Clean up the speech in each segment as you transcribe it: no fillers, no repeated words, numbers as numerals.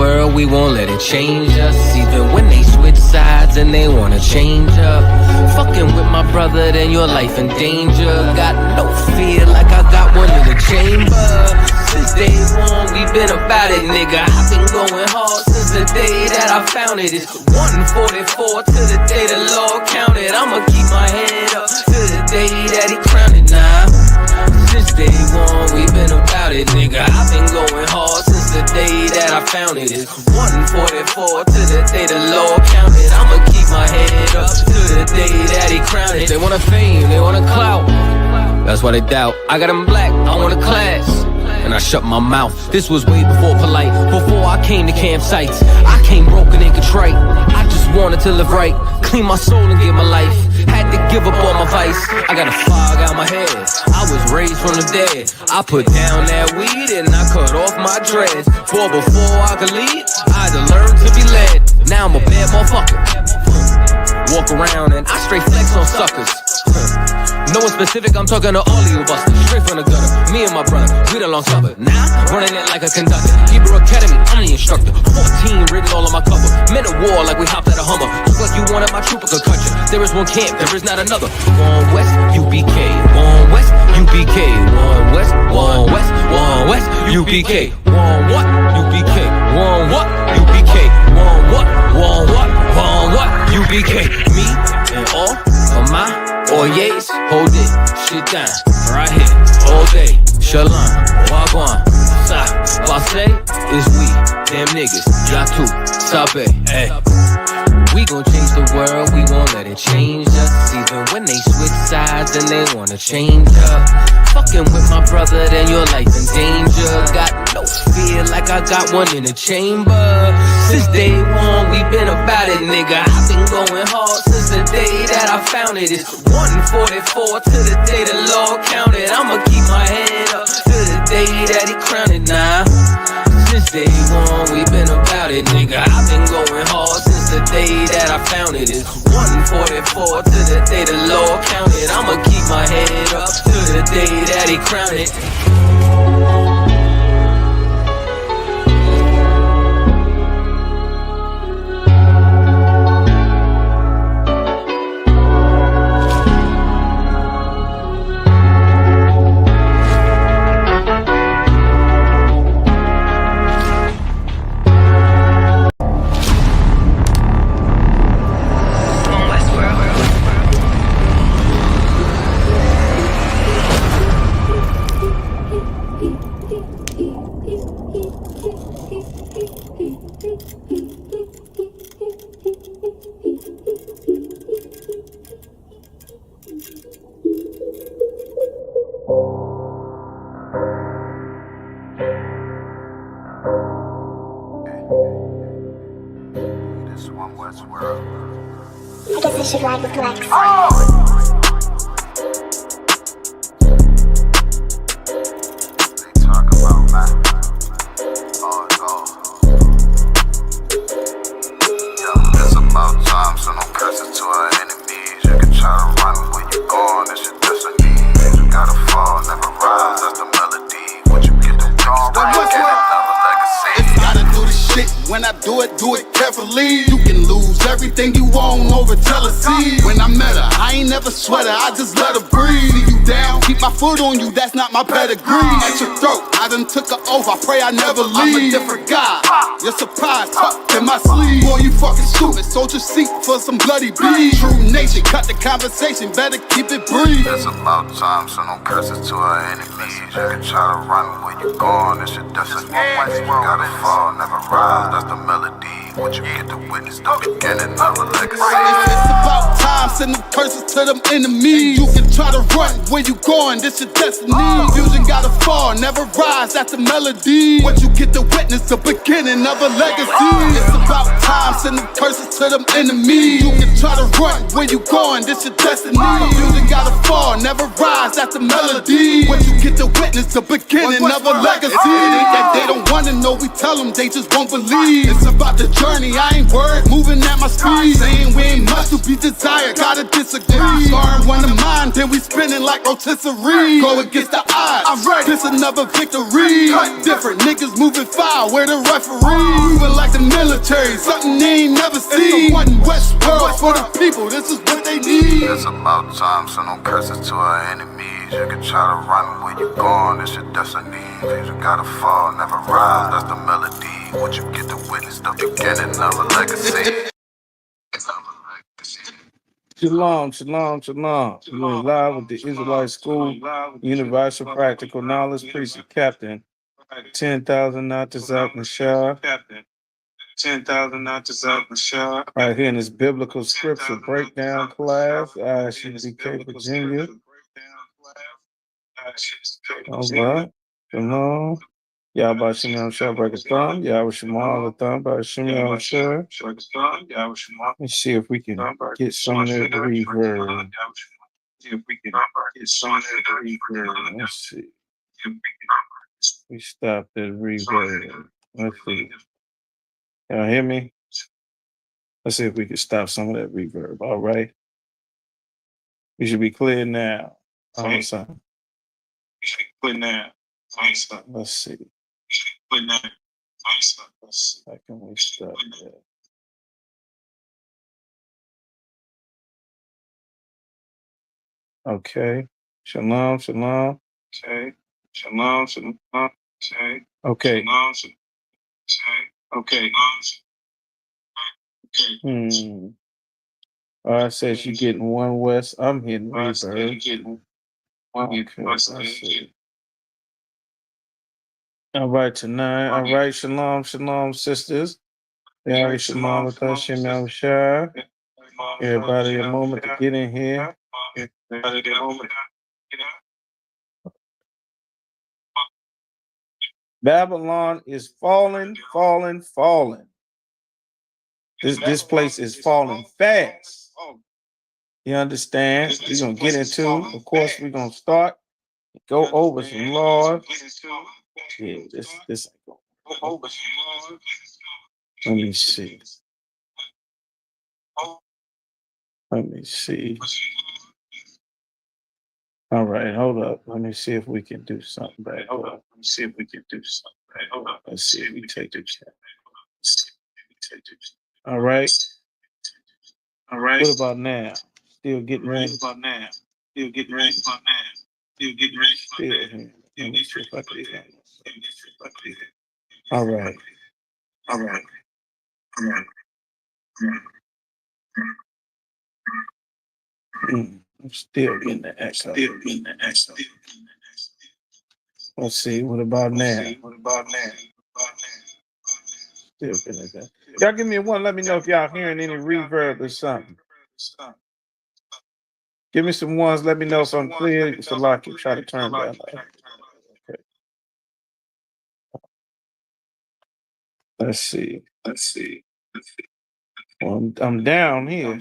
world, we won't let it change us. Even when they switch sides and they wanna change up. Fucking with my brother, then your life in danger. Got no fear like I got one in the chamber. Since day one, we been about it, nigga. I've been going hard since the day that I found it. It's 144 to the day the Lord counted. I'ma keep my head up to the day that he crowned it now. Since day one, we been about it, nigga. I've been going hard since the day that I found it. It's 144 to the day the Lord counted. I'ma keep my head up to the day that he crowned it. They want a fame, they want a clout. That's why they doubt. I got them black, I want a class. And I shut my mouth. This was way before polite, before I came to campsites. I came broken and contrite. I just wanted to live right, clean my soul and give my life. Had to give up all my vice. I got a fog out my head. I was raised from the dead. I put down that weed and I cut off my dreads. For before I could lead, I had to learn to be led. Now I'm a bad motherfucker. Walk around and I straight flex on suckers. No one specific, I'm talking to all of you busters. Straight from the gutter, me and my brother, we the long supper. Now, running it like a conductor. Hebrew Academy, I'm the instructor. 14 written all on my cover. Men of war like we hopped at a Hummer. Just like you wanted my trooper could cut you. There is one camp, there is not another. One West, UPK. One West, UPK. One West, one West, one West, UPK. One what? UPK. One what? UPK. One what? One what? One what? UPK. Me and all of my Oyes, hold it, shit down, right here, all day. Shalom, wagwan, sa, passe, is we, damn niggas, yatu, sabe, hey. We gon' change the world, we won't let it change us. Even when they switch sides and they wanna change up. Fucking with my brother, then your life in danger. Got no fear like I got one in the chamber. Since day one, we been about it, nigga. I've been going hard since the day that I found it. It's 144 to the day the Lord counted. I'ma keep my head up to the day that he crowned it now. Since day one, we been about it, nigga. I've been going hard since the day that I found it. It's 144 to the day the Lord counted. I'ma keep my head up to the day that he crowned it. I guess I should ride with Lex. They talk about man. Oh. Yeah, it's about time, so don't curse it to our enemies. You can try to run where you going, it's your destiny. You gotta fall, never rise, that's the melody. What you get the dawn right, get another legacy. If you gotta do the shit, when I do it carefully. You can lose everything you own over jealousy. When I met her, I ain't never sweat her, I just let her breathe. See you down, keep my foot on you, that's not my pedigree. At your throat, I done took her oath, I pray I never leave. I'm a different guy, you're surprised, tucked in my sleeve. Boy, you fucking stupid, sold your seat for some bloody beef. True nation, cut the conversation, better keep it brief. It's about time, so don't curse it to our enemies. You can try to run where you going, it's your destiny. You gotta fall, never rise, that's the melody. What you get to witness, the beginning of a legacy. It's about time, send them curses to them enemies. You can try to run where you going, this your destiny. Confusion gotta fall, never rise, that's the melody. What you get to witness, the beginning of a legacy. It's about time, send them curses to them enemies. You can try to run where you going, this your destiny. Confusion gotta fall, never rise, that's the melody. What you get to witness, the beginning of a legacy. It ain't that they don't want wanna know, we tell them, they just won't believe. It's about the journey, I ain't worried, moving at my speed. Saying we ain't much to be desired, gotta disagree. Scarring one of mine, then we spinning like rotisserie. Go against the odds, I'm ready, this another victory. Cut different, niggas moving foul, where the referee. Moving like the military, something they ain't never seen. It's the one West world for the people, this is what they need. It's about time, so no curses to our enemies. You can try to run where you going, it's your destiny. Things you gotta fall, never rise, that's the melody. What you get to witness, the beginning of a legacy. Shalom, shalom, shalom. We're live with the Israelite School Universal Practical Knowledge Precinct Captain 10,000 not to Zach Mashar. 10,000 not to Zach Mashar. Right here in this biblical scripture breakdown class, ISUPK Virginia. All right, shalom. Yahweh Shem Shah break a thumb. Yahweh Shemal the thumb by Shem Shah. Let's see if we can get some of that reverb. Let's see. We stop that reverb. Let's see. Y'all hear me? Let's see if we can stop some of that reverb. All right. We should be clear now. Let's see. How can we stop that? Okay. Shalom, shalom. Okay. Shalom, shalom. Okay. Okay. Okay. Says you getting one west. I'm hitting reverb. Okay. Let's see. All right, tonight. All right, shalom, shalom, sisters. Yeah, shalom with us, Shem Shah. Everybody, a moment to get in here. Babylon is falling, falling, falling. This place is falling fast. You understand? We're gonna get into, of course, we're gonna start, go over some laws. Yeah, this ain't going. Let me see. Let me see. All right, hold up. Let me see if we can do something back. Hold up. Let me see if we can do something back. Hold up. Let's see if we take the chat. All right. All right. What about now? Still getting ready. What about now? Still getting ready. About now. Still getting ready. Still here. Let me see if I can. All right. All right. All right. I'm still getting the echo. Let's see. What about now? Still getting that. Y'all give me one. Let me know if y'all hearing any reverb or something. Give me some ones. Let me know if I'm clear. So I can try to turn down. Okay. Let's see. Well, I'm down here.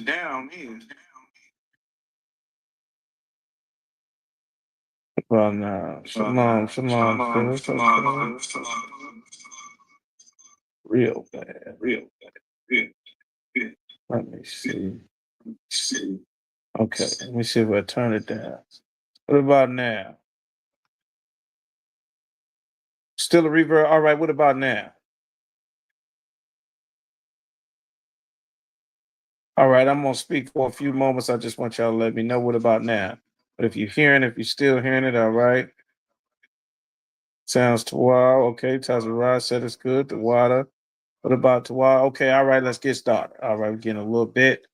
Well, now, shalom. Real bad. Let me see. Okay, let me see if I turn it down. What about now? Still a reverb? All right, what about now? All right, I'm going to speak for a few moments. I just want y'all to let me know what about now. But if you're still hearing it, all right. Sounds Tawal. Okay, Tazarah said it's good. The water. What about Tawal? Okay, all right, let's get started. All right, we're getting a little bit.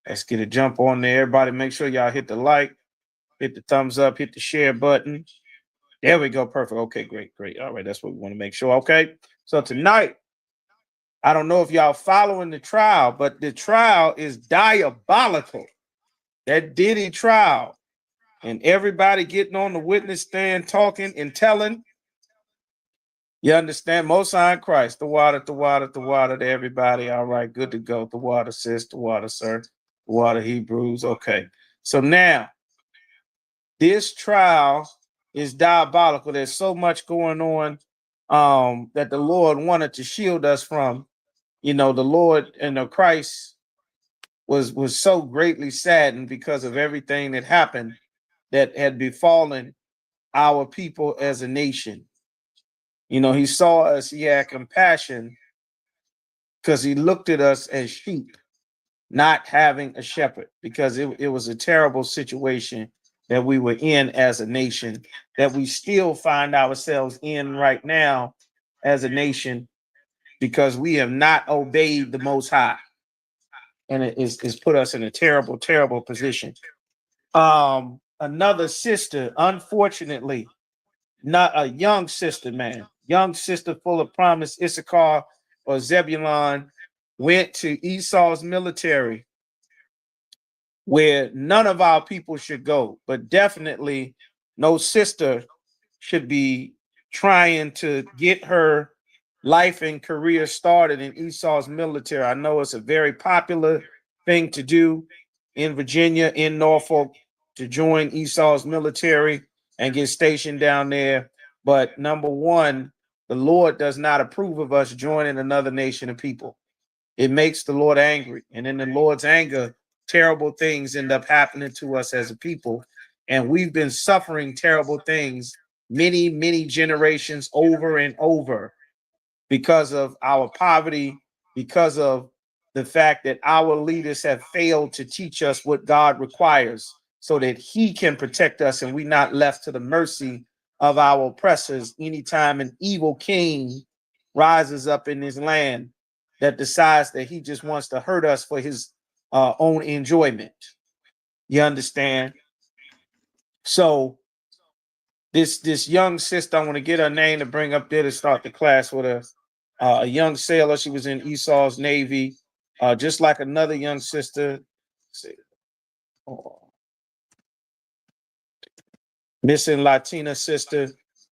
Let's get a jump on there. Everybody, make sure y'all hit the like, hit the thumbs up, hit the share button. There we go. Perfect. Okay, great. All right, that's what we want to make sure. Okay, so tonight, I don't know if y'all following the trial, but the trial is diabolical. That Diddy trial, and everybody getting on the witness stand, talking and telling. You understand? Most High Christ, the water to everybody. All right, good to go. The water, sis, the water, sir. The water, Hebrews. Okay, so now this trial is diabolical. There's so much going on that the Lord wanted to shield us from. You know, the Lord and the Christ was so greatly saddened because of everything that happened that had befallen our people as a nation. You know, he saw us, he had compassion because he looked at us as sheep, not having a shepherd, because it was a terrible situation that we were in as a nation, that we still find ourselves in right now as a nation, because we have not obeyed the Most High. And it's put us in a terrible, terrible position. Another sister, unfortunately, not a young sister, man, young sister full of promise, Issachar or Zebulon, went to Esau's military, where none of our people should go, but definitely no sister should be trying to get her life and career started in Esau's military. I know it's a very popular thing to do in Virginia, in Norfolk, to join Esau's military and get stationed down there. But number one, the Lord does not approve of us joining another nation of people. It makes the Lord angry. And in the Lord's anger, terrible things end up happening to us as a people. And we've been suffering terrible things many, many generations over and over because of our poverty, because of the fact that our leaders have failed to teach us what God requires so that he can protect us and we not left to the mercy of our oppressors anytime an evil king rises up in this land that decides that he just wants to hurt us for his own enjoyment. You understand? So this young sister, I want to get her name to bring up there to start the class with her. A young sailor. She was in Esau's Navy, just like another young sister. Missing Latina sister,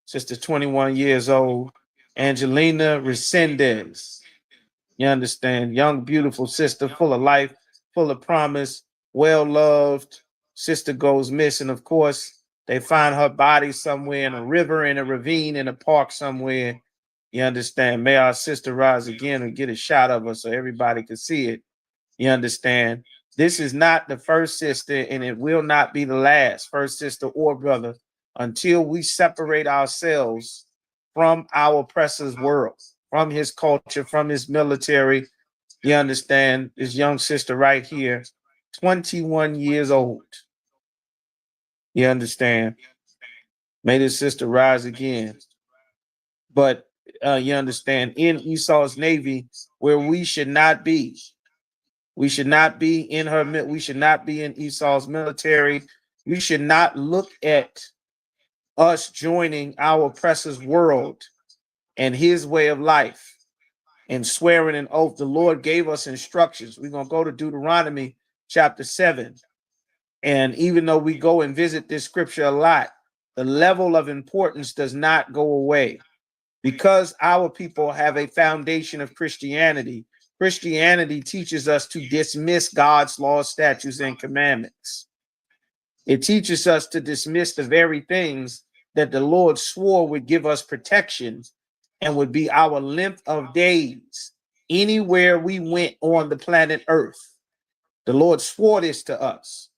sister 21 years old, Angelina Resendez. You understand? Young, beautiful sister, full of life, full of promise, well loved. Sister goes missing. Of course, they find her body somewhere in a river, in a ravine, in a park somewhere. You understand? May our sister rise again and get a shot of her so everybody can see it. You understand? This is not the first sister, and it will not be the last first sister or brother until we separate ourselves from our oppressor's world, from his culture, from his military. You understand? This young sister right here, 21 years old. You understand? May this sister rise again. But you understand, in Esau's Navy, where we should not be. We should not be in her. We should not be in Esau's military. We should not look at us joining our oppressor's world and his way of life and swearing an oath. The Lord gave us instructions. We're going to go to Deuteronomy chapter 7. And even though we go and visit this scripture a lot, the level of importance does not go away. Because our people have a foundation of Christianity, Christianity teaches us to dismiss God's laws, statutes, and commandments. It teaches us to dismiss the very things that the Lord swore would give us protection and would be our length of days anywhere we went on the planet Earth. The Lord swore this to us.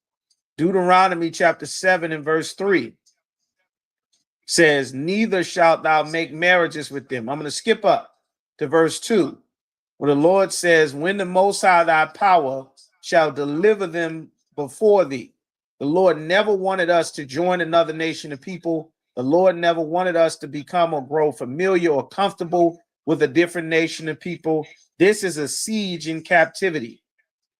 Deuteronomy chapter 7 and verse 3 says, neither shalt thou make marriages with them. I'm going to skip up to verse 2, where the Lord says, when the Most High thy power shall deliver them before thee. The Lord never wanted us to join another nation of people. The Lord never wanted us to become or grow familiar or comfortable with a different nation of people. This is a siege in captivity.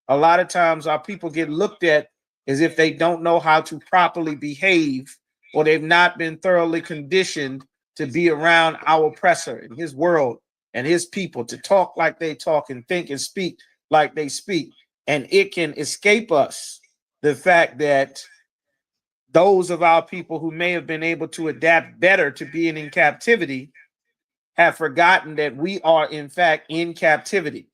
A lot of times our people get looked at as if they don't know how to properly behave, or they've not been thoroughly conditioned to be around our oppressor and his world and his people, to talk like they talk and think and speak like they speak. And it can escape us the fact that those of our people who may have been able to adapt better to being in captivity have forgotten that we are in fact in captivity.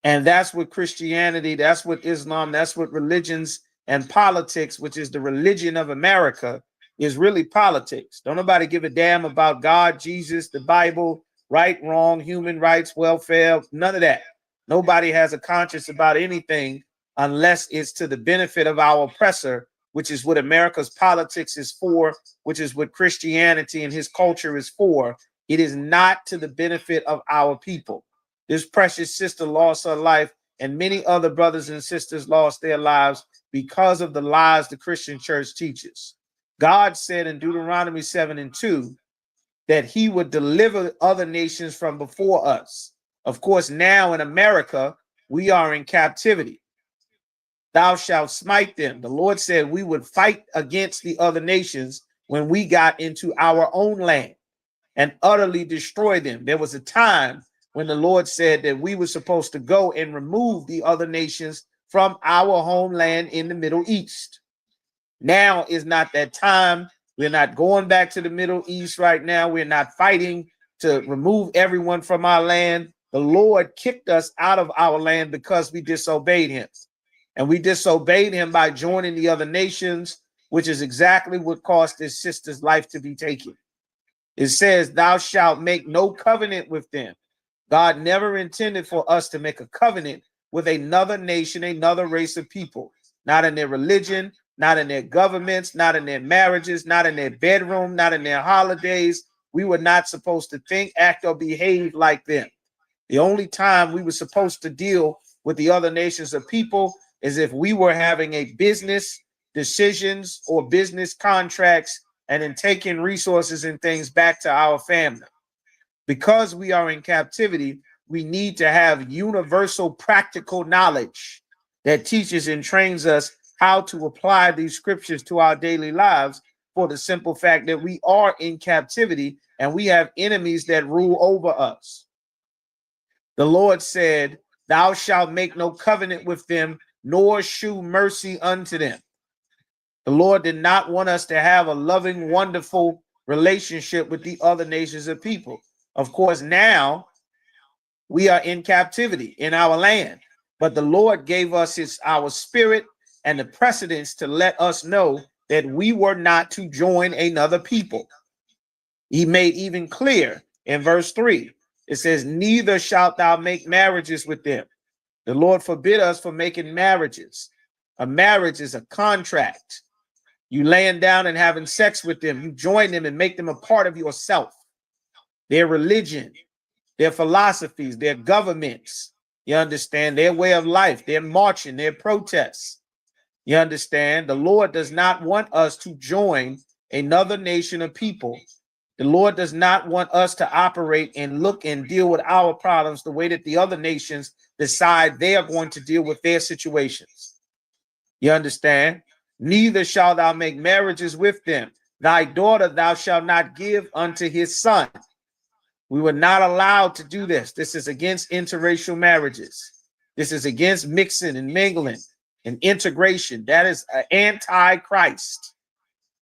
And that's what Christianity, that's what Islam, that's what religions and politics, which is the religion of America, is really politics. Don't nobody give a damn about God, Jesus, the Bible, right, wrong, human rights, welfare, none of that. Nobody has a conscience about anything unless it's to the benefit of our oppressor, which is what America's politics is for, which is what Christianity and his culture is for. It is not to the benefit of our people. This precious sister lost her life, and many other brothers and sisters lost their lives because of the lies the Christian church teaches. God said in Deuteronomy 7:2 that he would deliver other nations from before us. Of course, now in America, we are in captivity. Thou shalt smite them. The Lord said we would fight against the other nations when we got into our own land and utterly destroy them. There was a time when the Lord said that we were supposed to go and remove the other nations from our homeland in the Middle East. Now is not that time. We're not going back to the Middle East right now. We're not fighting to remove everyone from our land. The Lord kicked us out of our land because we disobeyed him. And we disobeyed him by joining the other nations, which is exactly what caused this sister's life to be taken. It says, thou shalt make no covenant with them. God never intended for us to make a covenant with another nation, another race of people, not in their religion, not in their governments, not in their marriages, not in their bedroom, not in their holidays. We were not supposed to think, act, or behave like them. The only time we were supposed to deal with the other nations of people is if we were having a business decisions or business contracts and in taking resources and things back to our family. Because we are in captivity, we need to have universal practical knowledge that teaches and trains us how to apply these scriptures to our daily lives, for the simple fact that we are in captivity and we have enemies that rule over us. The Lord said, thou shalt make no covenant with them, nor shew mercy unto them. The Lord did not want us to have a loving, wonderful relationship with the other nations of people. Of course, now we are in captivity in our land, but the Lord gave us our spirit and the precedence to let us know that we were not to join another people. He made even clear in verse 3, it says, neither shalt thou make marriages with them. The Lord forbid us from making marriages. A marriage is a contract. You laying down and having sex with them. You join them and make them a part of yourself. Their religion, their philosophies, their governments. You understand? Their way of life, their marching, their protests. You understand? The Lord does not want us to join another nation of people. The Lord does not want us to operate and look and deal with our problems the way that the other nations decide they are going to deal with their situations. You understand? Neither shalt thou make marriages with them. Thy daughter thou shalt not give unto his son. We were not allowed to do this. This is against interracial marriages. This is against mixing and mingling and integration. That is anti-Christ.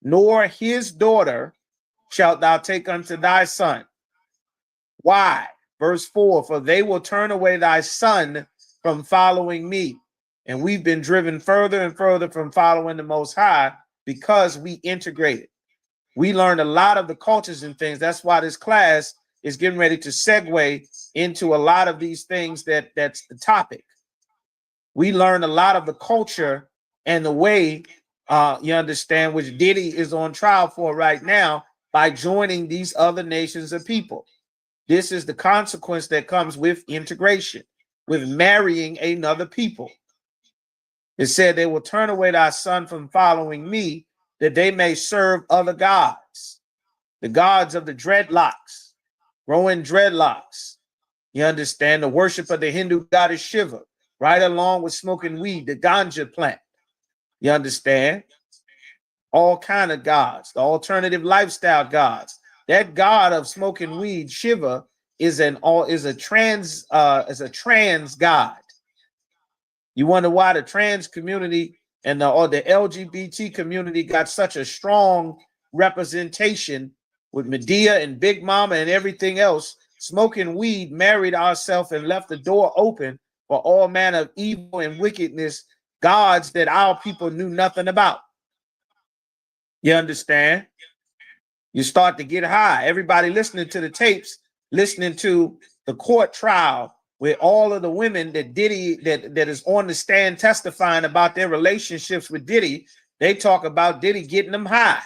Nor his daughter shalt thou take unto thy son. Why? Verse 4, for they will turn away thy son from following me. And we've been driven further and further from following the Most High because we integrated. We learned a lot of the cultures and things. That's why this class is getting ready to segue into a lot of these things that's the topic. We learned a lot of the culture and the way, you understand, which Diddy is on trial for right now by joining these other nations of people. This is the consequence that comes with integration, with marrying another people. It said they will turn away thy son from following me, that they may serve other gods, the gods of the dreadlocks, growing dreadlocks. You understand? The worship of the Hindu goddess Shiva, right along with smoking weed, the ganja plant. You understand? All kind of gods, the alternative lifestyle gods. That god of smoking weed, Shiva, is a trans god. You wonder why the trans community and the LGBT community got such a strong representation with Medea and Big Mama and everything else. Smoking weed, married ourselves and left the door open for all manner of evil and wickedness, gods that our people knew nothing about. You understand? You start to get high. Everybody listening to the tapes, listening to the court trial with all of the women that Diddy that is on the stand testifying about their relationships with Diddy. They talk about Diddy getting them high.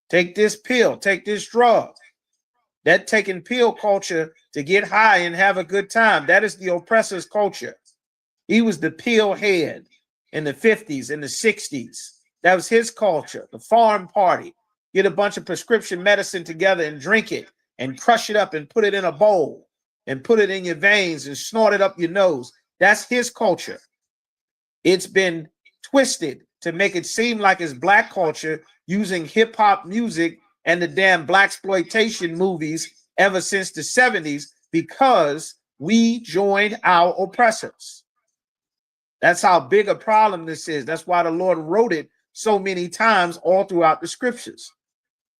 Take this pill, take this drug. That taking pill culture to get high and have a good time. That is the oppressor's culture. He was the pill head in the 50s and the 60s. That was his culture, the farm party. Get a bunch of prescription medicine together and drink it and crush it up and put it in a bowl and put it in your veins and snort it up your nose. That's his culture. It's been twisted to make it seem like it's black culture using hip hop music and the damn blaxploitation movies ever since the 70s because we joined our oppressors. That's how big a problem this is. That's why the Lord wrote it so many times all throughout the scriptures.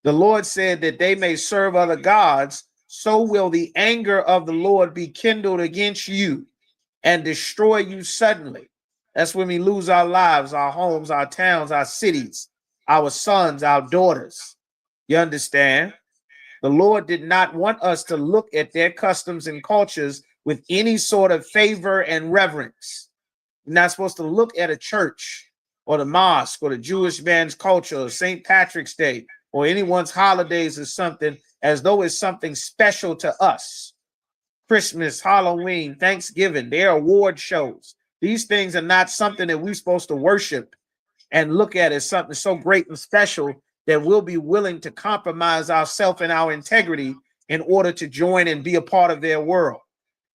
The Lord said that they may serve other gods, so will the anger of the Lord be kindled against you and destroy you suddenly. That's when we lose our lives, our homes, our towns, our cities, our sons, our daughters. You understand? The Lord did not want us to look at their customs and cultures with any sort of favor and reverence. You're not supposed to look at a church or the mosque or the Jewish man's culture or St. Patrick's Day or anyone's holidays or something as though it's something special to us. Christmas, Halloween, Thanksgiving, their award shows. These things are not something that we're supposed to worship and look at as something so great and special that we'll be willing to compromise ourselves and our integrity in order to join and be a part of their world.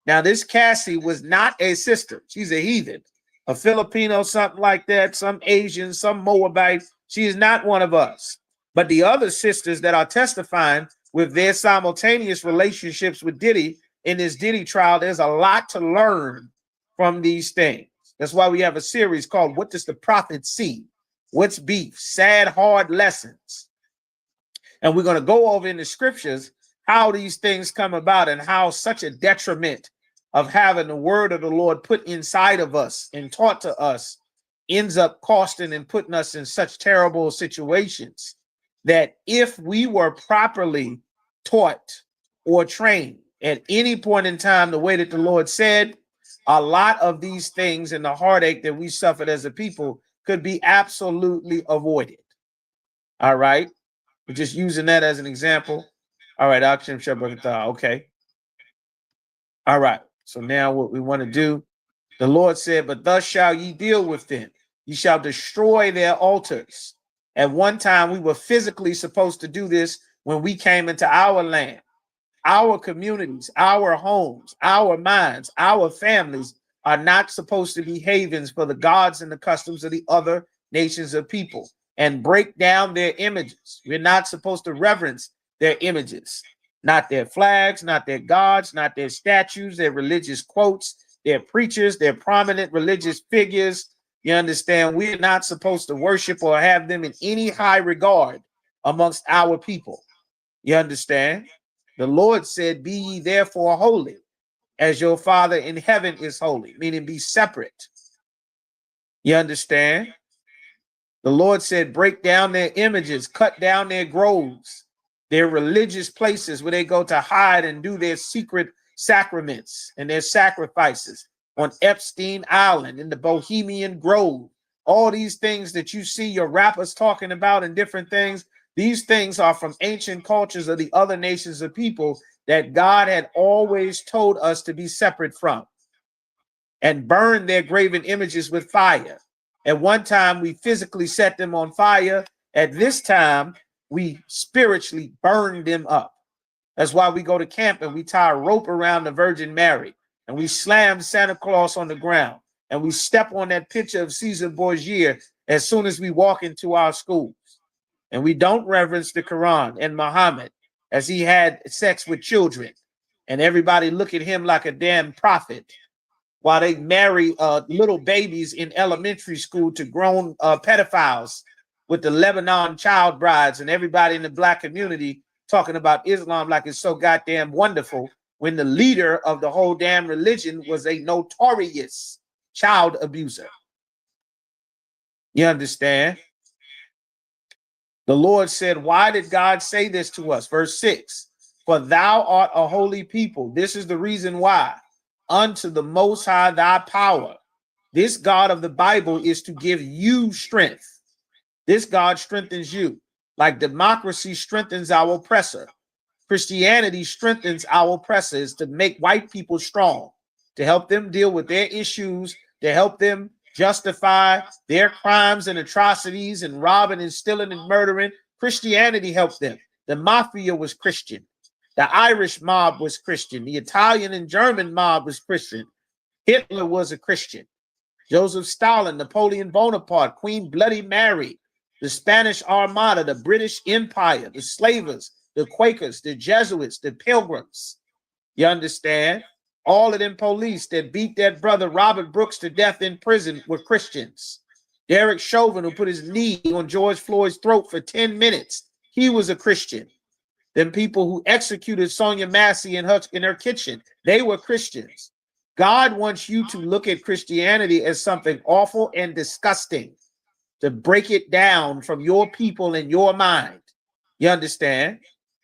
Now, this Cassie was not a sister. She's a heathen, a Filipino, something like that, some Asian, some Moabite. She is not one of us. But the other sisters that are testifying with their simultaneous relationships with Diddy in this Diddy trial, there's a lot to learn from these things. That's why we have a series called What Does the Prophet See? What's Beef? Sad, hard lessons. And we're going to go over in the scriptures how these things come about and how such a detriment of having the word of the Lord put inside of us and taught to us ends up costing and putting us in such terrible situations that if we were properly taught or trained at any point in time the way that the Lord said, a lot of these things and the heartache that we suffered as a people could be absolutely avoided. All right. We're just using that as an example. All right. Okay. All right. So now what we want to do, the Lord said, but thus shall ye deal with them. Ye shall destroy their altars. At one time, we were physically supposed to do this when we came into our land. Our communities, our homes, our minds, our families are not supposed to be havens for the gods and the customs of the other nations of people and break down their images. We're not supposed to reverence their images, not their flags, not their gods, not their statues, their religious quotes, their preachers, their prominent religious figures. You understand? We're not supposed to worship or have them in any high regard amongst our people. You understand? The Lord said, be ye therefore holy, as your Father in heaven is holy, meaning be separate. You understand? The Lord said, break down their images, cut down their groves, their religious places where they go to hide and do their secret sacraments and their sacrifices on Epstein Island, in the Bohemian Grove. All these things that you see your rappers talking about and different things, these things are from ancient cultures of the other nations of people that God had always told us to be separate from and burn their graven images with fire. At one time, we physically set them on fire. At this time, we spiritually burn them up. That's why we go to camp and we tie a rope around the Virgin Mary and we slam Santa Claus on the ground and we step on that picture of Caesar Borgia as soon as we walk into our schools. And we don't reverence the Quran and Muhammad as he had sex with children and everybody look at him like a damn prophet while they marry little babies in elementary school to grown pedophiles with the Lebanon child brides and everybody in the black community talking about Islam like it's so goddamn wonderful when the leader of the whole damn religion was a notorious child abuser. You understand? The Lord said, why did God say this to us? Verse 6, for thou art a holy people. This is the reason why. Unto the Most High thy power. This God of the Bible is to give you strength. This God strengthens you. Like democracy strengthens our oppressor. Christianity strengthens our oppressors to make white people strong, to help them deal with their issues, to help them justify their crimes and atrocities and robbing and stealing and murdering. Christianity helped them. The mafia was Christian. The Irish mob was Christian. The Italian and German mob was Christian. Hitler was a Christian. Joseph Stalin, Napoleon Bonaparte, Queen Bloody Mary, the Spanish Armada, the British Empire, the slavers, the Quakers, the Jesuits, the Pilgrims. You understand? All of them police that beat that brother Robert Brooks to death in prison were Christians. Derek Chauvin, who put his knee on George Floyd's throat for 10 minutes, he was a Christian. Them people who executed Sonia Massey in her kitchen, they were Christians. God wants you to look at Christianity as something awful and disgusting, to break it down from your people and your mind. You understand?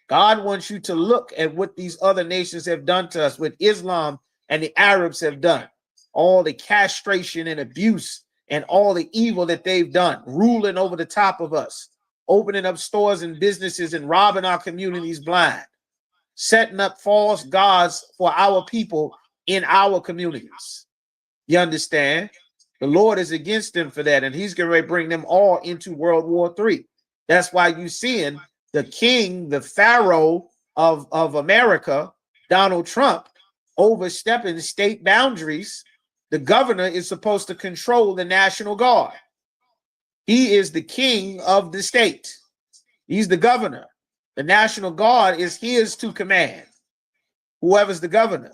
God wants you to look at what these other nations have done to us, what Islam and the Arabs have done, all the castration and abuse and all the evil that they've done, ruling over the top of us, opening up stores and businesses and robbing our communities blind, setting up false gods for our people in our communities. You understand? The Lord is against them for that, and he's going to bring them all into World War III. That's why you're seeing the king, the pharaoh of America, Donald Trump, overstepping state boundaries. The governor is supposed to control the National Guard. He is the king of the state. He's the governor. The National Guard is his to command, whoever's the governor.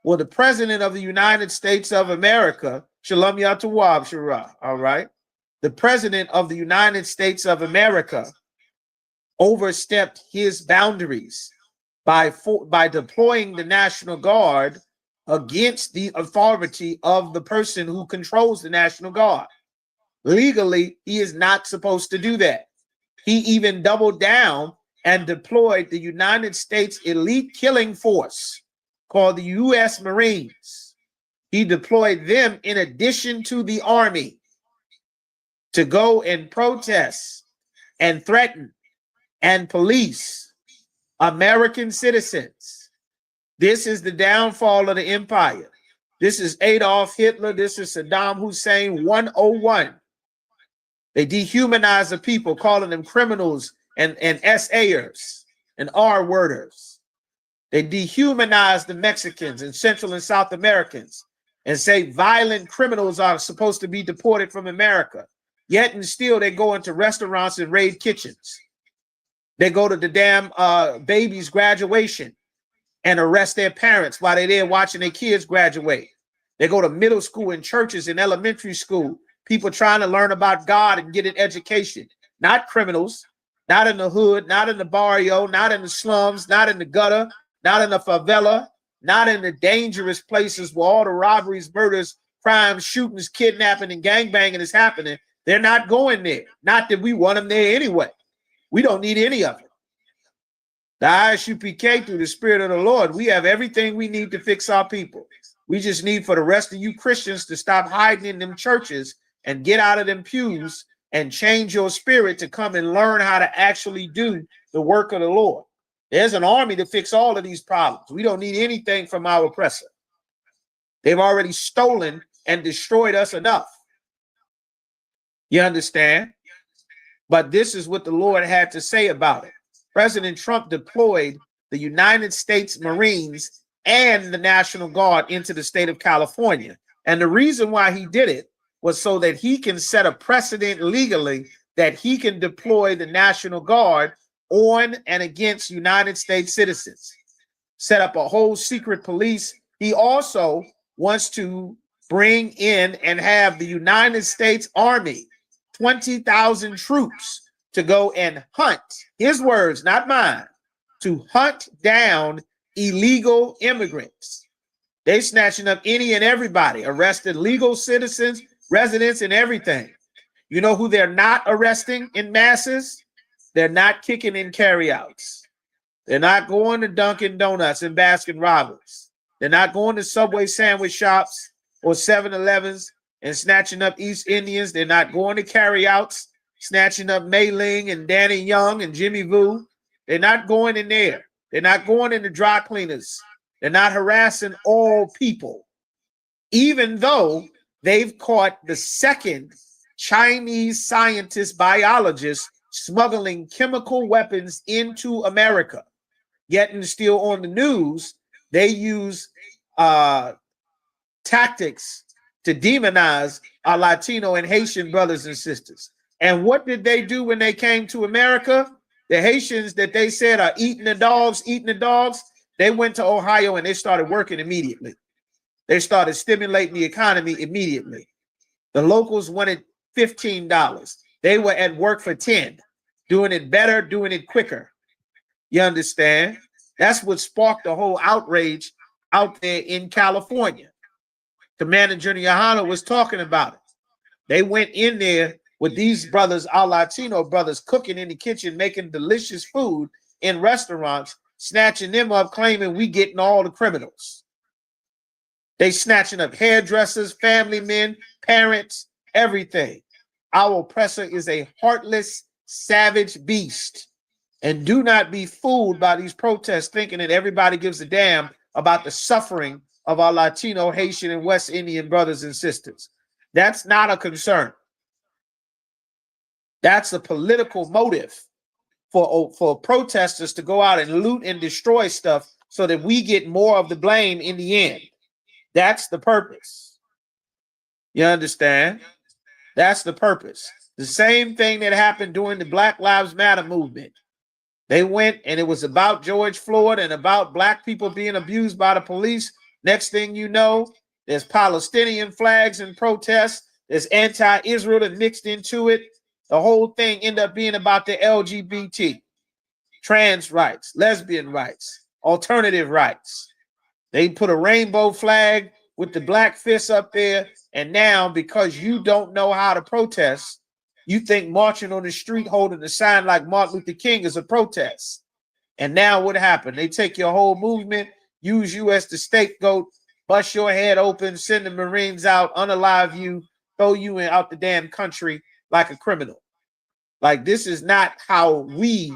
Well, the president of the United States of America, Shalom Yatawab Shara, all right? The president of the United States of America overstepped his boundaries by deploying the National Guard against the authority of the person who controls the National Guard. Legally, he is not supposed to do that. He even doubled down and deployed the United States elite killing force called the U.S. Marines. He deployed them in addition to the army to go and protest and threaten and police American citizens. This is the downfall of the empire. This is Adolf Hitler. This is Saddam Hussein 101. They dehumanize the people, calling them criminals and SAers and R-worders. They dehumanize the Mexicans and Central and South Americans and say violent criminals are supposed to be deported from America. Yet and still they go into restaurants and raid kitchens. They go to the damn baby's graduation and arrest their parents while they're there watching their kids graduate. They go to middle school and churches and elementary school, people trying to learn about God and get an education. Not criminals, not in the hood, not in the barrio, not in the slums, not in the gutter, not in the favela, not in the dangerous places where all the robberies, murders, crimes, shootings, kidnapping, and gangbanging is happening. They're not going there. Not that we want them there anyway. We don't need any of it. The ISUPK, through the Spirit of the Lord, we have everything we need to fix our people. We just need for the rest of you Christians to stop hiding in them churches and get out of them pews and change your spirit to come and learn how to actually do the work of the Lord. There's an army to fix all of these problems. We don't need anything from our oppressor. They've already stolen and destroyed us enough. You understand? But this is what the Lord had to say about it. President Trump deployed the United States Marines and the National Guard into the state of California. And the reason why he did it was so that he can set a precedent legally that he can deploy the National Guard on and against United States citizens. Set up a whole secret police. He also wants to bring in and have the United States Army, 20,000 troops, to go and hunt, his words, not mine, to hunt down illegal immigrants. They snatching up any and everybody, arrested legal citizens, residents, and everything. You know who they're not arresting in masses? They're not kicking in carryouts. They're not going to Dunkin' Donuts and Baskin Robbins. They're not going to Subway sandwich shops or 7-Elevens and snatching up East Indians. They're not going to carryouts, snatching up Mei Ling and Danny Young and Jimmy Vu. They're not going in there. They're not going into dry cleaners. They're not harassing all people, even though they've caught the second Chinese scientist biologist smuggling chemical weapons into America. Yet and still on the news, they use tactics to demonize our Latino and Haitian brothers and sisters. And what did they do when they came to America? The Haitians that they said are eating the dogs, they went to Ohio and they started working immediately. They started stimulating the economy immediately. The locals wanted $15. They were at work for 10, doing it better, doing it quicker. You understand? That's what sparked the whole outrage out there in California. Commander Junior was talking about it. They went in there with these brothers, our Latino brothers, cooking in the kitchen, making delicious food in restaurants, snatching them up, claiming we getting all the criminals. They snatching up hairdressers, family men, parents, everything. Our oppressor is a heartless, savage beast. And do not be fooled by these protests thinking that everybody gives a damn about the suffering of our Latino, Haitian, and West Indian brothers and sisters. That's not a concern. That's a political motive for protesters to go out and loot and destroy stuff so that we get more of the blame in the end. That's the purpose. You understand? That's the purpose. The same thing that happened during the Black Lives Matter movement. They went and it was about George Floyd and about black people being abused by the police. Next thing you know, there's Palestinian flags and protests. There's anti-Israel that mixed into it. The whole thing ended up being about the LGBT, trans rights, lesbian rights, alternative rights. They put a rainbow flag with the black fist up there. And now, because you don't know how to protest, you think marching on the street holding a sign like Martin Luther King is a protest. And now what happened? They take your whole movement, use you as the scapegoat, bust your head open, send the Marines out, unalive you, throw you out the damn country like a criminal. Like, this is not how we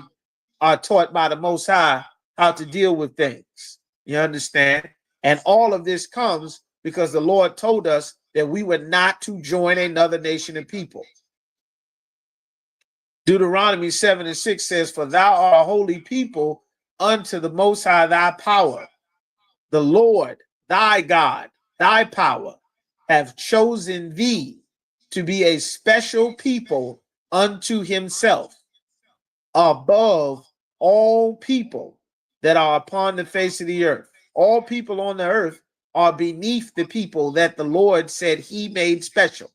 are taught by the Most High how to deal with things. You understand? And all of this comes because the Lord told us that we were not to join another nation and people. Deuteronomy 7:6 says, "For thou art a holy people unto the Most High thy power. The Lord, thy God, thy power, have chosen thee to be a special people unto himself, above all people that are upon the face of the earth." All people on the earth are beneath the people that the Lord said he made special.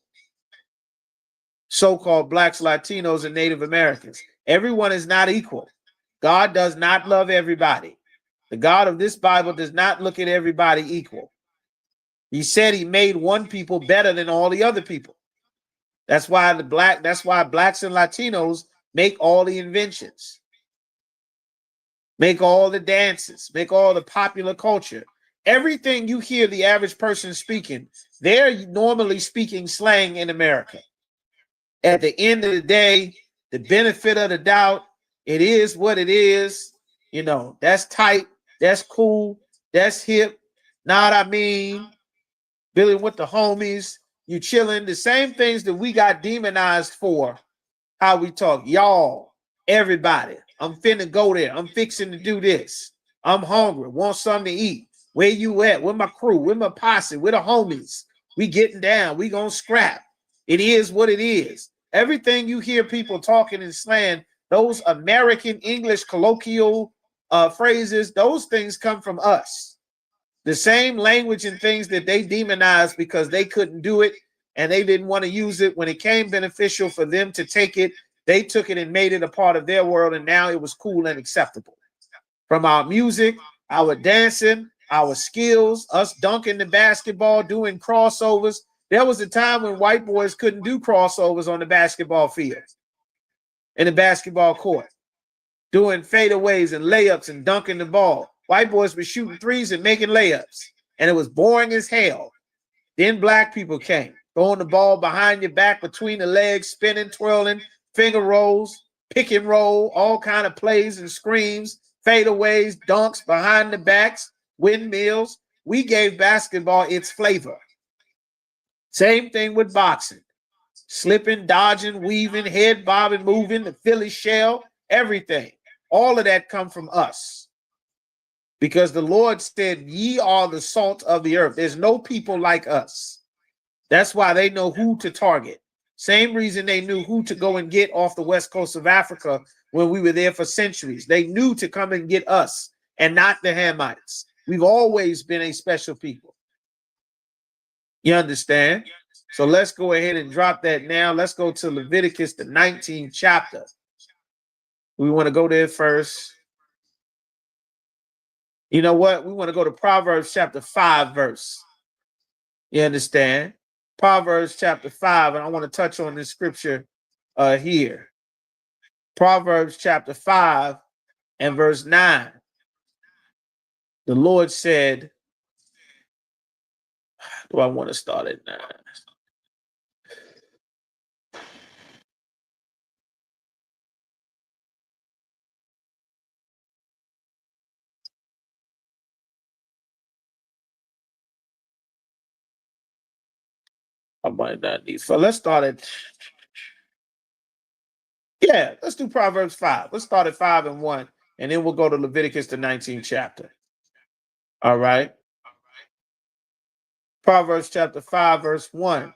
So-called blacks, Latinos, and Native Americans. Everyone is not equal. God does not love everybody. The God of this Bible does not look at everybody equal. He said he made one people better than all the other people. That's why blacks and Latinos make all the inventions, make all the dances, make all the popular culture. Everything you hear the average person speaking, they're normally speaking slang in America. At the end of the day, the benefit of the doubt, it is what it is. You know, that's tight, that's cool, that's hip. Know what I mean? Billy with the homies, you chilling. The same things that we got demonized for, how we talk. Y'all, everybody, I'm finna go there. I'm fixing to do this. I'm hungry, want something to eat. Where you at? With my crew, with my posse, with the homies. We getting down, we gonna scrap. It is what it is. Everything you hear people talking and slang, those American English colloquial phrases, those things come from us. The same language and things that they demonized because they couldn't do it and they didn't want to use it. When it came beneficial for them to take it, they took it and made it a part of their world, and now it was cool and acceptable. From our music, our dancing, our skills, us dunking the basketball, doing crossovers. There was a time when white boys couldn't do crossovers on the basketball field, in the basketball court. doing fadeaways and layups and dunking the ball. White boys were shooting threes and making layups, and it was boring as hell. Then black people came, throwing the ball behind your back, between the legs, spinning, twirling, finger rolls, pick and roll, all kind of plays and screams, fadeaways, dunks, behind the backs, windmills. We gave basketball its flavor. Same thing with boxing. Slipping, dodging, weaving, head bobbing, moving, the Philly shell, everything. All of that come from us. Because the Lord said, ye are the salt of the earth. There's no people like us. That's why they know who to target. Same reason they knew who to go and get off the west coast of Africa when we were there for centuries. They knew to come and get us and not the Hamites. We've always been a special people. You understand? So let's go ahead and drop that now. Let's go to Leviticus, the 19th chapter. We want to go there first. You know what? We want to go to Proverbs chapter 5 verse. You understand? Proverbs chapter 5, and I want to touch on this scripture here. Proverbs chapter 5 and verse 9. The Lord said, do I want to start at 9? I might not need. So let's start at, let's do Proverbs 5. Let's start at 5 and 1, and then we'll go to Leviticus, the 19th chapter. All right. Proverbs chapter 5, verse 1.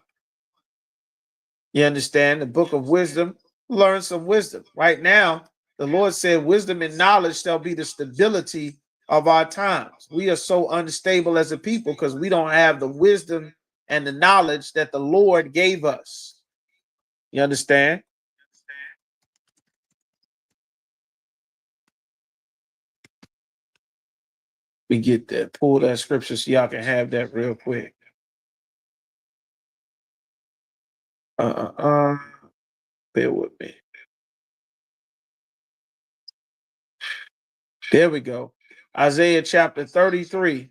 You understand? The book of wisdom. Learn some wisdom. Right now, the Lord said, wisdom and knowledge shall be the stability of our times. We are so unstable as a people because we don't have the wisdom and the knowledge that the Lord gave us. You understand? We get that. Pull that scripture so y'all can have that real quick. Bear with me. There we go. Isaiah chapter 33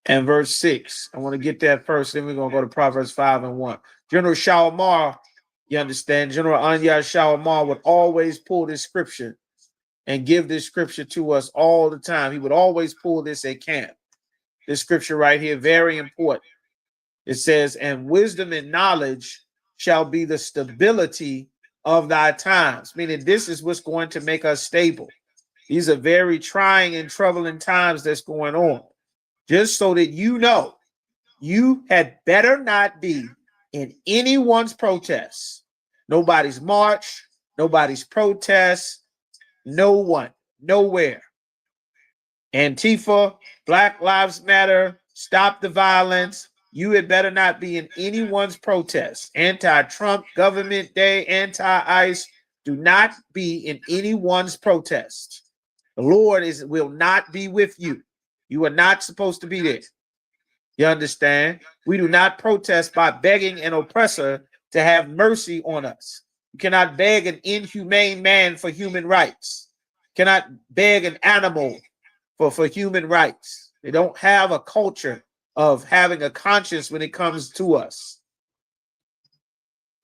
and verse 6. I want to get that first, then we're going to go to Proverbs 5 and 1. General Shalimar, you understand, General Anya Shalimar would always pull this scripture and give this scripture to us all the time. He would always pull this at camp. This scripture right here, very important. It says, and wisdom and knowledge shall be the stability of thy times, meaning this is what's going to make us stable. These are very trying and troubling times that's going on. Just so that you know, you had better not be in anyone's protest. Nobody's march, nobody's protest, no one, nowhere. Antifa, Black Lives Matter, stop the violence. You had better not be in anyone's protest. Anti-Trump, government day, anti-ICE. Do not be in anyone's protest. The Lord will not be with you. You are not supposed to be there. You understand? We do not protest by begging an oppressor to have mercy on us. You cannot beg an inhumane man for human rights. You cannot beg an animal for human rights. They don't have a culture of having a conscience when it comes to us.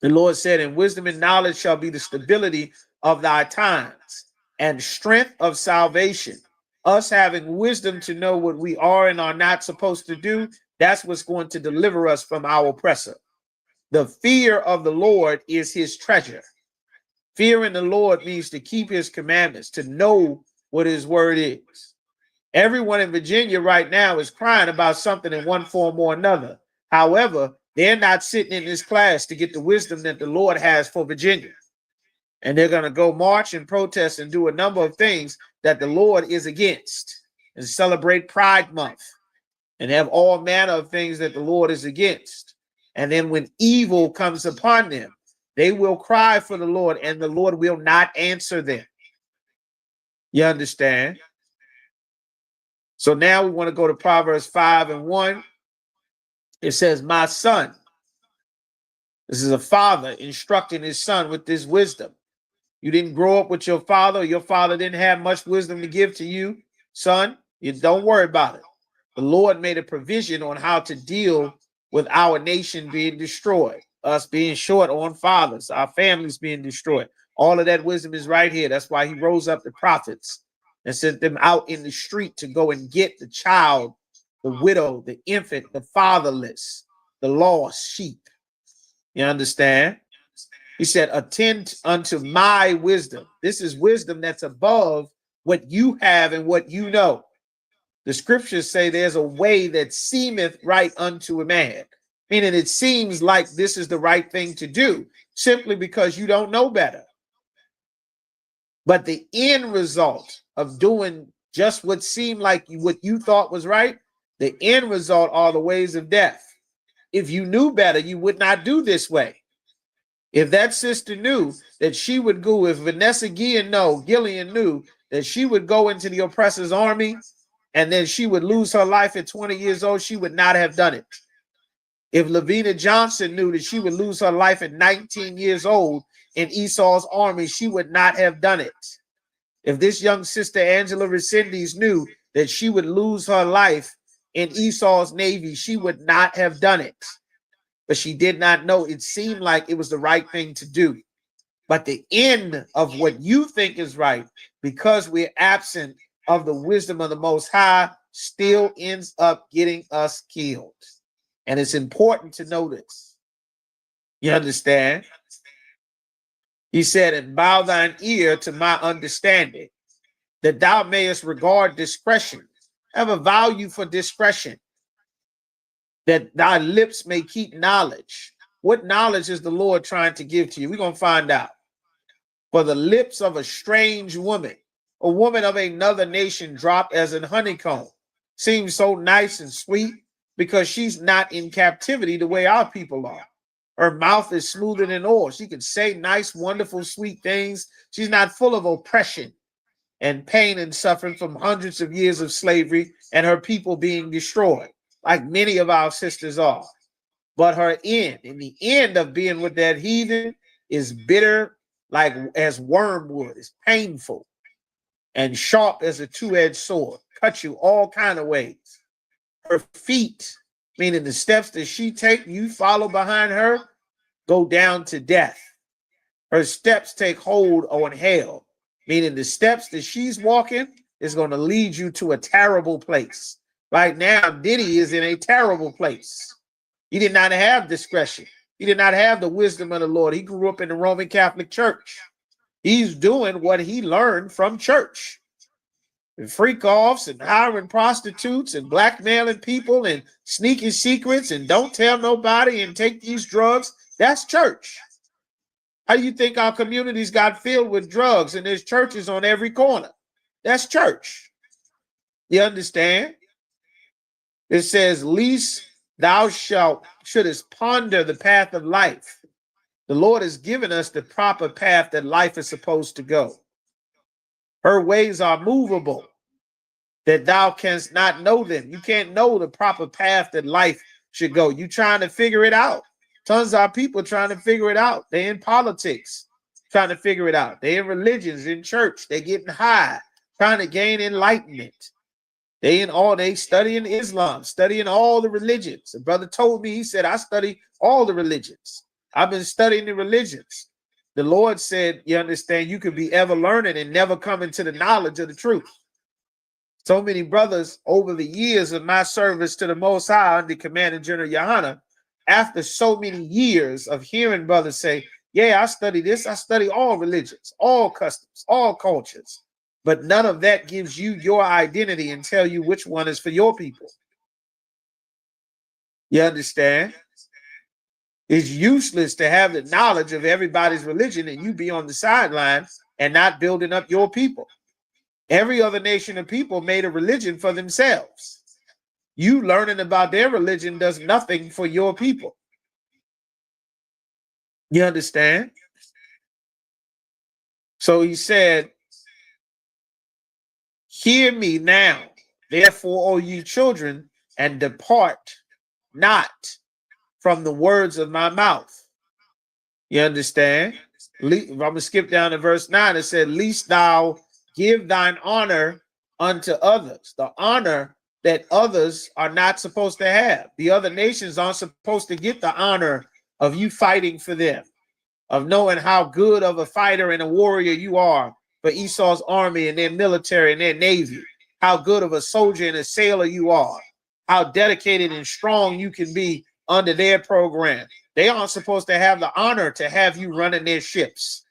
The Lord said, and wisdom and knowledge shall be the stability of thy times and strength of salvation. Us having wisdom to know what we are and are not supposed to do, that's what's going to deliver us from our oppressor. The fear of the Lord is his treasure. Fearing the Lord means to keep his commandments, to know what his word is. Everyone in Virginia right now is crying about something in one form or another. However, they're not sitting in this class to get the wisdom that the Lord has for Virginia. And they're going to go march and protest and do a number of things that the Lord is against, and celebrate Pride Month and have all manner of things that the Lord is against. And then when evil comes upon them, they will cry for the Lord, and the Lord will not answer them. You understand? So now we want to go to Proverbs 5 and 1. It says, my son. This is a father instructing his son with this wisdom. You didn't grow up with your father. Your father didn't have much wisdom to give to you, son. You don't worry about it. The Lord made a provision on how to deal with our nation being destroyed, us being short on fathers, our families being destroyed. All of that wisdom is right here. That's why he rose up the prophets and sent them out in the street to go and get the child, the widow, the infant, the fatherless, the lost sheep. You understand? He said, attend unto my wisdom. This is wisdom that's above what you have and what you know. The scriptures say there's a way that seemeth right unto a man, meaning it seems like this is the right thing to do simply because you don't know better. But the end result of doing just what seemed like what you thought was right, the end result are the ways of death. If you knew better, you would not do this way. If that sister knew that she would go, if Vanessa Gillian knew that she would go into the oppressor's army and then she would lose her life at 20 years old, she would not have done it. If Lavina Johnson knew that she would lose her life at 19 years old in Esau's army, she would not have done it. If this young sister, Angela Resendiz, knew that she would lose her life in Esau's navy, she would not have done it. But she did not know. It seemed like it was the right thing to do. But the end of what you think is right, because we're absent of the wisdom of the Most High, still ends up getting us killed. And it's important to know this. You understand? He said, and bow thine ear to my understanding, that thou mayest regard discretion. Have a value for discretion, that thy lips may keep knowledge. What knowledge is the Lord trying to give to you? We're going to find out. For the lips of a strange woman, a woman of another nation, drop as an honeycomb. Seems so nice and sweet because she's not in captivity the way our people are. Her mouth is smoother than oil. She can say nice, wonderful, sweet things. She's not full of oppression and pain and suffering from hundreds of years of slavery and her people being destroyed, like many of our sisters are. But her end, in the end of being with that heathen, is bitter like as wormwood. It's painful and sharp as a two-edged sword. Cut you all kind of ways. Her feet, meaning the steps that she take, you follow behind her, go down to death. Her steps take hold on hell, meaning the steps that she's walking is going to lead you to a terrible place. Right now, Diddy is in a terrible place. He did not have discretion. He did not have the wisdom of the Lord. He grew up in the Roman Catholic Church. He's doing what he learned from church. And freak-offs and hiring prostitutes and blackmailing people and sneaking secrets and don't tell nobody and take these drugs. That's church. How do you think our communities got filled with drugs and there's churches on every corner? That's church. You understand? It says, least thou shouldest ponder the path of life. The Lord has given us the proper path that life is supposed to go. Her ways are movable, that thou canst not know them. You can't know the proper path that life should go. You trying to figure it out. Tons of our people trying to figure it out. They're in politics, trying to figure it out. They're in religions, in church. They're getting high, trying to gain enlightenment. They studying Islam, studying all the religions. A brother told me, he said, I study all the religions. I've been studying the religions. The Lord said, you understand, you could be ever learning and never come into the knowledge of the truth. So many brothers over the years of my service to the Most High under Commander General Yohana, after so many years of hearing brothers say, yeah, I study this, I study all religions, all customs, all cultures, but none of that gives you your identity and tell you which one is for your people. You understand? It's useless to have the knowledge of everybody's religion and you be on the sideline and not building up your people. Every other nation of people made a religion for themselves. You learning about their religion does nothing for your people. You understand? So he said, hear me now, therefore, O you children, and depart not from the words of my mouth. You understand? I'm gonna skip down to verse 9. It said, "Least thou give thine honor unto others." The honor that others are not supposed to have. The other nations aren't supposed to get the honor of you fighting for them, of knowing how good of a fighter and a warrior you are for Esau's army and their military and their navy, how good of a soldier and a sailor you are, how dedicated and strong you can be under their program. They aren't supposed to have the honor to have you running their ships,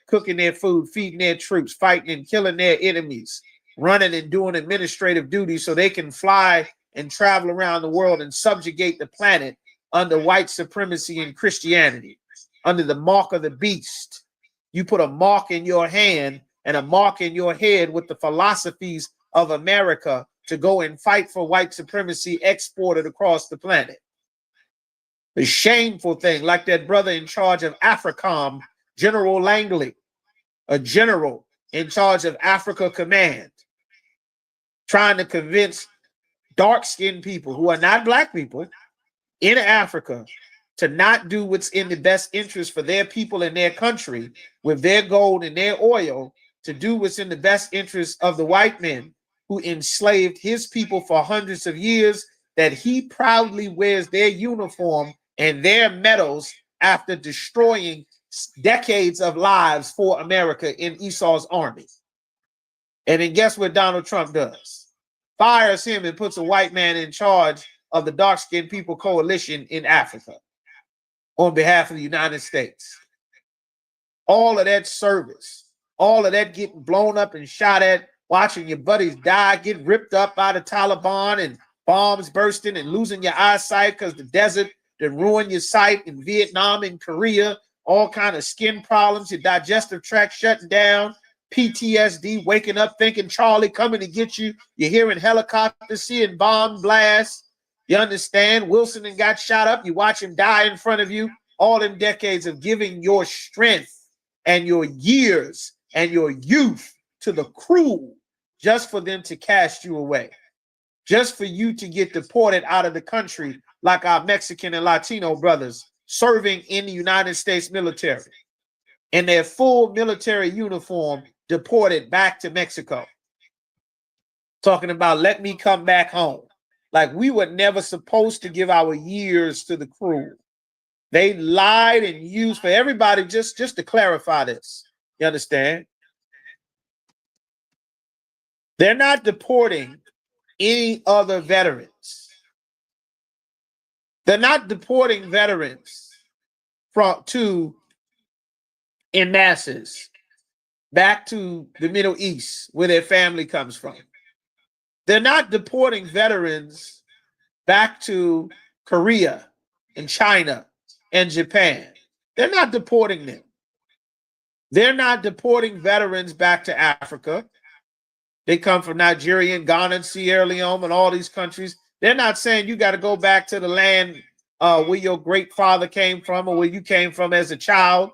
cooking their food, feeding their troops, fighting and killing their enemies, running and doing administrative duties so they can fly and travel around the world and subjugate the planet under white supremacy and Christianity, under the mark of the beast. You put a mark in your hand and a mark in your head with the philosophies of America to go and fight for white supremacy exported across the planet. The shameful thing, like that brother in charge of AFRICOM, General Langley, a general in charge of Africa Command, trying to convince dark-skinned people who are not black people in Africa to not do what's in the best interest for their people and their country with their gold and their oil, to do what's in the best interest of the white men who enslaved his people for hundreds of years, that he proudly wears their uniform and their medals after destroying decades of lives for America in Esau's army. And then guess what Donald Trump does? Fires him and puts a white man in charge of the dark-skinned people coalition in Africa on behalf of the United States. All of that service, all of that getting blown up and shot at, watching your buddies die, get ripped up by the Taliban, and bombs bursting and losing your eyesight because the desert that ruined your sight in Vietnam and Korea, all kind of skin problems, your digestive tract shutting down, PTSD, waking up thinking Charlie coming to get you. You're hearing helicopters, seeing bomb blasts. You understand? Wilson and got shot up. You watch him die in front of you. All them decades of giving your strength and your years and your youth to the crew just for them to cast you away, just for you to get deported out of the country like our Mexican and Latino brothers serving in the United States military in their full military uniform, deported back to Mexico. Talking about, let me come back home. Like we were never supposed to give our years to the crew. They lied and used, for everybody, just to clarify this. You understand? They're not deporting any other veterans. They're not deporting veterans in masses back to the Middle East where their family comes from. They're not deporting veterans back to Korea and China and Japan. They're not deporting them. They're not deporting veterans back to Africa. They come from Nigeria and Ghana and Sierra Leone and all these countries. They're not saying you got to go back to the land where your great father came from or where you came from as a child,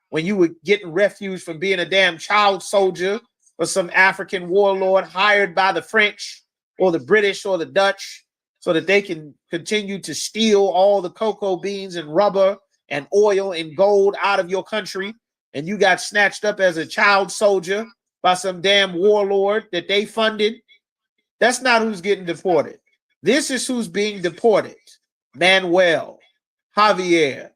when you were getting refuge from being a damn child soldier or some African warlord hired by the French or the British or the Dutch so that they can continue to steal all the cocoa beans and rubber and oil and gold out of your country. And you got snatched up as a child soldier by some damn warlord that they funded. That's not who's getting deported. This is who's being deported. Manuel, Javier,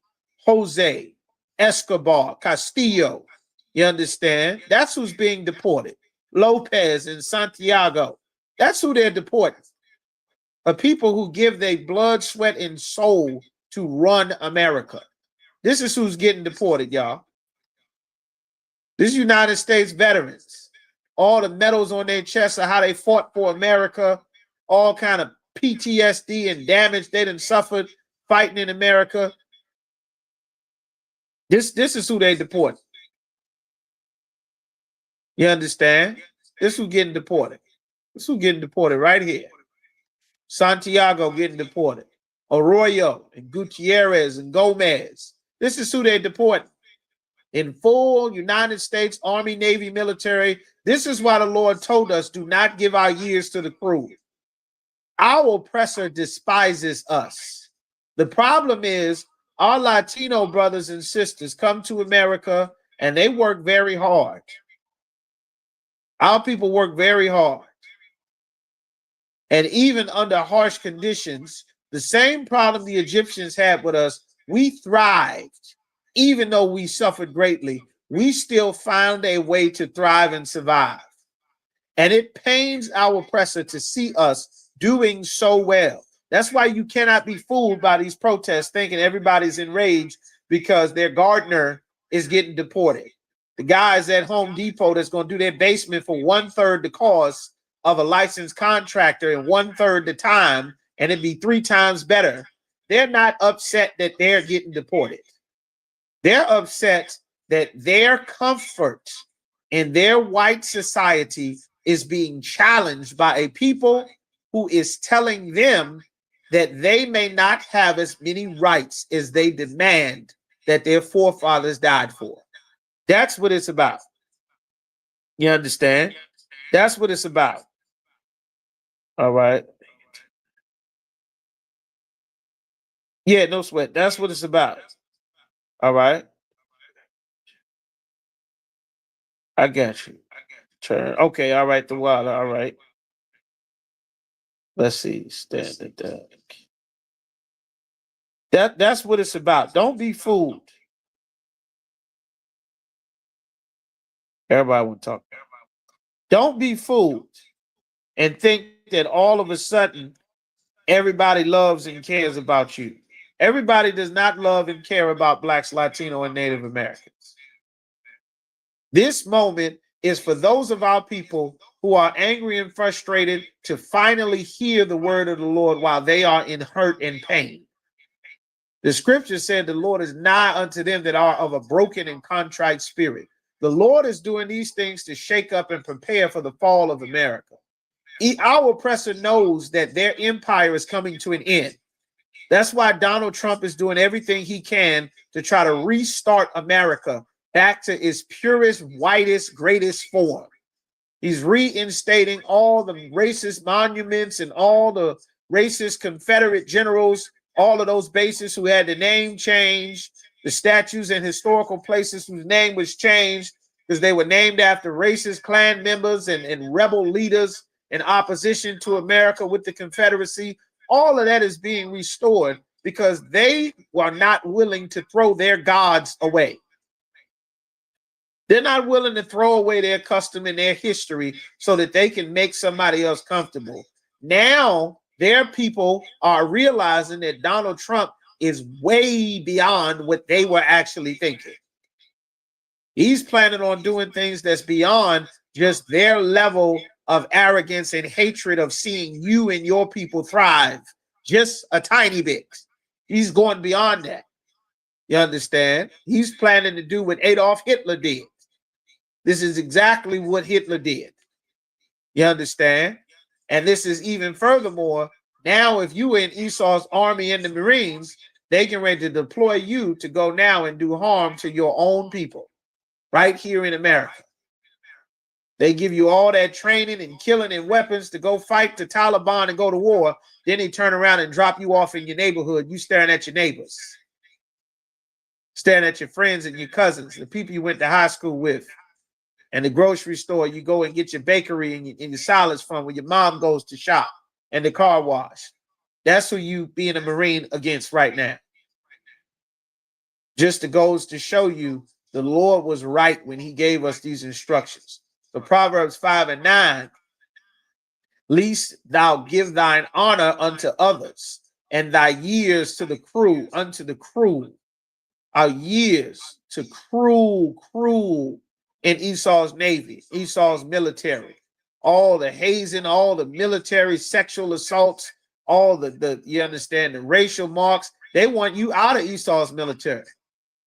Jose, Escobar, Castillo. You understand? That's who's being deported. Lopez and Santiago. That's who they're deporting. A people who give their blood, sweat, and soul to run America. This is who's getting deported, y'all. This is United States veterans. All the medals on their chests of how they fought for America, all kind of PTSD and damage they done suffered fighting in America. This is who they deport. You understand? This who getting deported. This who getting deported right here. Santiago getting deported. Arroyo and Gutierrez and Gomez. This is who they deport. In full United States Army, Navy, military. This is why the Lord told us, do not give our years to the crew. Our oppressor despises us. The problem is our Latino brothers and sisters come to America And they work very hard. Our people work very hard. And even under harsh conditions, the same problem the Egyptians had with us, we thrived. Even though we suffered greatly, we still found a way to thrive and survive. And it pains our oppressor to see us doing so well. That's why you cannot be fooled by these protests thinking everybody's enraged because their gardener is getting deported. The guys at Home Depot that's going to do their basement for 1/3 the cost of a licensed contractor and 1/3 the time, and it'd be 3 times better. They're not upset that they're getting deported. They're upset that their comfort in their white society is being challenged by a people who is telling them that they may not have as many rights as they demand that their forefathers died for. That's what it's about. You understand? That's what it's about. All right. Yeah, no sweat. That's what it's about. All right. I got you. Turn. Okay. All right. The water. All right. Let's see. Standard deck. That's what it's about. Don't be fooled. Everybody will talk. Don't be fooled and think that all of a sudden everybody loves and cares about you. Everybody does not love and care about Blacks, Latino, and Native Americans. This moment is for those of our people who are angry and frustrated to finally hear the word of the Lord while they are in hurt and pain. The scripture said the Lord is nigh unto them that are of a broken and contrite spirit. The Lord is doing these things to shake up and prepare for the fall of America. Our oppressor knows that their empire is coming to an end. That's why Donald Trump is doing everything he can to try to restart America back to its purest, whitest, greatest form. He's reinstating all the racist monuments and all the racist Confederate generals, all of those bases who had the name changed, the statues and historical places whose name was changed because they were named after racist Klan members and rebel leaders in opposition to America with the Confederacy. All of that is being restored because they were not willing to throw their gods away. They're not willing to throw away their custom and their history so that they can make somebody else comfortable. Now, their people are realizing that Donald Trump is way beyond what they were actually thinking. He's planning on doing things that's beyond just their level of arrogance and hatred of seeing you and your people thrive just a tiny bit. He's going beyond that. You understand? He's planning to do what Adolf Hitler did. This is exactly what Hitler did. You understand? And this is even furthermore, now if you were in Esau's army and the Marines, they get ready to deploy you to go now and do harm to your own people right here in America. They give you all that training and killing and weapons to go fight the Taliban and go to war. Then they turn around and drop you off in your neighborhood. You staring at your neighbors, staring at your friends and your cousins, the people you went to high school with. And the grocery store, you go and get your bakery and your salads from where your mom goes to shop, and the car wash. That's who you being a Marine against right now. Just it goes to show you the Lord was right when he gave us these instructions. So Proverbs 5:9, least thou give thine honor unto others, and thy years to the crew, unto the crew. Our years to crew in Esau's navy, Esau's military, all the hazing, all the military sexual assaults, all the you understand, the racial marks. They want you out of Esau's military.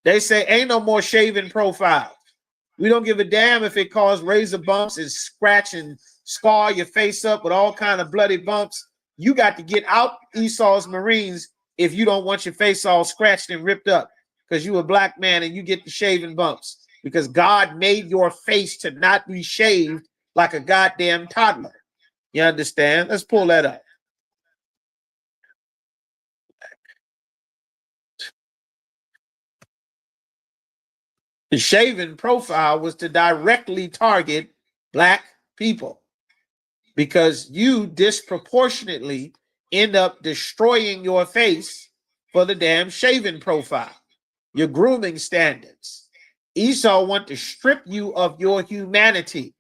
They say ain't no more shaving profiles. We don't give a damn if it causes razor bumps and scratch and scar your face up with all kind of bloody bumps. You got to get out Esau's Marines if you don't want your face all scratched and ripped up because you a black man and you get the shaving bumps. Because God made your face to not be shaved like a goddamn toddler. You understand? Let's pull that up. The shaven profile was to directly target black people because you disproportionately end up destroying your face for the damn shaven profile, your grooming standards. Esau want to strip you of your humanity,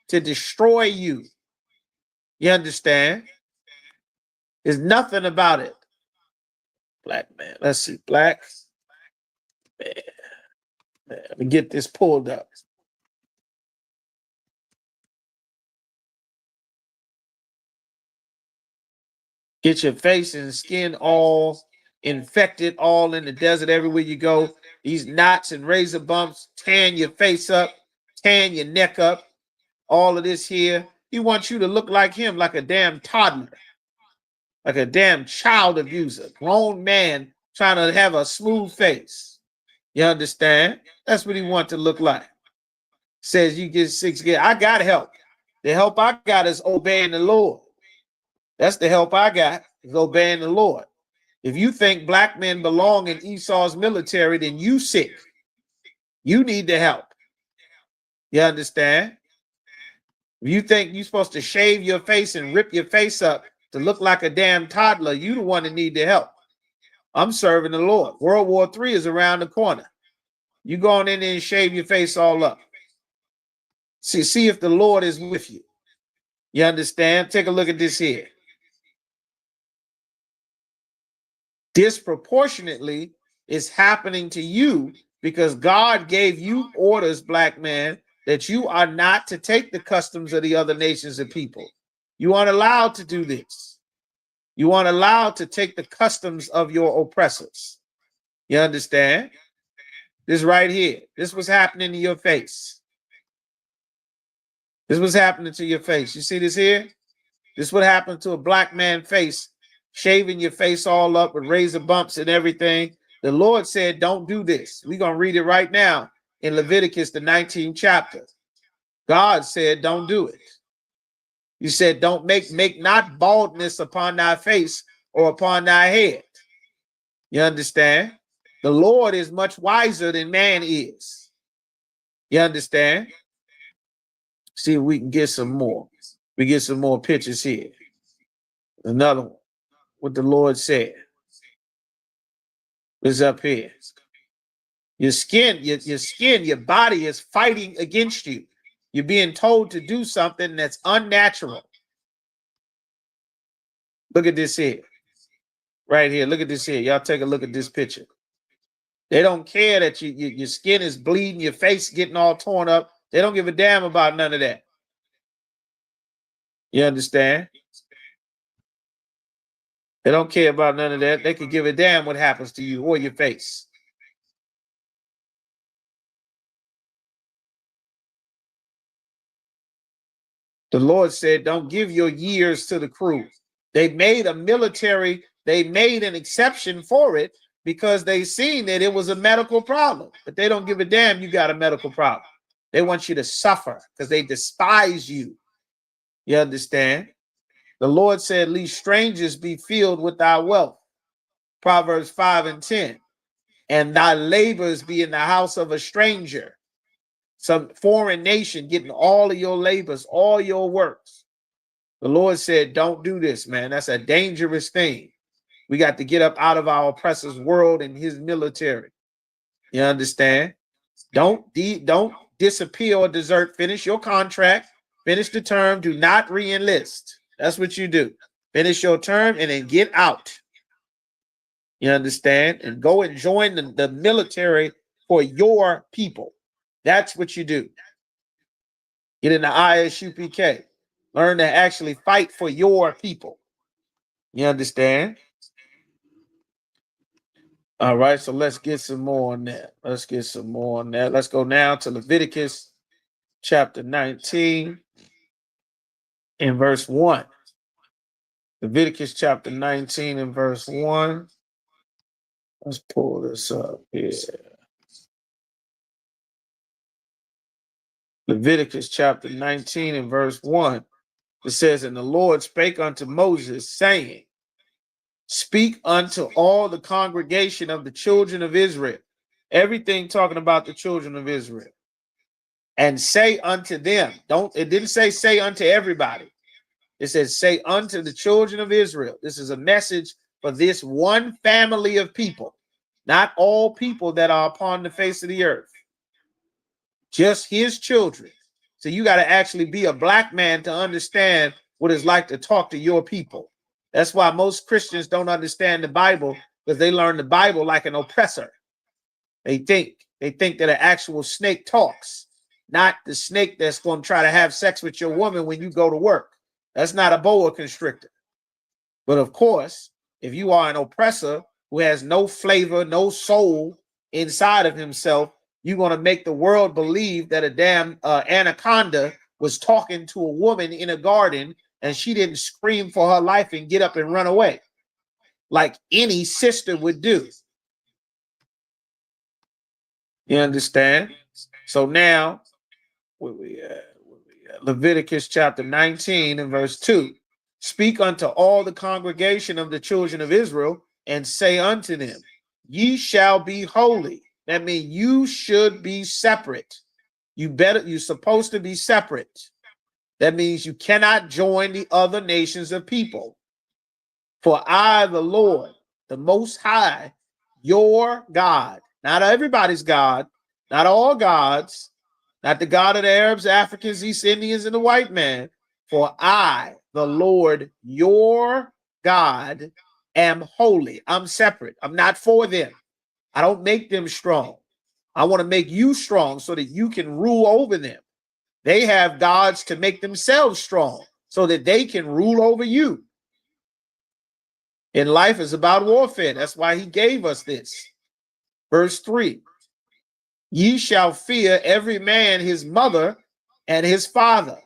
to destroy you. You understand? There's nothing about it. Black man. Let's see. Black man. Let me get this pulled up. Get your face and skin all infected, all in the desert everywhere you go. These knots and razor bumps, tan your face up, tan your neck up, all of this here. He wants you to look like him, like a damn toddler, like a damn child abuser, grown man trying to have a smooth face. You understand? That's what he wants to look like. Says you get 6 years. I got help. The help I got is obeying the Lord. That's the help I got, is obeying the Lord. If you think black men belong in Esau's military, then you sick. You need the help. You understand? If you think you're supposed to shave your face and rip your face up to look like a damn toddler, you the one that need the help. I'm serving the Lord. World War III is around the corner. You go on in there and shave your face all up. See if the Lord is with you. You understand? Take a look at this here. Disproportionately is happening to you because God gave you orders, black man, that you are not to take the customs of the other nations and people. You aren't allowed to do this. You aren't allowed to take the customs of your oppressors. You understand? This right here. This was happening to your face. This was happening to your face. You see this here? This would happen to a black man's face, shaving your face all up with razor bumps and everything. The Lord said, don't do this. We're going to read it right now in Leviticus, the 19th chapter. God said, don't do it. He said, don't make not baldness upon thy face or upon thy head. You understand? The Lord is much wiser than man is. You understand? See if we can get some more. We get some more pictures here. Another one. What the Lord said is up here. Your skin, your body is fighting against you. You're being told to do something that's unnatural. Look at this here. Right here. Look at this here. Y'all take a look at this picture. They don't care that your skin is bleeding, your face getting all torn up. They don't give a damn about none of that. You understand? They don't care about none of that. They could give a damn what happens to you or your face. The Lord said, don't give your years to the crew. They made an exception for it because they seen that it was a medical problem. But they don't give a damn you got a medical problem. They want you to suffer because they despise you. You understand? The Lord said, lest strangers be filled with thy wealth. Proverbs 5:10. And thy labors be in the house of a stranger. Some foreign nation getting all of your labors, all your works. The Lord said, don't do this, man. That's a dangerous thing. We got to get up out of our oppressor's world and his military. You understand? Don't disappear or desert. Finish your contract. Finish the term. Do not re-enlist. That's what you do. Finish your term and then get out. You understand? And go and join the military for your people. That's what you do. Get in the ISUPK. Learn to actually fight for your people. You understand? All right, so let's get some more on that. Let's go now to Leviticus chapter 19 and verse 1. Leviticus chapter 19 and verse 1. Let's pull this up here. Leviticus chapter 19 and verse 1. It says, and the Lord spake unto Moses, saying, speak unto all the congregation of the children of Israel, Everything talking about the children of Israel. And say unto them. It didn't say unto everybody. It says say unto the children of Israel. This is a message for this one family of people, not all people that are upon the face of the earth. Just his children. So you got to actually be a black man to understand what it's like to talk to your people. That's why most Christians don't understand the Bible, because they learn the Bible like an oppressor. They think that an actual snake talks, not the snake that's going to try to have sex with your woman when you go to work. That's not a boa constrictor. But of course, if you are an oppressor who has no flavor, no soul inside of himself, you're going to make the world believe that a damn anaconda was talking to a woman in a garden and she didn't scream for her life and get up and run away like any sister would do. You understand? So now, Leviticus chapter 19 and verse 2. Speak unto all the congregation of the children of Israel and say unto them, ye shall be holy. That means you should be separate. You're supposed to be separate. That means you cannot join the other nations of people. For I, the Lord, the Most High, your God, not everybody's God, not all gods, not the God of the Arabs, Africans, East Indians, and the white man. For I, the Lord, your God, am holy. I'm separate. I'm not for them. I don't make them strong. I want to make you strong so that you can rule over them. They have gods to make themselves strong so that they can rule over you. In life is about warfare. That's why he gave us this. Verse 3. Ye shall fear every man his mother and his father.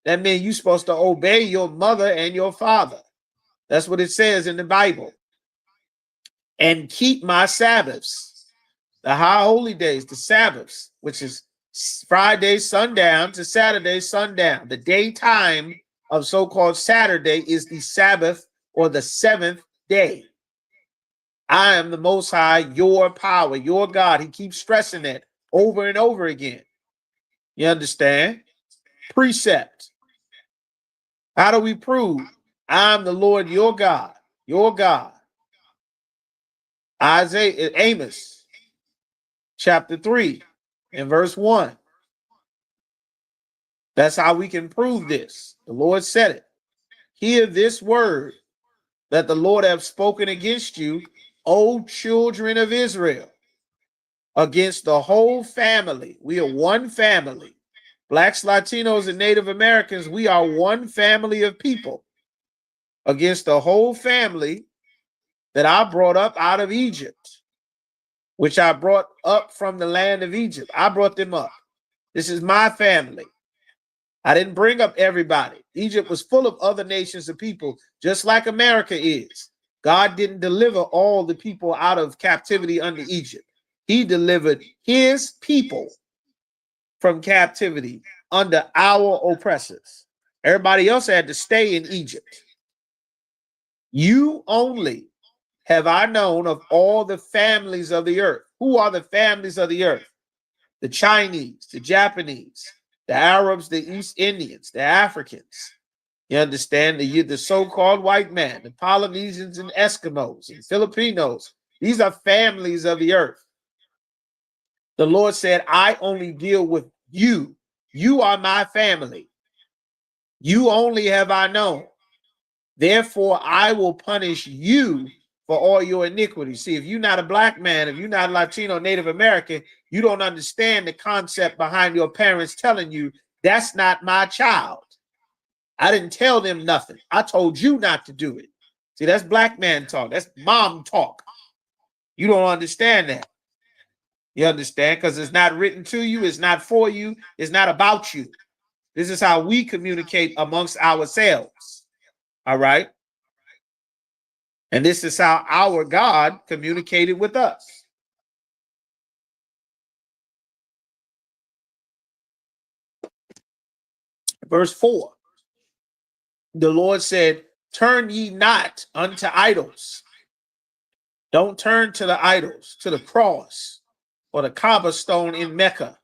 That means you're supposed to obey your mother and your father. That's what it says in the Bible. And keep my Sabbaths, the high holy days, the Sabbaths, which is Friday sundown to Saturday sundown. The daytime of so-called Saturday is the Sabbath or the seventh day. I am the Most High, your power, your God. He keeps stressing that over and over again. You understand? Precept. How do we prove I'm the Lord your God? Your God. Amos chapter 3 and verse 1. That's how we can prove this. The Lord said it. Hear this word that the Lord hath spoken against you, O children of Israel, against the whole family. We are one family. Blacks, Latinos, and Native Americans, we are one family of people. Against the whole family that I brought up out of Egypt, which I brought up from the land of Egypt. I brought them up. This is my family. I didn't bring up everybody. Egypt was full of other nations of people, just like America is. God didn't deliver all the people out of captivity under Egypt. He delivered his people from captivity under our oppressors. Everybody else had to stay in Egypt. You only have I known of all the families of the earth. Who are the families of the earth? The Chinese, the Japanese, the Arabs, the East Indians, the Africans. You understand? The so-called white man, the Polynesians and Eskimos and Filipinos. These are families of the earth. The Lord said, I only deal with you. You are my family. You only have I known. Therefore, I will punish you for all your iniquities. See, if you're not a black man, if you're not Latino, Native American, you don't understand the concept behind your parents telling you, that's not my child. I didn't tell them nothing. I told you not to do it. See, that's black man talk. That's mom talk. You don't understand that. You understand? Because it's not written to you. It's not for you. It's not about you. This is how we communicate amongst ourselves. All right? And this is how our God communicated with us. Verse 4. The Lord said, turn ye not unto idols. Don't turn to the idols, to the cross. or the Kaaba stone in Mecca,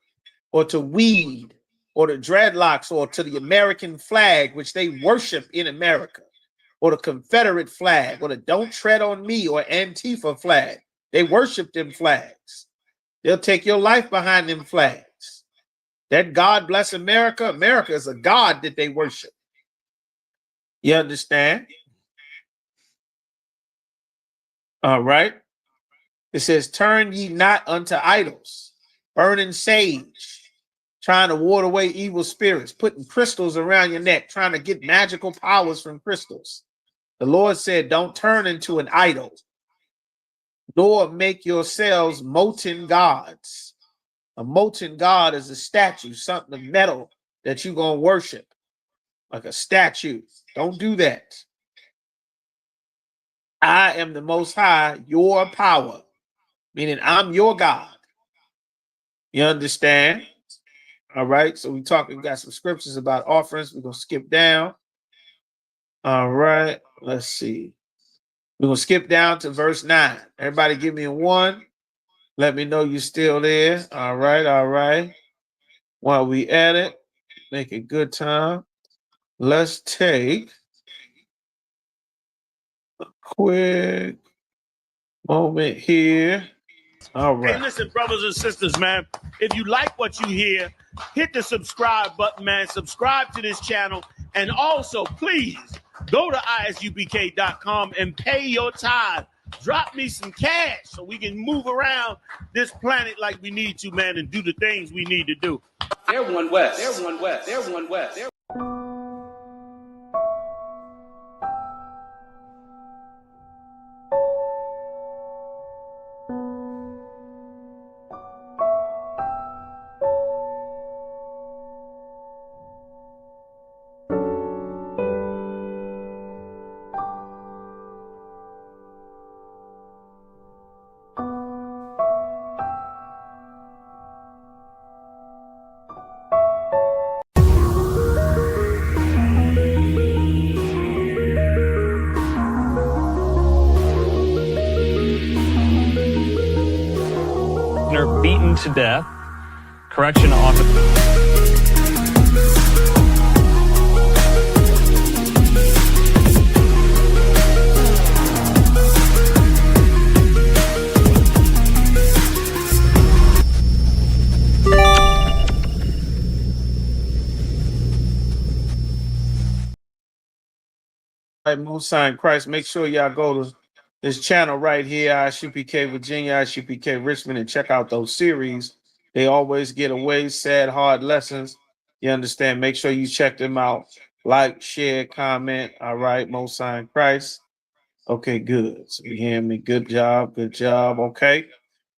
or to weed, or the dreadlocks, or to the American flag, which they worship in America, or the Confederate flag, or the Don't Tread on Me or Antifa flag. They worship them flags. They'll take your life behind them flags. That God bless America, America is a God that they worship. You understand? All right. It says, turn ye not unto idols, burning sage, trying to ward away evil spirits, putting crystals around your neck, trying to get magical powers from crystals. The Lord said, don't turn into an idol, nor make yourselves molten gods. A molten god is a statue, something of metal that you're going to worship, like a statue. Don't do that. I am the Most High, your power, meaning I'm your God. You understand? All right. So we got some scriptures about offerings. We're going to skip down. All right. Let's see. We're going to skip down to verse 9. Everybody give me a 1. Let me know you're still there. All right. All right. While we at it, make a good time. Let's take a quick moment here. All right. Hey, listen, brothers and sisters, man. If you like what you hear, hit the subscribe button, man. Subscribe to this channel. And also, please go to ISUPK.com and pay your tithe. Drop me some cash so we can move around this planet like we need to, man, and do the things we need to do. They're one West. They're one West. They're one West. They're beaten to death. Correction officer. Right, Most High in Christ. Make sure y'all go to this channel right here, ISUPK Virginia, ISUPK Richmond, and check out those series. They always get away, sad, hard lessons. You understand? Make sure you check them out. Like, share, comment. All right, Most High in Christ. Okay, good. So you hear me? Good job. Good job. Okay.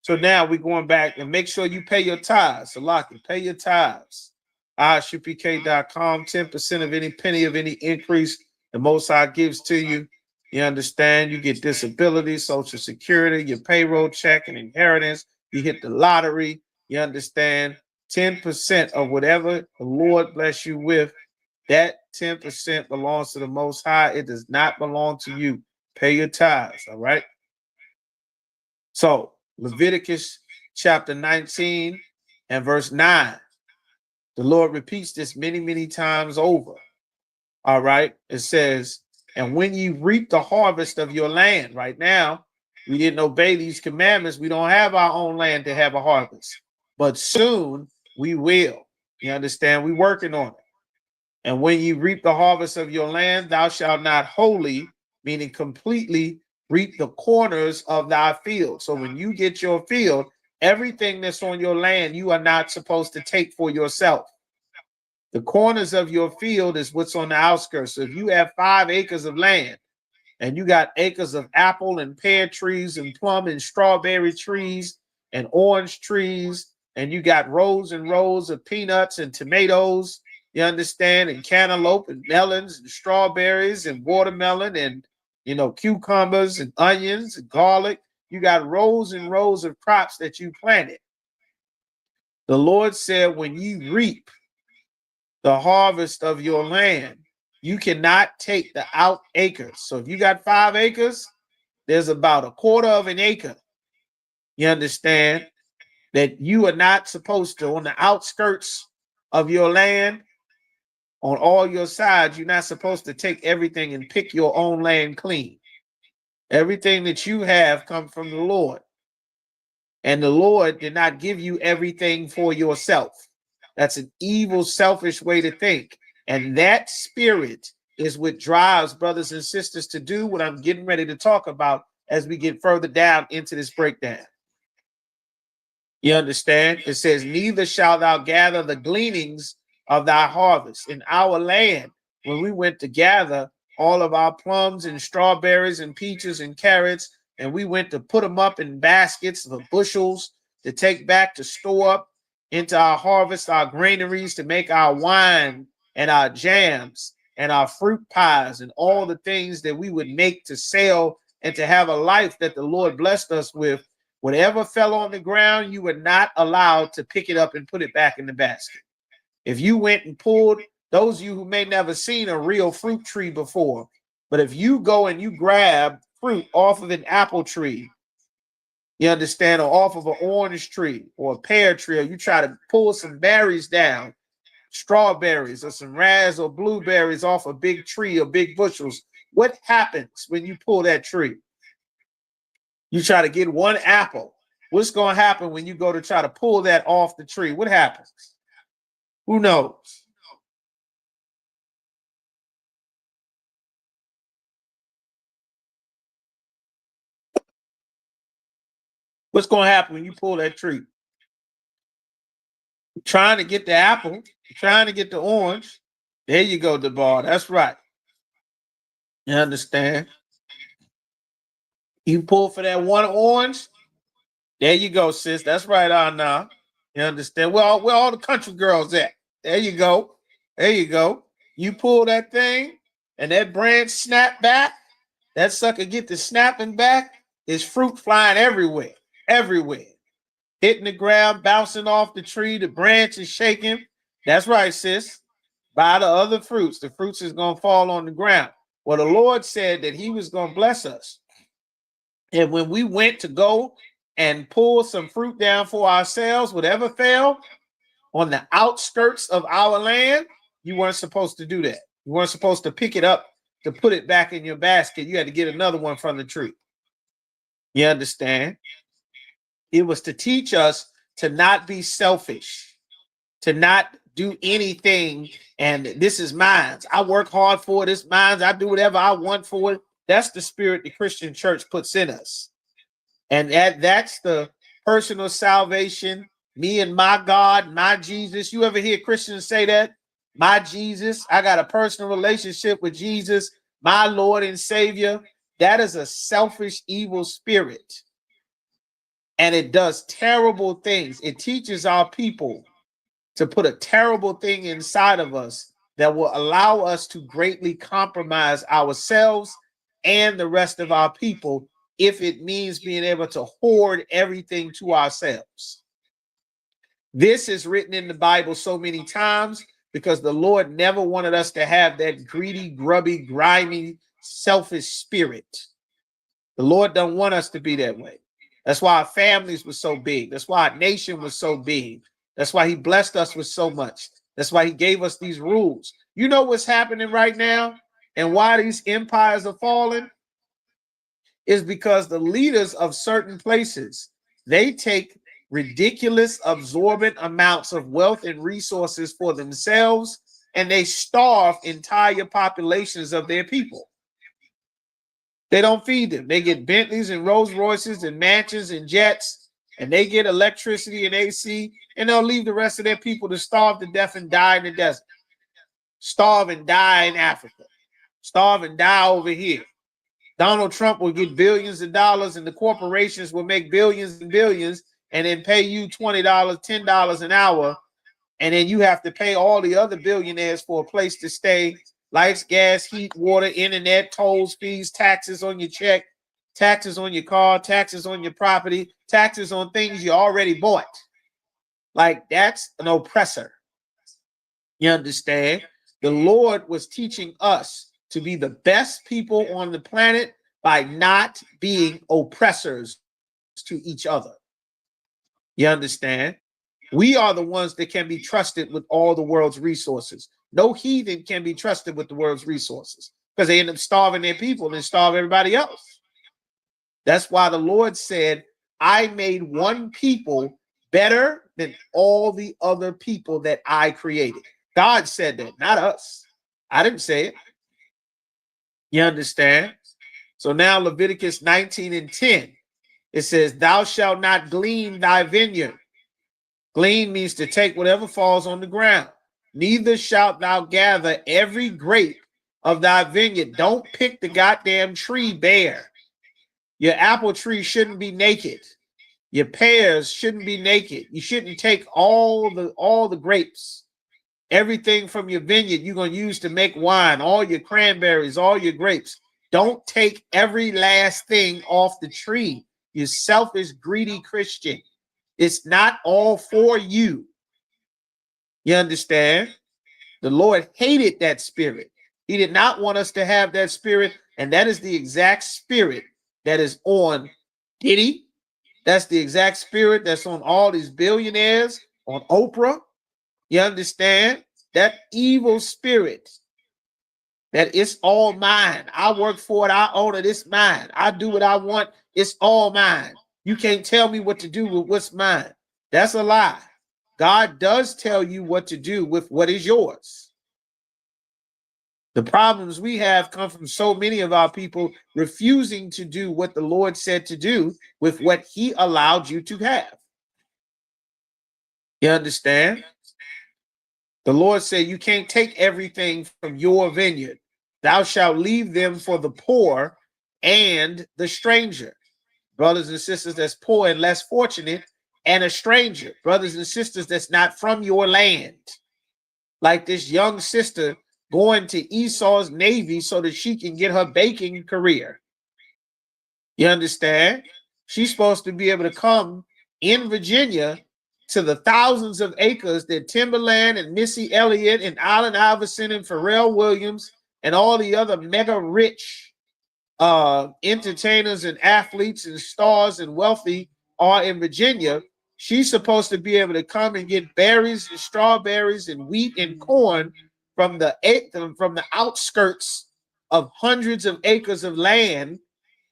So now we're going back and make sure you pay your tithes. So lock it, pay your tithes. ISUPK.com, 10% of any penny of any increase the Most High gives to you. You understand? You get disability, Social Security, your payroll check, and inheritance. You hit the lottery. You understand? 10% of whatever the Lord bless you with, that 10% belongs to the Most High. It does not belong to you. Pay your tithes, all right? So, Leviticus chapter 19 and verse 9. The Lord repeats this many, many times over. All right. It says, and when you reap the harvest of your land, right now, we didn't obey these commandments. We don't have our own land to have a harvest, but soon we will. You understand? We're working on it. And when you reap the harvest of your land, thou shalt not wholly, meaning completely, reap the corners of thy field. So when you get your field, everything that's on your land, you are not supposed to take for yourself. The corners of your field is what's on the outskirts. So if you have 5 acres of land and you got acres of apple and pear trees and plum and strawberry trees and orange trees, and you got rows and rows of peanuts and tomatoes, you understand, and cantaloupe and melons and strawberries and watermelon and, cucumbers and onions and garlic. You got rows and rows of crops that you planted. The Lord said, when you reap the harvest of your land, you cannot take the out acres. So if you got 5 acres, there's about a quarter of an acre, you understand, that you are not supposed to, on the outskirts of your land, on all your sides, you're not supposed to take everything and pick your own land clean. Everything that you have come from the Lord. And the Lord did not give you everything for yourself. That's an evil, selfish way to think. And that spirit is what drives brothers and sisters to do what I'm getting ready to talk about as we get further down into this breakdown. You understand? It says, neither shalt thou gather the gleanings of thy harvest. In our land, when we went to gather all of our plums and strawberries and peaches and carrots, and we went to put them up in baskets of bushels to take back to store up into our harvest, our granaries, to make our wine and our jams and our fruit pies and all the things that we would make to sell and to have a life that the Lord blessed us with. Whatever fell on the ground, you were not allowed to pick it up and put it back in the basket. If you went and pulled, those of you who may never seen a real fruit tree before, but if you go and you grab fruit off of an apple tree, you understand, or off of an orange tree or a pear tree, or you try to pull some berries down, strawberries or some raz or blueberries off a big tree or big bushels, what happens when you pull that tree? You try to get one apple. What's going to happen when you go to try to pull that off the tree? What happens? Who knows? What's going to happen when you pull that tree? You're trying to get the apple, you're trying to get the orange. There you go, DeBar. That's right. You understand? You pull for that one orange. There you go, sis. That's right on now. You understand? Where all the country girls at? There you go. There you go. You pull that thing and that branch snap back. That sucker get the snapping back. There's fruit flying everywhere. Everywhere. Hitting the ground, bouncing off the tree. The branch is shaking. That's right, sis. By the other fruits. The fruits is going to fall on the ground. Well, the Lord said that he was going to bless us. And when we went to go and pull some fruit down for ourselves, whatever fell on the outskirts of our land, you weren't supposed to do that. You weren't supposed to pick it up to put it back in your basket. You had to get another one from the tree. You understand? It was to teach us to not be selfish, to not do anything. And this is mine. I work hard for it. It's mine. I do whatever I want for it. That's the spirit the Christian church puts in us. And that's the personal salvation. Me and my God, my Jesus. You ever hear Christians say that? My Jesus. I got a personal relationship with Jesus, my Lord and Savior. That is a selfish, evil spirit. And it does terrible things. It teaches our people to put a terrible thing inside of us that will allow us to greatly compromise ourselves and the rest of our people, if it means being able to hoard everything to ourselves. This is written in the Bible so many times because the Lord never wanted us to have that greedy, grubby, grimy, selfish spirit. The Lord don't want us to be that way. That's why our families were so big. That's why our nation was so big. That's why he blessed us with so much. That's why he gave us these rules. You know what's happening right now and why these empires are falling? Is because the leaders of certain places, they take ridiculous, absorbent amounts of wealth and resources for themselves, and they starve entire populations of their people. They don't feed them. They get Bentleys and Rolls Royces and mansions and jets, and they get electricity and AC, and they'll leave the rest of their people to starve to death and die in the desert. Starve and die in Africa. Starve and die over here. Donald Trump will get billions of dollars, and the corporations will make billions and billions, and then pay you $20, $10 an hour, and then you have to pay all the other billionaires for a place to stay. Lights, gas, heat, water, internet, tolls, fees, taxes on your check, taxes on your car, taxes on your property, taxes on things you already bought. Like, that's an oppressor. You understand? The Lord was teaching us to be the best people on the planet by not being oppressors to each other. You understand? We are the ones that can be trusted with all the world's resources. No heathen can be trusted with the world's resources because they end up starving their people and starve everybody else. That's why the Lord said, I made one people better than all the other people that I created. God said that, not us. I didn't say it. You understand? So now Leviticus 19 and 10, it says, thou shalt not glean thy vineyard. Glean means to take whatever falls on the ground. Neither shalt thou gather every grape of thy vineyard. Don't pick the goddamn tree bare. Your apple tree shouldn't be naked. Your pears shouldn't be naked. You shouldn't take all the grapes. Everything from your vineyard you're going to use to make wine, all your cranberries, all your grapes. Don't take every last thing off the tree. You selfish, greedy Christian. It's not all for you. You understand? The Lord hated that spirit. He did not want us to have that spirit, and that is the exact spirit that is on Diddy. That's the exact spirit that's on all these billionaires, on Oprah. You understand? That evil spirit, that it's all mine. I work for it. I own it. It's mine. I do what I want. It's all mine. You can't tell me what to do with what's mine. That's a lie. God does tell you what to do with what is yours. The problems we have come from so many of our people refusing to do what the Lord said to do with what he allowed you to have. You understand? The Lord said you can't take everything from your vineyard. Thou shalt leave them for the poor and the stranger. Brothers and sisters that's poor and less fortunate, and a stranger. Brothers and sisters that's not from your land. Like this young sister going to Esau's Navy so that she can get her baking career. You understand? She's supposed to be able to come in Virginia to the thousands of acres that Timberland and Missy Elliott and Allen Iverson and Pharrell Williams and all the other mega rich entertainers and athletes and stars and wealthy are in Virginia. She's supposed to be able to come and get berries and strawberries and wheat and corn from the outskirts of hundreds of acres of land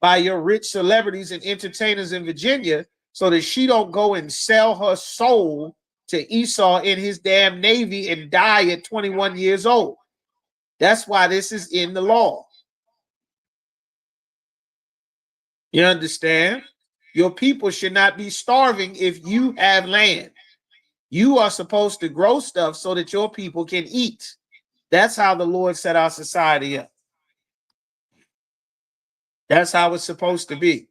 by your rich celebrities and entertainers in Virginia, so that she don't go and sell her soul to Esau in his damn Navy and die at 21 years old. That's why this is in the law. You understand? Your people should not be starving if you have land. You are supposed to grow stuff so that your people can eat. That's how the Lord set our society up. That's how it's supposed to be.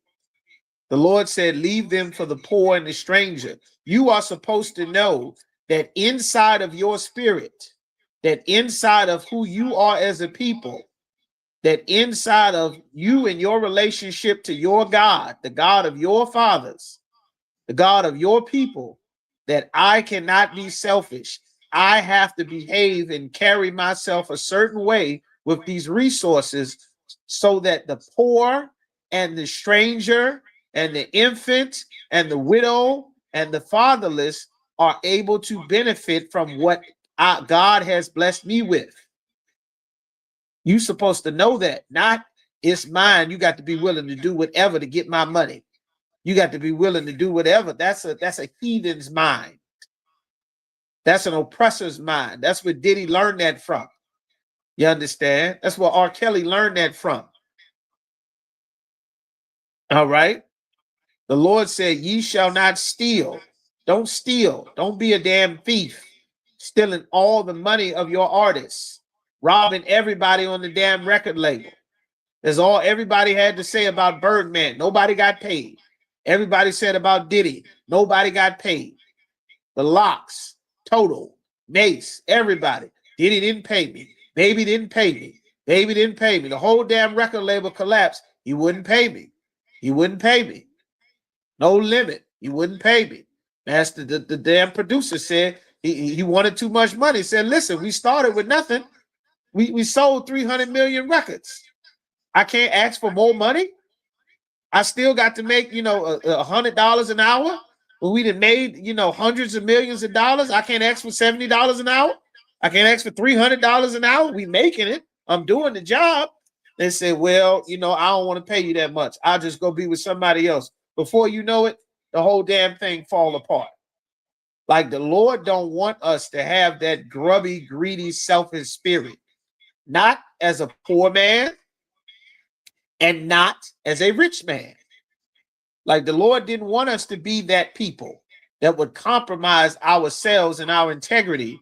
The Lord said, leave them for the poor and the stranger. You are supposed to know that inside of your spirit, that inside of who you are as a people, that inside of you and your relationship to your God, the God of your fathers, the God of your people, that I cannot be selfish. I have to behave and carry myself a certain way with these resources so that the poor and the stranger and the infant and the widow and the fatherless are able to benefit from what God has blessed me with. You're supposed to know that. Not it's mine. You got to be willing to do whatever to get my money. You got to be willing to do whatever. That's a heathen's mind. That's an oppressor's mind. That's where Diddy learned that from. You understand? That's where R. Kelly learned that from. All right. The Lord said, ye shall not steal. Don't steal. Don't be a damn thief. Stealing all the money of your artists. Robbing everybody on the damn record label. That's all everybody had to say about Birdman. Nobody got paid. Everybody said about Diddy. Nobody got paid. The Locks, Total, Mace, everybody. Diddy didn't pay me. Baby didn't pay me. Baby didn't pay me. The whole damn record label collapsed. He wouldn't pay me. He wouldn't pay me. No Limit. He wouldn't pay me. Master, the damn producer said he wanted too much money. He said, listen, we started with nothing. We sold 300 million records. I can't ask for more money. I still got to make, $100 an hour. When we done made, hundreds of millions of dollars, I can't ask for $70 an hour. I can't ask for $300 an hour. We making it. I'm doing the job. They say, well, I don't want to pay you that much. I'll just go be with somebody else. Before you know it, the whole damn thing fall apart. Like the Lord don't want us to have that grubby, greedy, selfish spirit. Not as a poor man and not as a rich man. Like the Lord didn't want us to be that people that would compromise ourselves and our integrity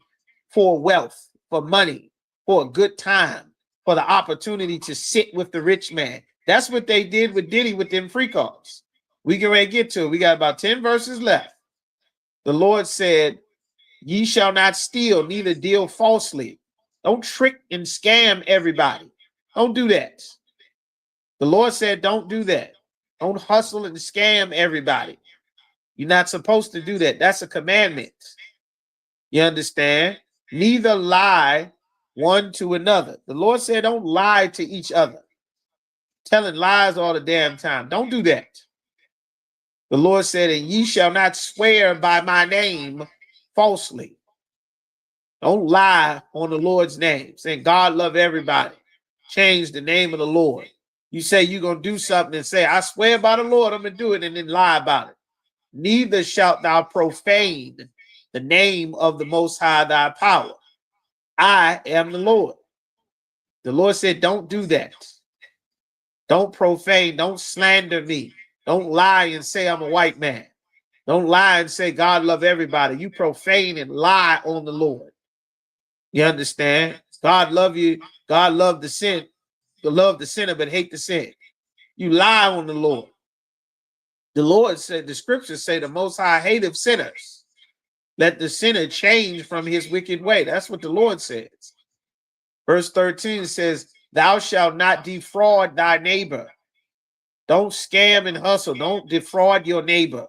for wealth, for money, for a good time, for the opportunity to sit with the rich man. That's what they did with Diddy with them free calls. We can ready to get to it. We got about 10 verses left. The Lord said, ye shall not steal, neither deal falsely. Don't trick and scam everybody. Don't do that. The Lord said, don't do that. Don't hustle and scam everybody. You're not supposed to do that. That's a commandment. You understand? Neither lie one to another. The Lord said, don't lie to each other. Telling lies all the damn time. Don't do that. The Lord said, and ye shall not swear by my name falsely. Don't lie on the Lord's name. Saying God love everybody. Change the name of the Lord. You say you're going to do something and say, I swear by the Lord, I'm going to do it, and then lie about it. Neither shalt thou profane the name of the Most High thy power. I am the Lord. The Lord said, don't do that. Don't profane. Don't slander me. Don't lie and say I'm a white man. Don't lie and say God love everybody. You profane and lie on the Lord. You understand? God love you. God love the sin. You love the sinner, but hate the sin. You lie on the Lord. The Lord said, the scriptures say the Most High hateth sinners. Let the sinner change from his wicked way. That's what the Lord says. Verse 13 says, thou shalt not defraud thy neighbor. Don't scam and hustle. Don't defraud your neighbor.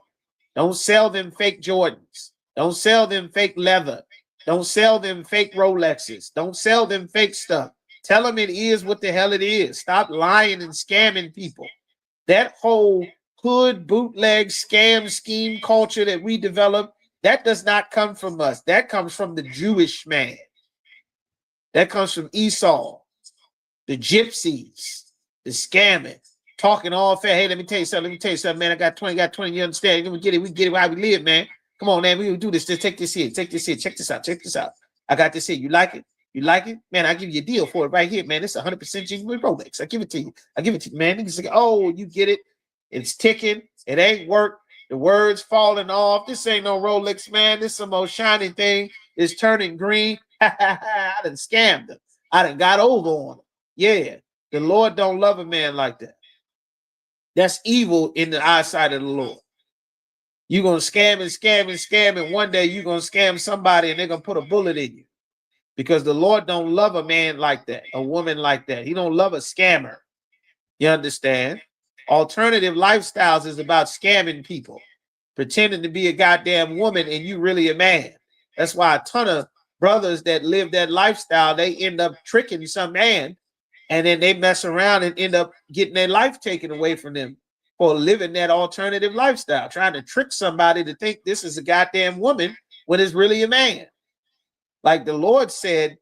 Don't sell them fake Jordans. Don't sell them fake leather. Don't sell them fake Rolexes. Don't sell them fake stuff. Tell them it is what the hell it is. Stop lying and scamming people. That whole hood, bootleg, scam, scheme culture that we developed, that does not come from us. That comes from the Jewish man. That comes from Esau, the gypsies, the scamming, talking all fair. Hey, let me tell you something, man. I got 20, you understand? We get it how we live, man. Come on, man. We will do this. Just take this here. Check this out. I got this here. You like it? Man, I give you a deal for it right here, man. It's 100% genuine Rolex. I give it to you, man. Niggas like, oh, you get it. It's ticking. It ain't work. The words falling off. This ain't no Rolex, man. This some old shiny thing. It's turning green. I done scammed them. I done got over on them. Yeah, the Lord don't love a man like that. That's evil in the eyesight of the Lord. You're going to scam, and one day you're going to scam somebody and they're going to put a bullet in you. Because the Lord don't love a man like that, a woman like that. He don't love a scammer. You understand? Alternative lifestyles is about scamming people, pretending to be a goddamn woman and you really a man. That's why a ton of brothers that live that lifestyle, they end up tricking some man and then they mess around and end up getting their life taken away from them for living that alternative lifestyle, trying to trick somebody to think this is a goddamn woman when it's really a man. Like the Lord said,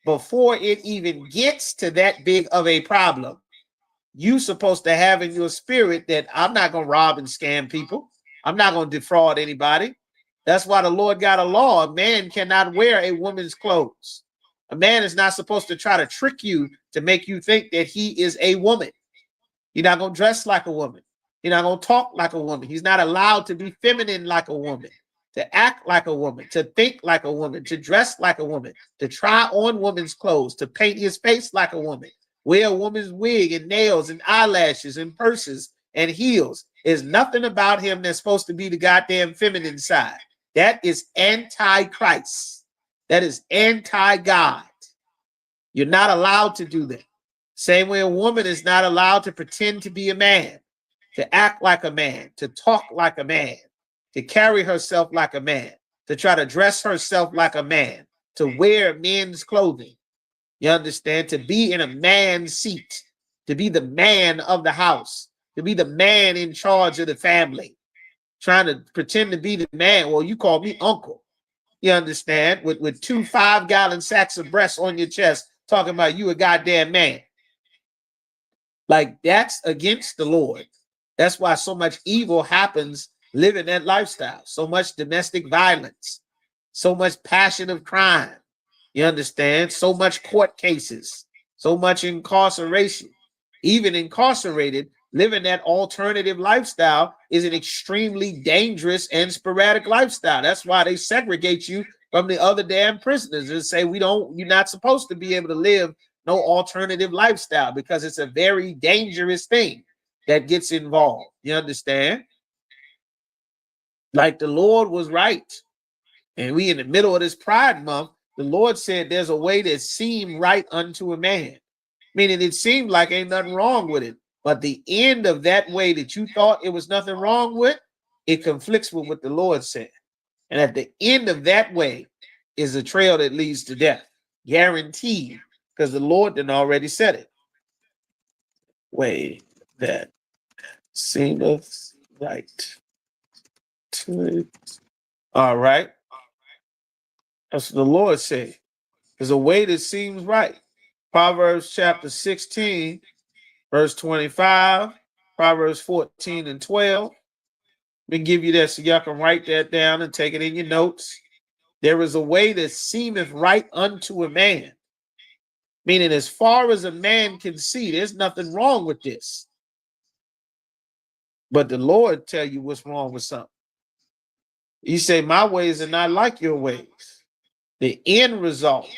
before it even gets to that big of a problem, you supposed to have in your spirit that I'm not going to rob and scam people. I'm not going to defraud anybody. That's why the Lord got a law. A man cannot wear a woman's clothes. A man is not supposed to try to trick you to make you think that he is a woman. He's not going to dress like a woman. He's not going to talk like a woman. He's not allowed to be feminine like a woman, to act like a woman, to think like a woman, to dress like a woman, to try on woman's clothes, to paint his face like a woman, wear a woman's wig and nails and eyelashes and purses and heels. There's nothing about him that's supposed to be the goddamn feminine side. That is anti-Christ. That is anti-God. You're not allowed to do that. Same way a woman is not allowed to pretend to be a man, to act like a man, to talk like a man, to carry herself like a man, to try to dress herself like a man, to wear men's clothing. You understand? To be in a man's seat, to be the man of the house, to be the man in charge of the family. trying to pretend to be the man. Well, you call me uncle. You understand? With 2 5-gallon sacks of breasts on your chest, talking about you a goddamn man. Like, that's against the Lord. That's why so much evil happens living that lifestyle. So much domestic violence, so much passion of crime. You understand? So much court cases, so much incarceration. Even incarcerated, living that alternative lifestyle is an extremely dangerous and sporadic lifestyle. That's why they segregate you from the other damn prisoners and say, you're not supposed to be able to live no alternative lifestyle, because it's a very dangerous thing that gets involved. You understand? Like, the Lord was right. And we in the middle of this Pride Month, the Lord said there's a way that seemed right unto a man. Meaning it seemed like ain't nothing wrong with it. But the end of that way that you thought it was nothing wrong with, it conflicts with what the Lord said. And at the end of that way is a trail that leads to death. Guaranteed. Because the Lord done already said it. Way that seemeth right to it. All right. That's what the Lord said. There's a way that seems right. Proverbs chapter 16, verse 25, Proverbs 14 and 12. Let me give you that so y'all can write that down and take it in your notes. There is a way that seemeth right unto a man. Meaning, as far as a man can see, there's nothing wrong with this. But the Lord tell you what's wrong with something. You say, my ways are not like your ways. The end result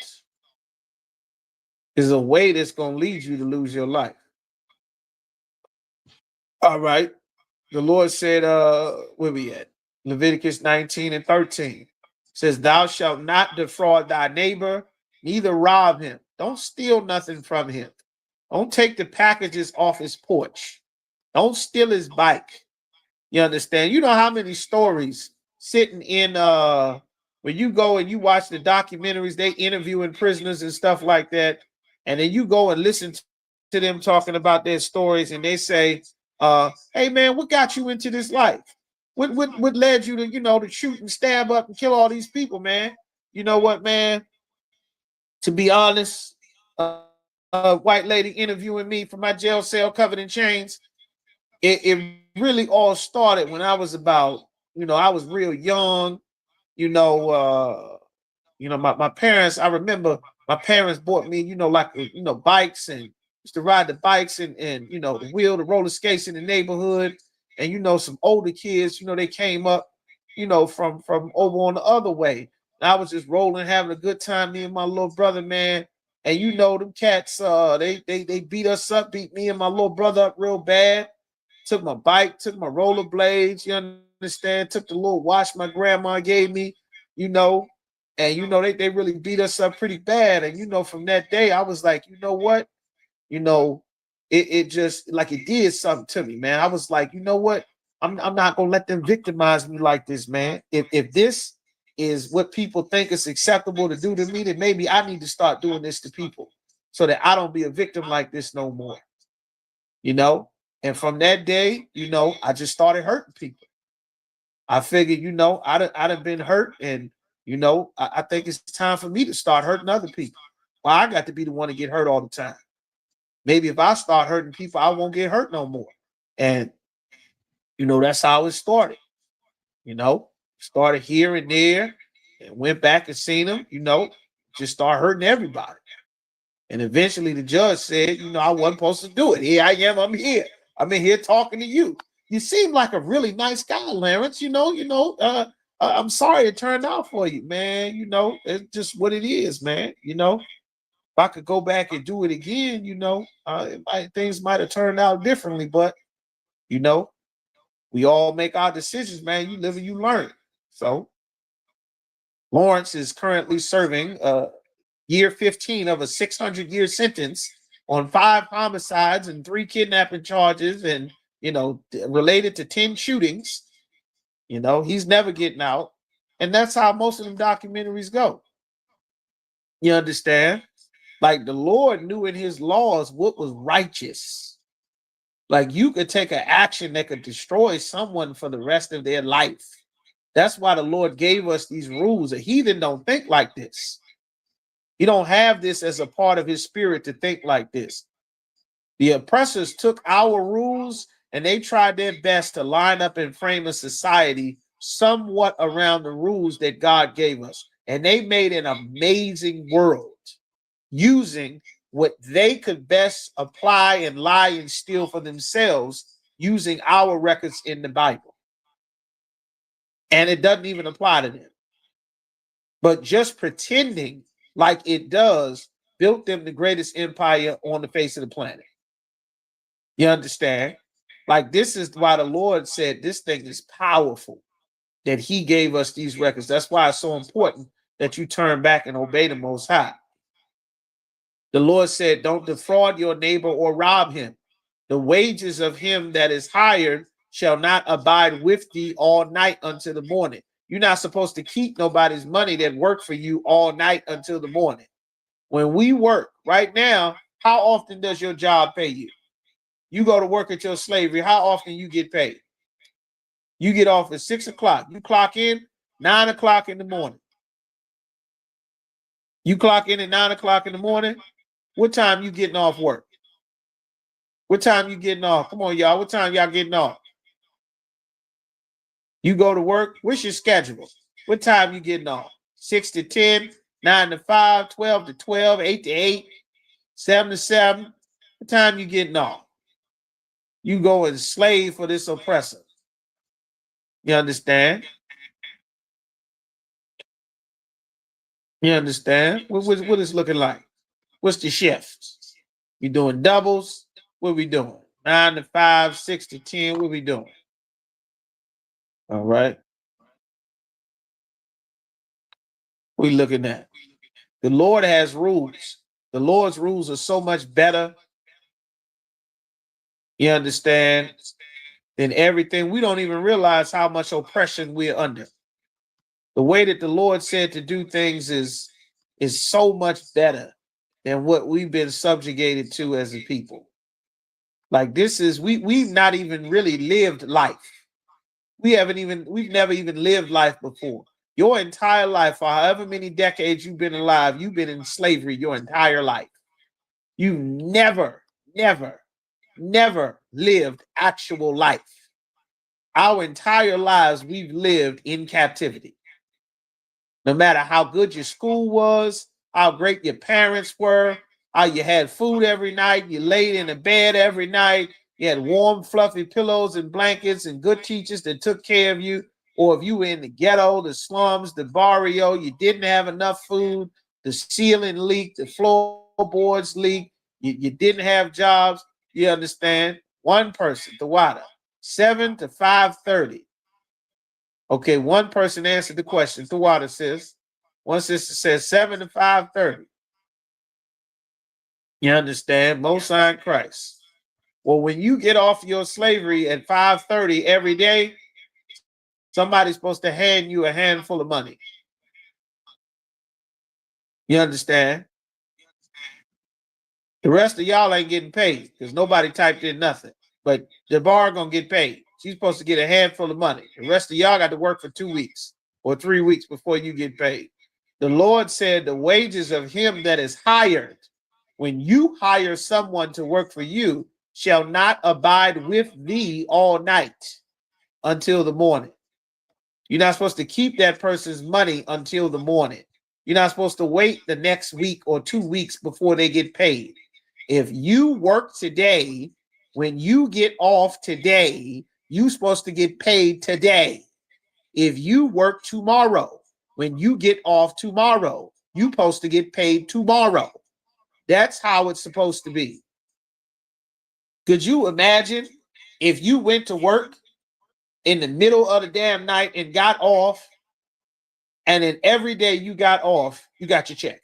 is a way that's going to lead you to lose your life. All right. The Lord said, where we at? Leviticus 19 and 13 says, thou shalt not defraud thy neighbor, neither rob him. Don't steal nothing from him. Don't take the packages off his porch. Don't steal his bike. You understand? You know how many stories sitting in when you go and you watch the documentaries, they interviewing prisoners and stuff like that, and then you go and listen to them talking about their stories, and they say, hey man, what got you into this life? What led you to, to shoot and stab up and kill all these people, man? You know what, man? To be honest, white lady interviewing me from my jail cell covered in chains. It really all started when I was about, I was real young, my parents, I remember my parents bought me, bikes, and used to ride the bikes and the roller skates in the neighborhood. And, some older kids, they came up, from over on the other way. And I was just rolling, having a good time, me and my little brother, man. And them cats, they beat us up, beat me and my little brother up real bad. Took my bike, took my rollerblades, you understand, took the little watch my grandma gave me, and they really beat us up pretty bad. And from that day, I was like, you know what? It just like it did something to me, man. I was like, you know what? I'm not gonna let them victimize me like this, man. If this is what people think is acceptable to do to me, then maybe I need to start doing this to people so that I don't be a victim like this no more. And from that day, I just started hurting people. I figured, I'd have been hurt, and I think it's time for me to start hurting other people. Well, I got to be the one to get hurt all the time. Maybe if I start hurting people, I won't get hurt no more. And that's how it started. Started here and there, and went back and seen them. Just start hurting everybody. And eventually, the judge said, I wasn't supposed to do it. Here I am. I'm here. I'm in here talking to you. You seem like a really nice guy, Lawrence. I'm sorry it turned out for you, man. It's just what it is, man. If I could go back and do it again, things might have turned out differently. But, we all make our decisions, man. You live and you learn. So Lawrence is currently serving year 15 of a 600-year sentence on 5 homicides and 3 kidnapping charges, and related to 10 shootings. He's never getting out. And that's how most of them documentaries go. You understand? Like, the Lord knew in his laws what was righteous. Like you could take an action that could destroy someone for the rest of their life. That's why the Lord gave us these rules. A heathen don't think like this. He don't have this as a part of his spirit to think like this. The oppressors took our rules and they tried their best to line up and frame a society somewhat around the rules that God gave us. And they made an amazing world using what they could best apply and lie and steal for themselves using our records in the Bible. And it doesn't even apply to them. But just pretending like it does built them the greatest empire on the face of the planet. You understand? Like this is why the Lord said this thing is powerful, that he gave us these records. That's why it's so important that you turn back and obey the Most High. The Lord said, don't defraud your neighbor or rob him. The wages of him that is hired shall not abide with thee all night until the morning. You're not supposed to keep nobody's money that worked for you all night until the morning. When we work right now, how often does your job pay you? You go to work at your slavery, how often you get paid? You get off at 6 o'clock. You clock in 9 o'clock in the morning. You clock in at 9 o'clock in the morning. What time you getting off work? What time you getting off? Come on, y'all. What time y'all getting off? You go to work. What's your schedule? What time you getting off? 6 to 10, 9 to 5, 12 to 12, 8 to 8, 7 to 7. What time you getting off? You go and slave for this oppressor. You understand? You understand? What is looking like? What's the shift? We doing doubles? What we doing? 9 to 5, 6 to 10. What we doing? All right. We looking at. The Lord has rules. The Lord's rules are so much better. You understand? Than everything. We don't even realize how much oppression we're under. The way that the Lord said to do things is so much better than what we've been subjugated to as a people. Like this is we've not even really lived life. We've never even lived life before. Your entire life, for however many decades you've been alive, you've been in slavery your entire life. You've never lived actual life. Our entire lives, we've lived in captivity. No matter how good your school was, how great your parents were, how you had food every night, you laid in a bed every night, you had warm, fluffy pillows and blankets and good teachers that took care of you. Or if you were in the ghetto, the slums, the barrio, you didn't have enough food, the ceiling leaked, the floorboards leaked, you didn't have jobs, you understand? One person, the water, 7 to 5:30. Okay, one person answered the question. The water says, one sister says 7 to 5:30. You understand? Most High Christ. Well, when you get off your slavery at 5:30 every day, somebody's supposed to hand you a handful of money. You understand? The rest of y'all ain't getting paid because nobody typed in nothing. But the bar gonna get paid. She's supposed to get a handful of money. The rest of y'all got to work for 2 weeks or 3 weeks before you get paid. The Lord said the wages of him that is hired, when you hire someone to work for you, shall not abide with thee all night until the morning. You're not supposed to keep that person's money until the morning. You're not supposed to wait the next week or 2 weeks before they get paid. If you work today, when you get off today, you're supposed to get paid today. If you work tomorrow, when you get off tomorrow, you're supposed to get paid tomorrow. That's how it's supposed to be. Could you imagine if you went to work in the middle of the damn night and got off, and then every day you got off, you got your check?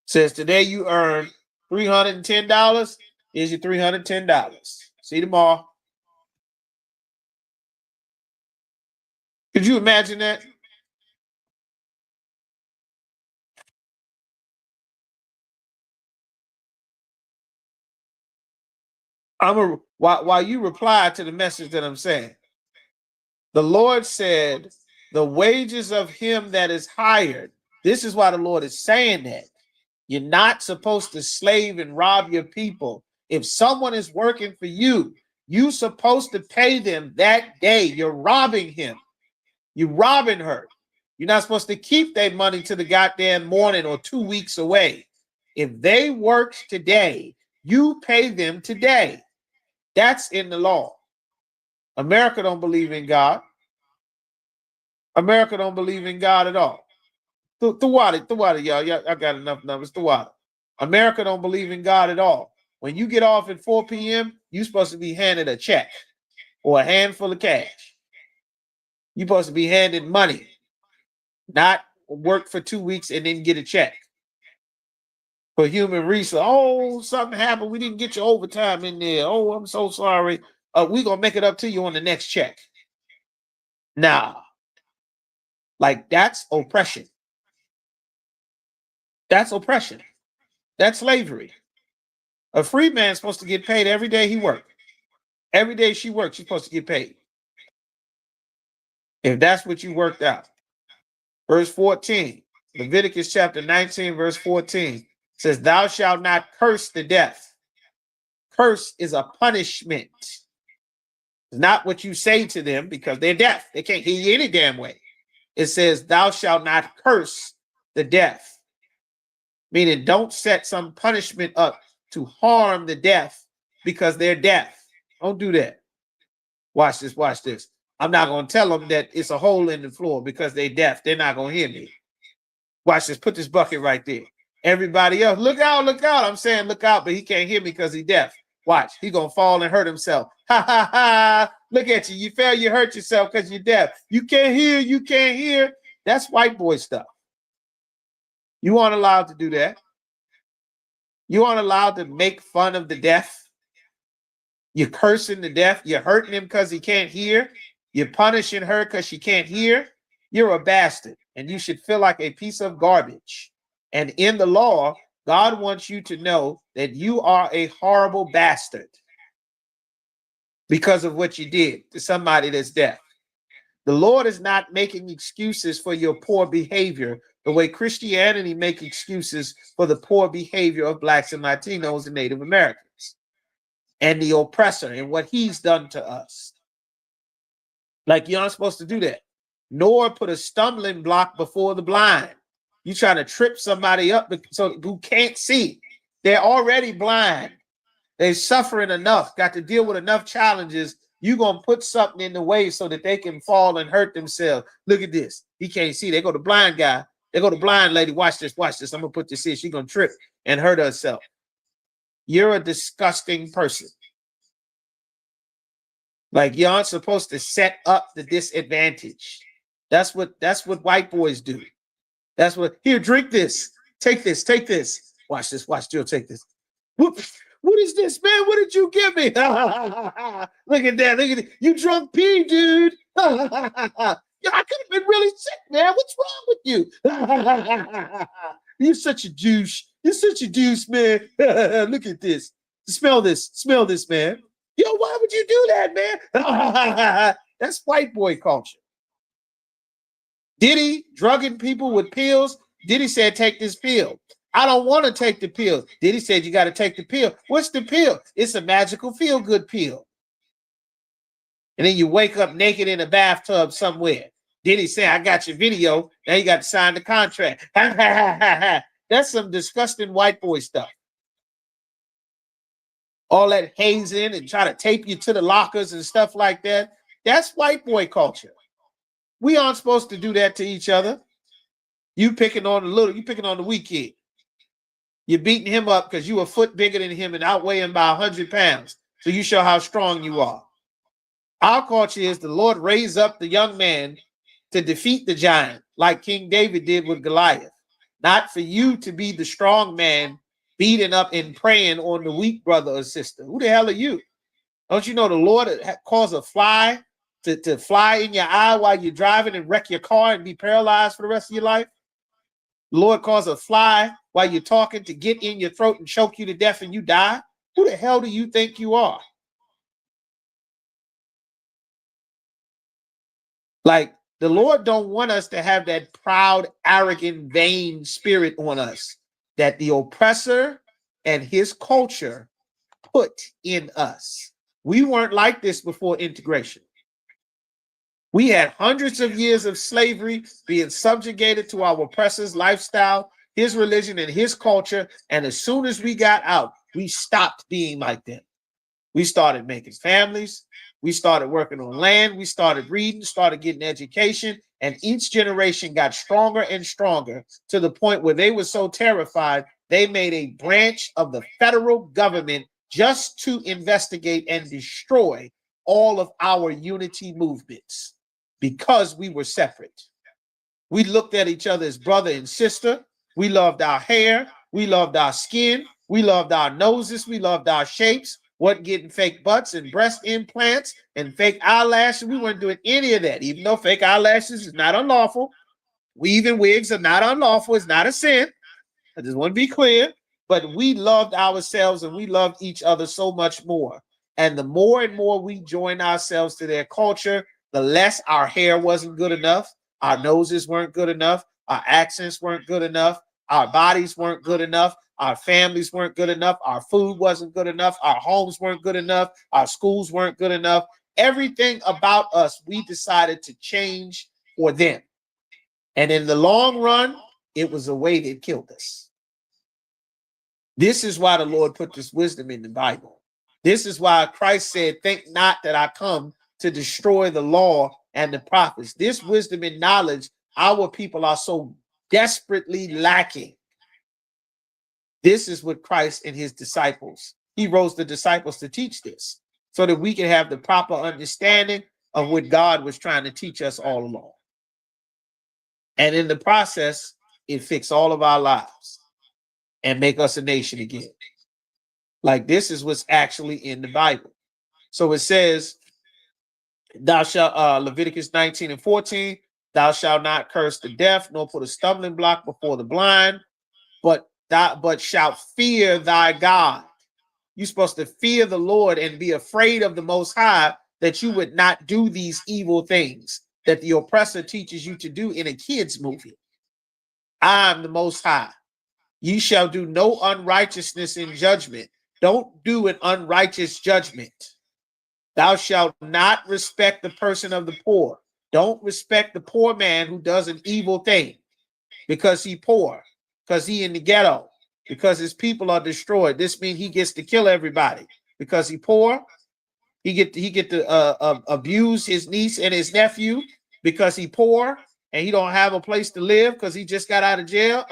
Says today you earned $310. Here's your $310. See you tomorrow. Could you imagine that? While you reply to the message that I'm saying, the Lord said, the wages of him that is hired. This is why the Lord is saying that. You're not supposed to slave and rob your people. If someone is working for you, you're supposed to pay them that day. You're robbing him. You're robbing her. You're not supposed to keep their money to the goddamn morning or 2 weeks away. If they work today, you pay them today. That's in the law. America don't believe in God. America don't believe in God at all. The water, y'all. I got enough numbers. The water. America don't believe in God at all. When you get off at 4 p.m., you're supposed to be handed a check or a handful of cash. You're supposed to be handed money, not work for 2 weeks and then get a check. For human resource, oh, something happened. We didn't get your overtime in there. Oh, I'm so sorry. We're going to make it up to you on the next check. Nah. Like, that's oppression. That's oppression. That's slavery. A free man's supposed to get paid every day he works. Every day she works, she's supposed to get paid. If that's what you worked out. Verse 14, Leviticus chapter 19, verse 14 says, thou shalt not curse the deaf. Curse is a punishment. It's not what you say to them because they're deaf. They can't hear you any damn way. It says, thou shalt not curse the deaf. Meaning don't set some punishment up to harm the deaf because they're deaf. Don't do that. Watch this, watch this. I'm not going to tell them that it's a hole in the floor because they're deaf. They're not going to hear me. Watch this. Put this bucket right there. Everybody else, look out, look out. I'm saying look out, but he can't hear me because he's deaf. Watch. He's going to fall and hurt himself. Ha, ha, ha. Look at you. You fell, you hurt yourself because you're deaf. You can't hear, you can't hear. That's white boy stuff. You aren't allowed to do that. You aren't allowed to make fun of the deaf. You're cursing the deaf. You're hurting him because he can't hear. You're punishing her because she can't hear. You're a bastard, and you should feel like a piece of garbage. And in the law, God wants you to know that you are a horrible bastard because of what you did to somebody that's deaf. The Lord is not making excuses for your poor behavior the way Christianity makes excuses for the poor behavior of blacks and Latinos and Native Americans and the oppressor and what he's done to us. Like, you're not supposed to do that. Nor put a stumbling block before the blind. You're trying to trip somebody up so who can't see. They're already blind. They're suffering enough, got to deal with enough challenges. You're going to put something in the way so that they can fall and hurt themselves. Look at this. He can't see. They go to blind guy. They go to blind lady. Watch this. Watch this. I'm going to put this in. She's going to trip and hurt herself. You're a disgusting person. Like, you aren't supposed to set up the disadvantage. That's what white boys do. That's what, here, drink this. Take this, take this. Watch this, watch Jill take this. What is this, man? What did you give me? Look at that, look at it. You drunk pee, dude. I could have been really sick, man. What's wrong with you? You're such a douche. You're such a douche, man. Look at this. Smell this, man. Yo, why would you do that, man? That's white boy culture. Diddy drugging people with pills. Diddy said, take this pill. I don't want to take the pill. Diddy said, you got to take the pill. What's the pill? It's a magical feel-good pill. And then you wake up naked in a bathtub somewhere. Diddy said, I got your video. Now you got to sign the contract. That's some disgusting white boy stuff. All that hazing and try to tape you to the lockers and stuff like that. That's white boy culture. We aren't supposed to do that to each other. You picking on the weak kid. You're beating him up because you a foot bigger than him and outweigh him by 100 pounds. So you show how strong you are. Our culture is the Lord raised up the young man to defeat the giant like King David did with Goliath. Not for you to be the strong man beating up and praying on the weak brother or sister. Who the hell are you? Don't you know the Lord caused a fly to fly in your eye while you're driving and wreck your car and be paralyzed for the rest of your life? The Lord caused a fly while you're talking to get in your throat and choke you to death and you die? Who the hell do you think you are? Like, the Lord don't want us to have that proud, arrogant, vain spirit on us that the oppressor and his culture put in us. We weren't like this before integration. We had hundreds of years of slavery, being subjugated to our oppressor's lifestyle, his religion, and his culture. And as soon as we got out, we stopped being like them. We started making families. We started working on land. We started reading, started getting education. And each generation got stronger and stronger to the point where they were so terrified, they made a branch of the federal government just to investigate and destroy all of our unity movements because we were separate. We looked at each other as brother and sister. We loved our hair. We loved our skin. We loved our noses. We loved our shapes. Wasn't getting fake butts and breast implants and fake eyelashes. We weren't doing any of that, even though fake eyelashes is not unlawful. Weaving wigs are not unlawful. It's not a sin. I just want to be clear. But we loved ourselves and we loved each other so much more. And the more and more we joined ourselves to their culture, the less our hair wasn't good enough. Our noses weren't good enough. Our accents weren't good enough. Our bodies weren't good enough. Our families weren't good enough. Our food wasn't good enough. Our homes weren't good enough. Our schools weren't good enough. Everything about us, we decided to change for them. And in the long run, it was a way that killed us. This is why the Lord put this wisdom in the Bible. This is why Christ said, think not that I come to destroy the law and the prophets. This wisdom and knowledge, our people are so desperately lacking. This is what Christ and his disciples, he rose the disciples to teach this so that we can have the proper understanding of what God was trying to teach us all along. And in the process, it fixed all of our lives and make us a nation again. Like, this is what's actually in the Bible. So it says, thou shalt, Leviticus 19:14, thou shalt not curse the deaf, nor put a stumbling block before the blind, but shalt fear thy God. You're supposed to fear the Lord and be afraid of the Most High, that you would not do these evil things that the oppressor teaches you to do in a kid's movie. I am the Most High. Ye shall do no unrighteousness in judgment. Don't do an unrighteous judgment. Thou shalt not respect the person of the poor. Don't respect the poor man who does an evil thing because he poor, because he in the ghetto, because his people are destroyed. This means he gets to kill everybody because he poor. He get to abuse his niece and his nephew because he poor and he don't have a place to live because he just got out of jail.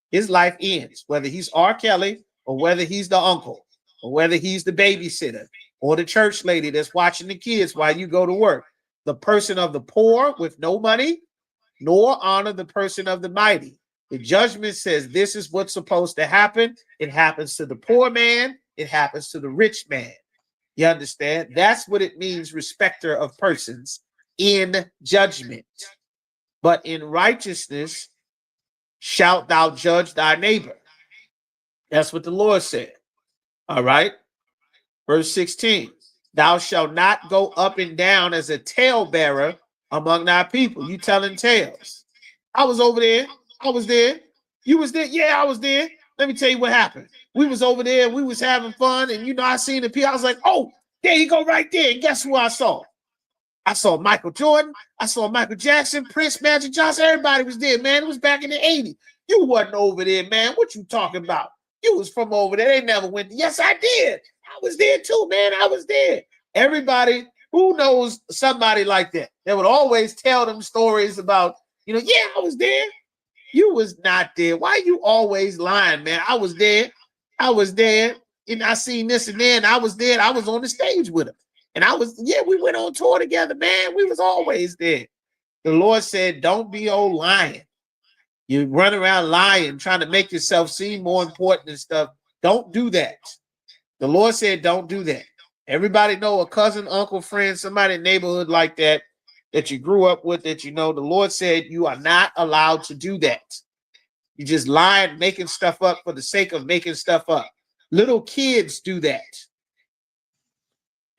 His life ends, whether he's R. Kelly or whether he's the uncle or whether he's the babysitter or the church lady that's watching the kids while you go to work. The person of the poor with no money, nor honor the person of the mighty. The judgment says this is what's supposed to happen. It happens to the poor man. It happens to the rich man. You understand? That's what it means, respecter of persons in judgment. But in righteousness shalt thou judge thy neighbor. That's what the Lord said. All right. Verse 16, thou shalt not go up and down as a talebearer among thy people. You telling tales. I was over there. I was there. You was there? Yeah, I was there. Let me tell you what happened. We was over there. We was having fun. And, I seen the people. I was like, oh, there you go right there. And guess who I saw? I saw Michael Jordan. I saw Michael Jackson, Prince, Magic Johnson. Everybody was there, man. It was back in the 80s. You wasn't over there, man. What you talking about? You was from over there. They never went. Yes, I did. I was there too, man. I was there. Everybody who knows somebody like that, they would always tell them stories about, yeah, I was there. You was not there. Why you always lying, man? I was there. I was there. And I seen this and then I was there. I was on the stage with him. And we went on tour together, man. We was always there. The Lord said, don't be old lying. You run around lying, trying to make yourself seem more important and stuff. Don't do that. The Lord said, don't do that. Everybody know a cousin, uncle, friend, somebody in the neighborhood like that you grew up with, that the Lord said you are not allowed to do that. You just lying, making stuff up for the sake of making stuff up. Little kids do that.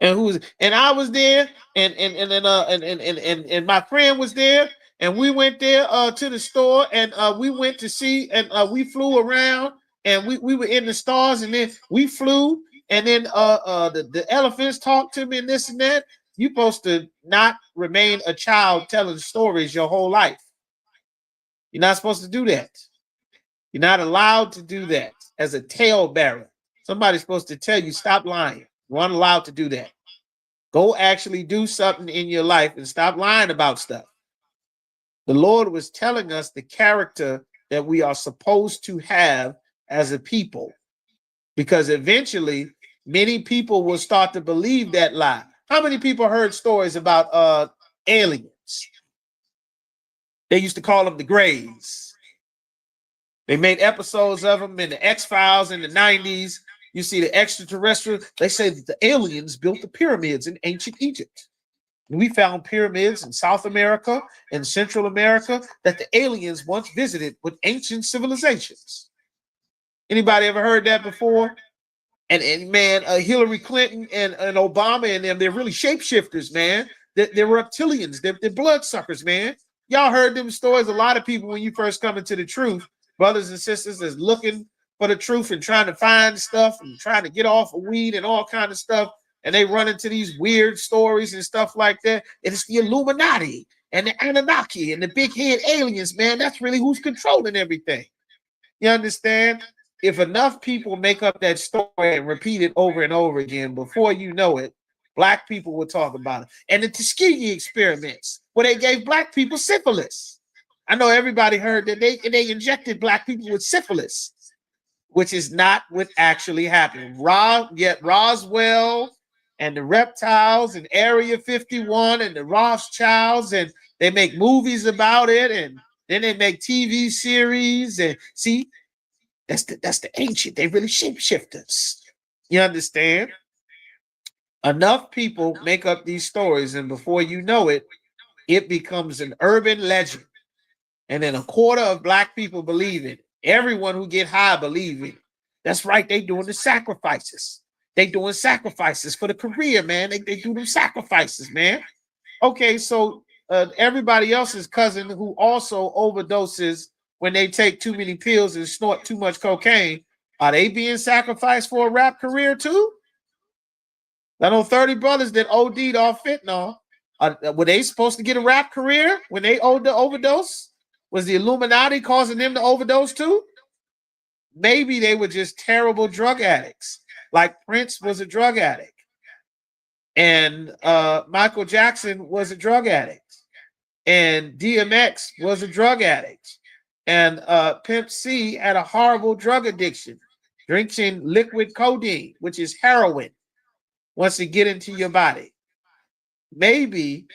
And I was there, and my friend was there, and we went there to the store, and we went to see, and we flew around, and we were in the stars, and then we flew, and then the elephants talked to me and this and that. You're supposed to not remain a child telling stories your whole life. You're not supposed to do that. You're not allowed to do that as a talebearer. Somebody's supposed to tell you, stop lying. You aren't allowed to do that. Go actually do something in your life and stop lying about stuff. The Lord was telling us the character that we are supposed to have as a people, because eventually many people will start to believe that lie. How many people heard stories about aliens? They used to call them the Greys. They made episodes of them in the X-Files in the 90s. You see the extraterrestrial. They say that the aliens built the pyramids in ancient Egypt. And we found pyramids in South America and Central America that the aliens once visited with ancient civilizations. Anybody ever heard that before? And man, Hillary Clinton and Obama and them, they're really shapeshifters, man. They're reptilians. They're bloodsuckers, man. Y'all heard them stories. A lot of people, when you first come into the truth, brothers and sisters is looking for the truth and trying to find stuff and trying to get off of weed and all kind of stuff. And they run into these weird stories and stuff like that. And it's the Illuminati and the Anunnaki and the big head aliens, man. That's really who's controlling everything. You understand? If enough people make up that story and repeat it over and over again, before you know it, black people will talk about it. And the Tuskegee experiments, where they gave black people syphilis. I know everybody heard that they injected black people with syphilis, which is not what actually happened. Roswell and the reptiles and Area 51 and the Rothschilds, and they make movies about it, and then they make TV series. And see, that's the ancient. They really shapeshifters. You understand? Enough people make up these stories, and before you know it, it becomes an urban legend. And then a quarter of black people believe it. Everyone who get high believe it. That's right. They doing the sacrifices. They doing sacrifices for the career, man. They do them sacrifices, man. Okay, so everybody else's cousin who also overdoses when they take too many pills and snort too much cocaine, are they being sacrificed for a rap career too? I know 30 brothers that OD'd off fentanyl. Were they supposed to get a rap career when they overdose? Was the Illuminati causing them to overdose too? Maybe they were just terrible drug addicts, like Prince was a drug addict, and Michael Jackson was a drug addict, and DMX was a drug addict, and Pimp C had a horrible drug addiction, drinking liquid codeine, which is heroin, once it get into your body. Maybe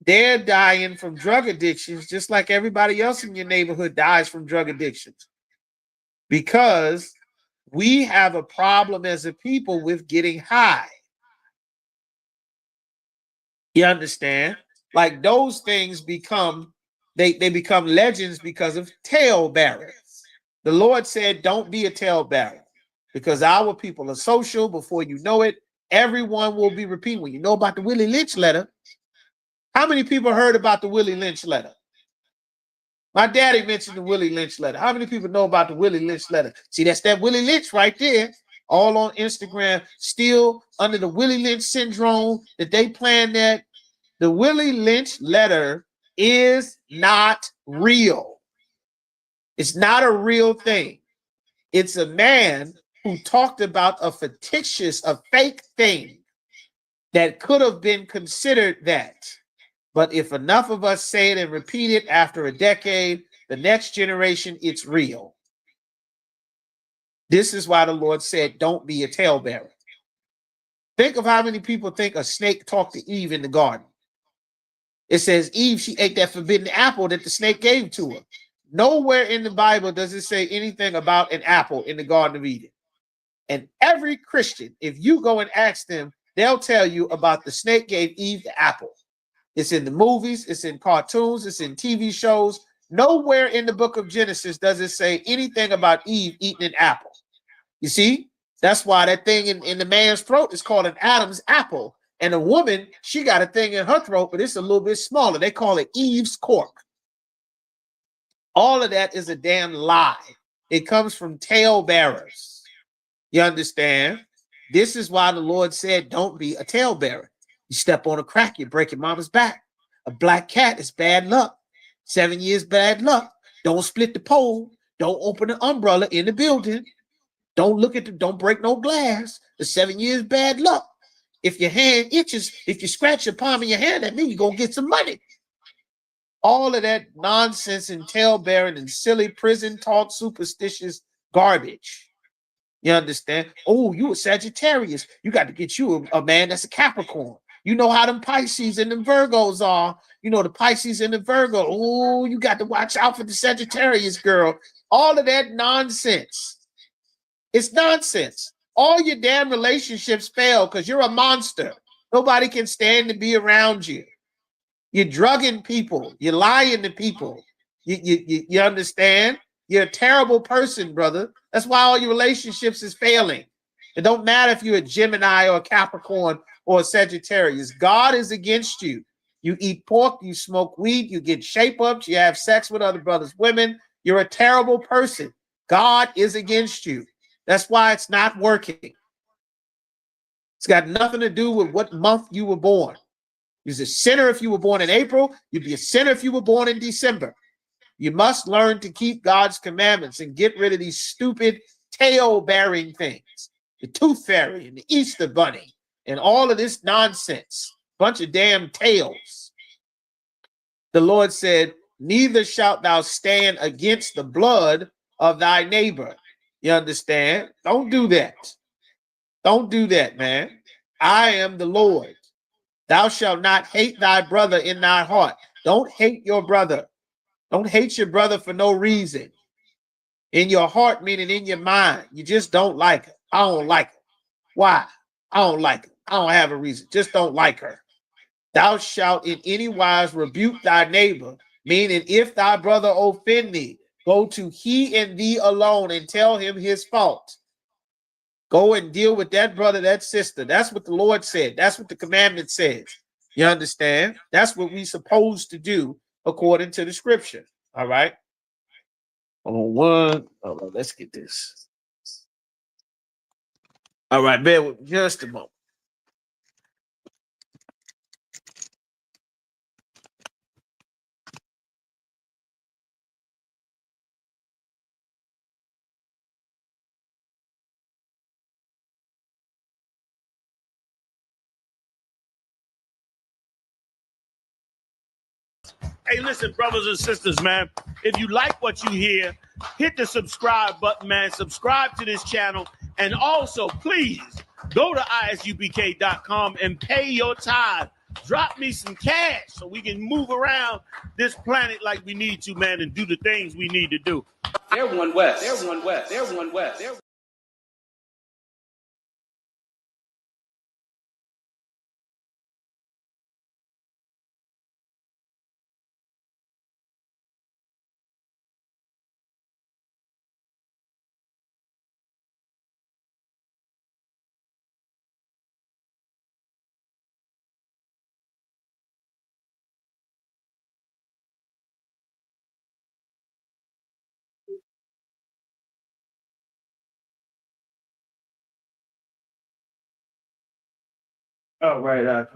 they're dying from drug addictions just like everybody else in your neighborhood dies from drug addictions, because we have a problem as a people with getting high. You understand? Like those things become, they become legends because of talebearers. The Lord said, don't be a talebearer, because our people are social. Before you know it, everyone will be repeating. When you know about the Willie Lynch letter, how many people heard about the Willie Lynch letter? My daddy mentioned the Willie Lynch letter. How many people know about the Willie Lynch letter? See, that's that Willie Lynch right there, all on Instagram, still under the Willie Lynch syndrome that they planned that. The Willie Lynch letter is not real. It's not a real thing. It's a man who talked about a fictitious, a fake thing that could have been considered that. But if enough of us say it and repeat it after a decade, the next generation, it's real. This is why the Lord said, don't be a talebearer. Think of how many people think a snake talked to Eve in the garden. It says Eve, she ate that forbidden apple that the snake gave to her. Nowhere in the Bible does it say anything about an apple in the Garden of Eden. And every Christian, if you go and ask them, they'll tell you about the snake gave Eve the apple. It's in the movies, it's in cartoons, it's in TV shows. Nowhere in the book of Genesis does it say anything about Eve eating an apple. You see, That's why that thing in the man's throat is called an Adam's apple. And a woman, she got a thing in her throat, but it's a little bit smaller. They call it Eve's cork. All of that is a damn lie. It comes from tail bearers. You understand? This is why the Lord said, don't be a tail bearer. You step on a crack, you break your mama's back. A black cat is bad luck. 7 years bad luck. Don't split the pole. Don't open the umbrella in the building. Don't break no glass. The 7 years bad luck. If your hand itches, if you scratch the palm of your hand, that means you're going to get some money. All of that nonsense and tail bearing and silly prison talk, superstitious garbage. You understand? Oh, you a Sagittarius. You got to get you a man that's a Capricorn. You know how them Pisces and them Virgos are. You know the Pisces and the Virgo. Oh, you got to watch out for the Sagittarius girl. All of that nonsense. It's nonsense. All your damn relationships fail because you're a monster. Nobody can stand to be around you. You're drugging people. You're lying to people. You understand? You're a terrible person, brother. That's why all your relationships is failing. It don't matter if you're a Gemini or a Capricorn or a Sagittarius. God is against you. You eat pork, you smoke weed, you get shape-ups, you have sex with other brothers' women. You're a terrible person. God is against you. That's why it's not working. It's got nothing to do with what month you were born. You're a sinner if you were born in April. You'd be a sinner if you were born in December. You must learn to keep God's commandments and get rid of these stupid tail-bearing things. The Tooth Fairy and the Easter Bunny and all of this nonsense. Bunch of damn tails. The Lord said, neither shalt thou stand against the blood of thy neighbor. You understand? Don't do that. Don't do that, man. I am the Lord. Thou shalt not hate thy brother in thy heart. Don't hate your brother. Don't hate your brother for no reason. In your heart, meaning in your mind. You just don't like her. I don't like her. Why? I don't like her. I don't have a reason. Just don't like her. Thou shalt in any wise rebuke thy neighbor, meaning if thy brother offend thee, go to he and thee alone and tell him his fault. Go and deal with that brother, that sister. That's what the Lord said. That's what the commandment says. You understand? That's what we're supposed to do according to the scripture. All right. All right, let's get this. All right, bear with me just a moment. Hey, listen, brothers and sisters, man. If you like what you hear, hit the subscribe button, man. Subscribe to this channel. And also, please go to ISUPK.com and pay your tithe. Drop me some cash so we can move around this planet like we need to, man, and do the things we need to do. They're one West. They're one West. They're one West. They're All right.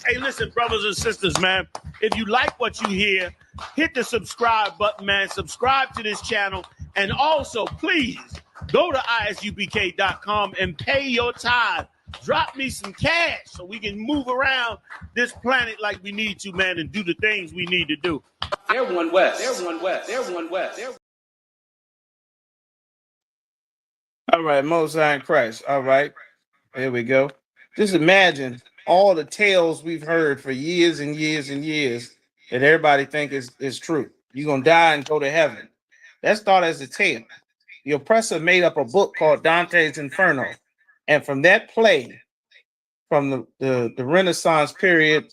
Hey, listen, brothers and sisters, man. If you like what you hear, hit the subscribe button, man. Subscribe to this channel. And also, please go to ISUPK.com and pay your tithe. Drop me some cash so we can move around this planet like we need to, man, and do the things we need to do. They're one West. They're one West. They're one West. They're All right, Most High in Christ. All right, here we go. Just imagine all the tales we've heard for years and years and years that everybody think is true. You're gonna die and go to heaven. That started as a tale. The oppressor made up a book called Dante's Inferno. And from that play, from the Renaissance period,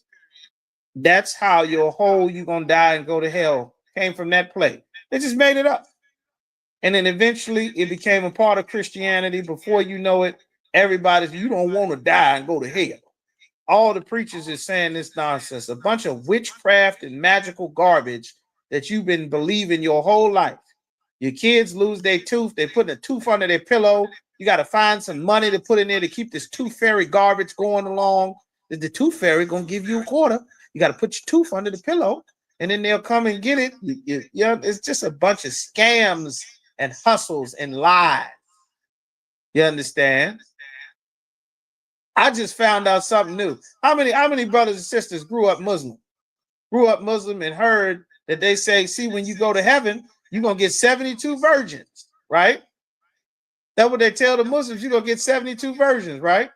that's how your whole "you gonna die and go to hell" came from that play. They just made it up. And then eventually it became a part of Christianity. Before you know it, everybody's, you don't want to die and go to hell. All the preachers is saying this nonsense, a bunch of witchcraft and magical garbage that you've been believing your whole life. Your kids lose their tooth, they put a tooth under their pillow. You got to find some money to put in there to keep this tooth fairy garbage going along. The tooth fairy gonna give you a quarter. You got to put your tooth under the pillow, and then they'll come and get it. It's just a bunch of scams and hustles and lies. You understand? I just found out something new. How many brothers and sisters grew up Muslim and heard that they say, see, when you go to heaven, you're gonna get 72 virgins, right? That's what they tell the Muslims, you're gonna get 72 virgins, right?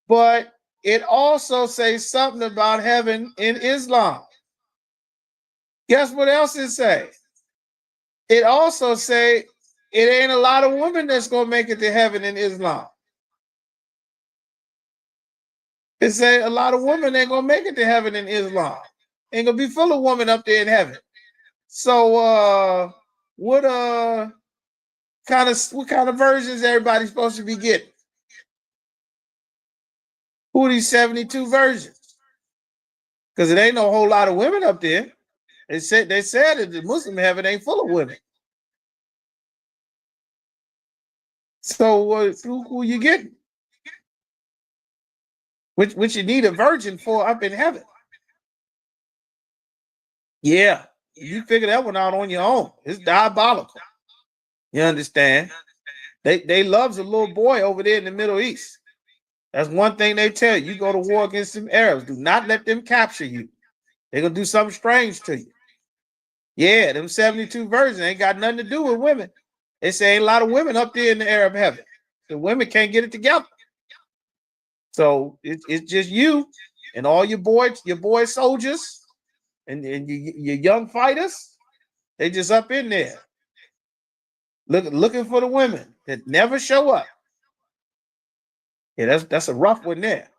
But it also says something about heaven in Islam. Guess what else it say? It also say it ain't a lot of women that's gonna make it to heaven in Islam. It say a lot of women ain't gonna make it to heaven in Islam. Ain't gonna be full of women up there in heaven. So what kind of versions everybody supposed to be getting? Who are these 72 virgins? Because it ain't no whole lot of women up there. They said that the Muslim heaven ain't full of women. So who you getting? Which you need a virgin for up in heaven. Yeah, you figure that one out on your own. It's diabolical. You understand? They loves a little boy over there in the Middle East. That's one thing they tell you. You go to war against them Arabs. Do not let them capture you. They're gonna do something strange to you. Yeah, them 72 virgins ain't got nothing to do with women. They say ain't a lot of women up there in the Arab heaven. The women can't get it together. So it's just you and all your boy soldiers and your young fighters. They just up in there looking for the women that never show up. Yeah, that's a rough one there.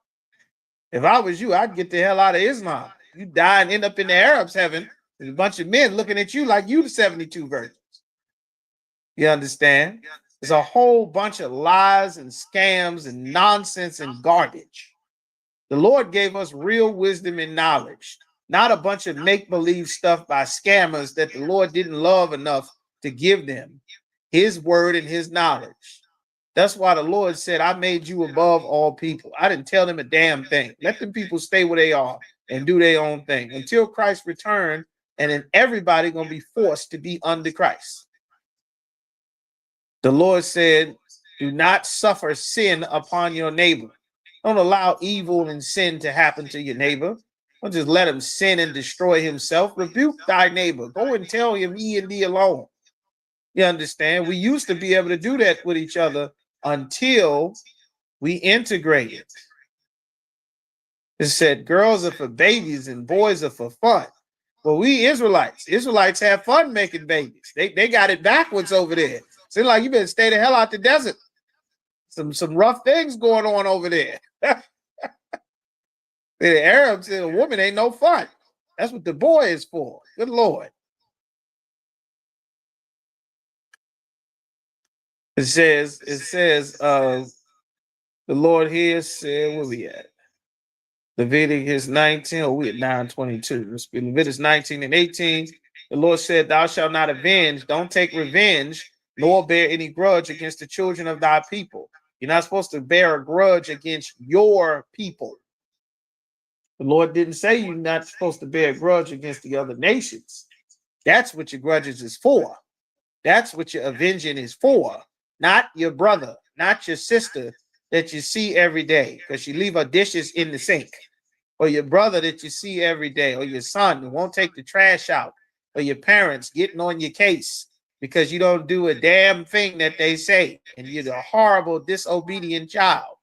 If I was you, I'd get the hell out of Islam. You die and end up in the Arabs heaven. There's a bunch of men looking at you like you the 72 virgins. You understand? There's a whole bunch of lies and scams and nonsense and garbage. The Lord gave us real wisdom and knowledge, not a bunch of make-believe stuff by scammers that the Lord didn't love enough to give them his word and his knowledge. That's why the Lord said, I made you above all people. I didn't tell them a damn thing. Let them people stay where they are and do their own thing until Christ returns, and then everybody going to be forced to be under Christ. The Lord said, do not suffer sin upon your neighbor. Don't allow evil and sin to happen to your neighbor. Don't just let him sin and destroy himself. Rebuke thy neighbor. Go and tell him he and thee alone. You understand? We used to be able to do that with each other until we integrated. It said girls are for babies and boys are for fun. Well, we Israelites have fun making babies. They got it backwards over there. Seems like you better stay the hell out the desert. Some rough things going on over there. The Arabs, a woman ain't no fun. That's what the boy is for. Good Lord. It says, the Lord here said, where we at? Leviticus 19, or we at 9:22. Let's be Leviticus 19 and 18. The Lord said, thou shalt not avenge, don't take revenge, nor bear any grudge against the children of thy people. You're not supposed to bear a grudge against your people. The Lord didn't say you're not supposed to bear a grudge against the other nations. That's what your grudges is for. That's what your avenging is for. Not your brother, not your sister that you see every day because you leave her dishes in the sink. Or your brother that you see every day. Or your son who won't take the trash out. Or your parents getting on your case because you don't do a damn thing that they say. And you're a horrible, disobedient child.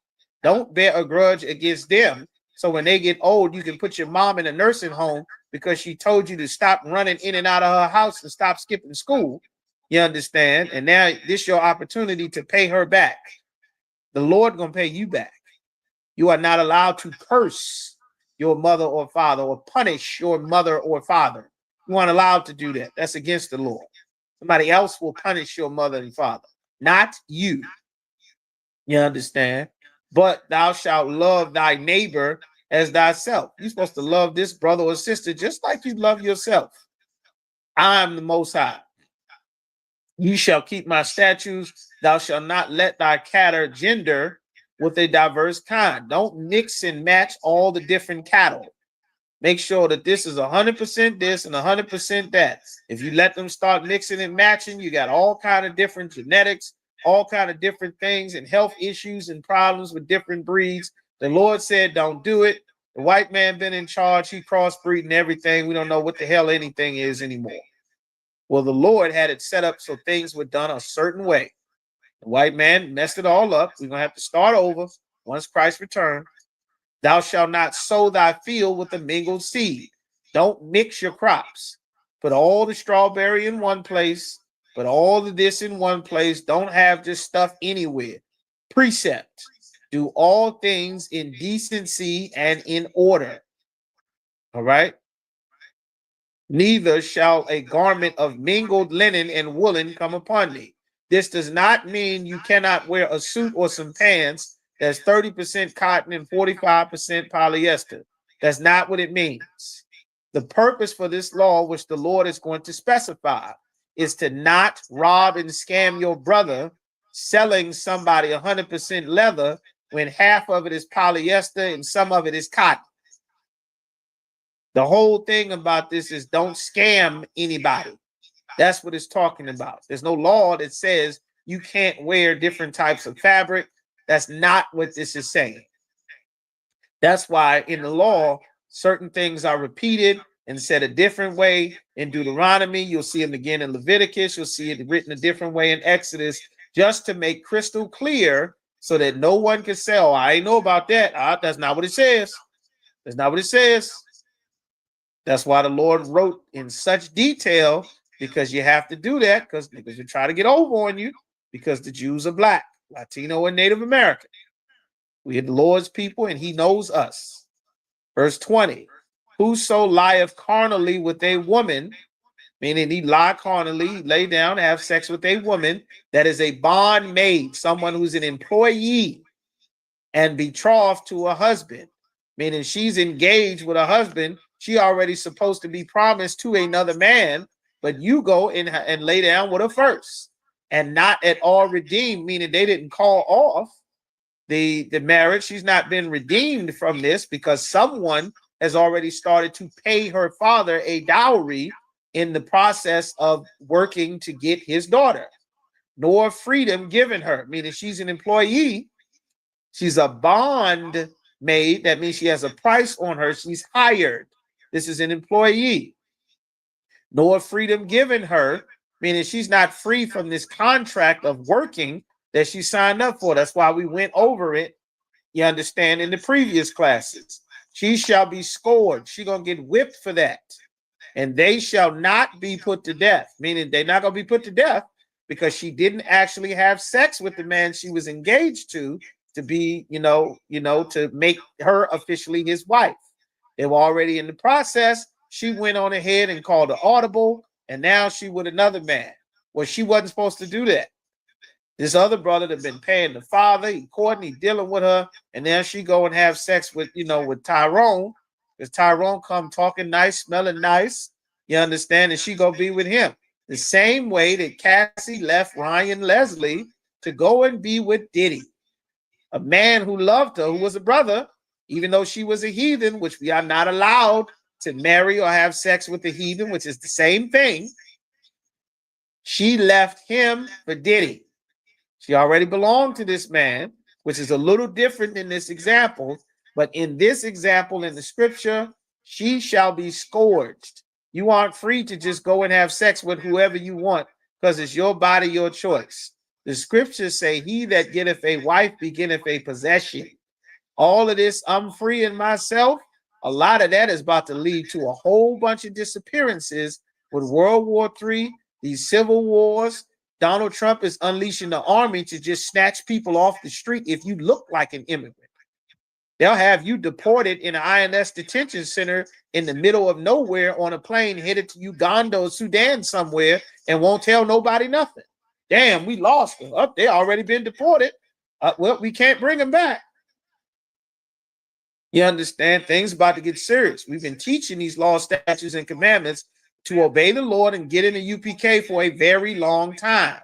Don't bear a grudge against them. So when they get old, you can put your mom in a nursing home because she told you to stop running in and out of her house and stop skipping school. You understand? And now this your opportunity to pay her back. The Lord gonna pay you back. You are not allowed to curse your mother or father or punish your mother or father. You aren't allowed to do that. That's against the law. Somebody else will punish your mother and father, not you. You understand? But thou shalt love thy neighbor as thyself. You're supposed to love this brother or sister just like you love yourself. I am the Most High. You shall keep my statutes. Thou shalt not let thy cattle gender with a diverse kind. Don't mix and match all the different cattle. Make sure that this is 100% this and 100% that. If you let them start mixing and matching, you got all kind of different genetics, all kind of different things and health issues and problems with different breeds. The Lord said, don't do it. The white man been in charge. He crossbreeding everything. We don't know what the hell anything is anymore. Well, the Lord had it set up so things were done a certain way. The white man messed it all up. We're going to have to start over once Christ returns. Thou shalt not sow thy field with the mingled seed. Don't mix your crops. Put all the strawberry in one place. Put all of this in one place. Don't have just stuff anywhere. Precept. Do all things in decency and in order. All right. Neither shall a garment of mingled linen and woolen come upon thee. This does not mean you cannot wear a suit or some pants that's 30% cotton and 45% polyester. That's not what it means. The purpose for this law, which the Lord is going to specify, is to not rob and scam your brother selling somebody 100% leather when half of it is polyester and some of it is cotton. The whole thing about this is don't scam anybody. That's what it's talking about. There's no law that says you can't wear different types of fabric. That's not what this is saying. That's why in the law, certain things are repeated and said a different way in Deuteronomy. You'll see them again in Leviticus. You'll see it written a different way in Exodus, just to make crystal clear so that no one can say, oh, I ain't know about that. That's not what it says. That's not what it says. That's why the Lord wrote in such detail, because you have to do that because niggas will try to get over on you because the Jews are black, Latino, and Native American. We are the Lord's people and he knows us. Verse 20, whoso lieth carnally with a woman, meaning he lie carnally, lay down, have sex with a woman that is a bondmaid, someone who's an employee and betrothed to a husband, meaning she's engaged with a husband. She already supposed to be promised to another man, but you go and lay down with her first and not at all redeemed, meaning they didn't call off the marriage. She's not been redeemed from this because someone has already started to pay her father a dowry in the process of working to get his daughter, nor freedom given her, meaning she's an employee. She's a bond maid. That means she has a price on her. She's hired. This is an employee. Nor freedom given her, meaning she's not free from this contract of working that she signed up for. That's why we went over it, you understand, in the previous classes. She shall be scourged. She's going to get whipped for that. And they shall not be put to death, meaning they're not going to be put to death because she didn't actually have sex with the man she was engaged to be, to make her officially his wife. They were already in the process. She went on ahead and called an audible, and now she with another man. Well, she wasn't supposed to do that. This other brother that been paying the father, he courting, he dealing with her, and now she go and have sex with, with Tyrone, because Tyrone come talking nice, smelling nice, you understand, and she go be with him. The same way that Cassie left Ryan Leslie to go and be with Diddy, a man who loved her, who was a brother, even though she was a heathen, which we are not allowed to marry or have sex with a heathen, which is the same thing. She left him for Diddy. She already belonged to this man, which is a little different than this example. But in this example in the scripture, she shall be scourged. You aren't free to just go and have sex with whoever you want because it's your body, your choice. The scriptures say, he that getteth a wife beginneth a possession. All of this, I'm free in myself, A lot of that is about to lead to a whole bunch of disappearances with World War III, these civil wars. Donald Trump is unleashing the army to just snatch people off the street if you look like an immigrant. They'll have you deported in an INS detention center in the middle of nowhere on a plane headed to Uganda or Sudan somewhere and won't tell nobody nothing. Damn, we lost them. Up, they already been deported. Well, we can't bring them back. You understand? Things about to get serious. We've been teaching these laws, statutes, and commandments to obey the Lord and get in the UPK for a very long time.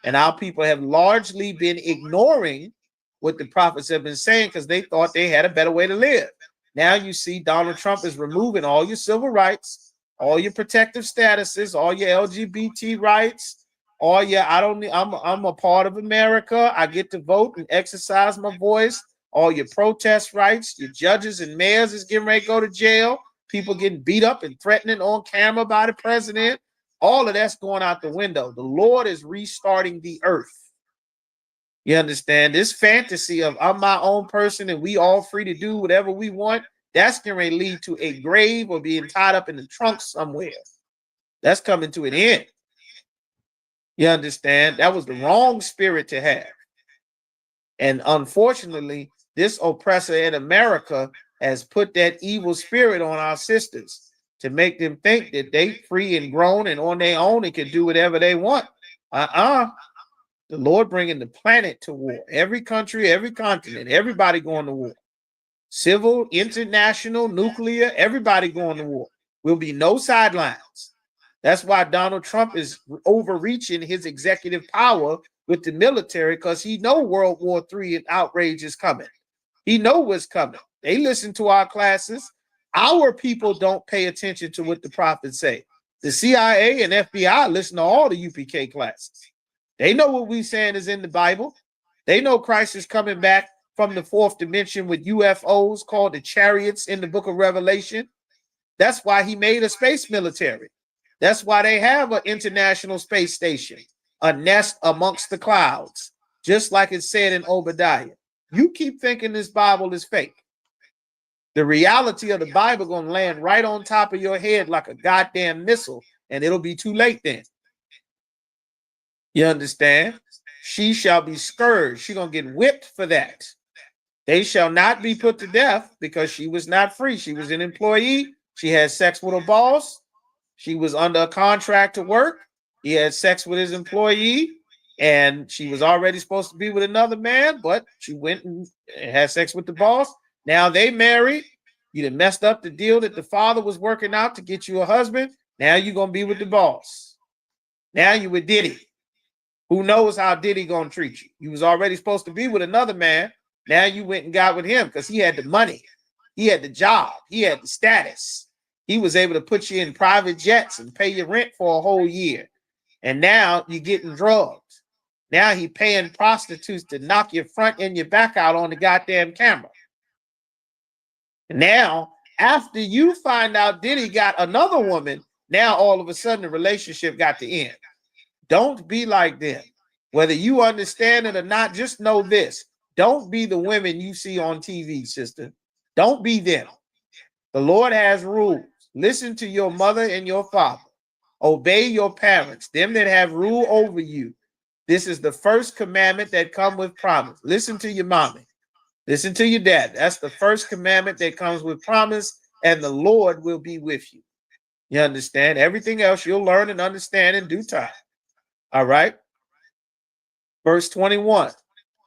And our people have largely been ignoring what the prophets have been saying because they thought they had a better way to live. Now you see Donald Trump is removing all your civil rights, all your protective statuses, all your LGBT rights, all your I'm a part of America. I get to vote and exercise my voice. All your protest rights, your judges and mayors is getting ready to go to jail. People getting beat up and threatening on camera by the president. All of that's going out the window. The Lord is restarting the earth. You understand? This fantasy of I'm my own person and we all free to do whatever we want, that's going to lead to a grave or being tied up in the trunk somewhere. That's coming to an end. You understand? That was the wrong spirit to have. And unfortunately, this oppressor in America has put that evil spirit on our sisters to make them think that they free and grown and on their own and can do whatever they want. The Lord bringing the planet to war. Every country, every continent, everybody going to war. Civil, international, nuclear, everybody going to war. Will be no sidelines. That's why Donald Trump is overreaching his executive power with the military because he know World War III and outrage is coming. He know what's coming. They listen to our classes. Our people don't pay attention to what the prophets say. The CIA and FBI listen to all the UPK classes. They know what we saying is in the Bible. They know Christ is coming back from the fourth dimension with UFOs called the chariots in the book of Revelation. That's why he made a space military. That's why they have an international space station, a nest amongst the clouds, just like it said in Obadiah. You keep thinking this Bible is fake. The reality of the Bible going to land right on top of your head like a goddamn missile, and it'll be too late then. You understand? She shall be scourged. She's going to get whipped for that. They shall not be put to death because she was not free. She was an employee. She had sex with her boss. She was under a contract to work. He had sex with his employee, and she was already supposed to be with another man, but she went and had sex with the boss. Now they married. You done messed up the deal that the father was working out to get you a husband. Now you're going to be with the boss. Now you with Diddy. Who knows how Diddy going to treat you? You was already supposed to be with another man. Now you went and got with him because he had the money. He had the job. He had the status. He was able to put you in private jets and pay your rent for a whole year. And now you're getting drugged. Now he paying prostitutes to knock your front and your back out on the goddamn camera. Now, after you find out Diddy got another woman, now all of a sudden the relationship got to end. Don't be like them. Whether you understand it or not, just know this. Don't be the women you see on TV, sister. Don't be them. The Lord has rules. Listen to your mother and your father. Obey your parents, them that have rule over you. This is the first commandment that comes with promise. Listen to your mommy. Listen to your dad. That's the first commandment that comes with promise, and the Lord will be with you. You understand? Everything else you'll learn and understand in due time. All right. Verse 21.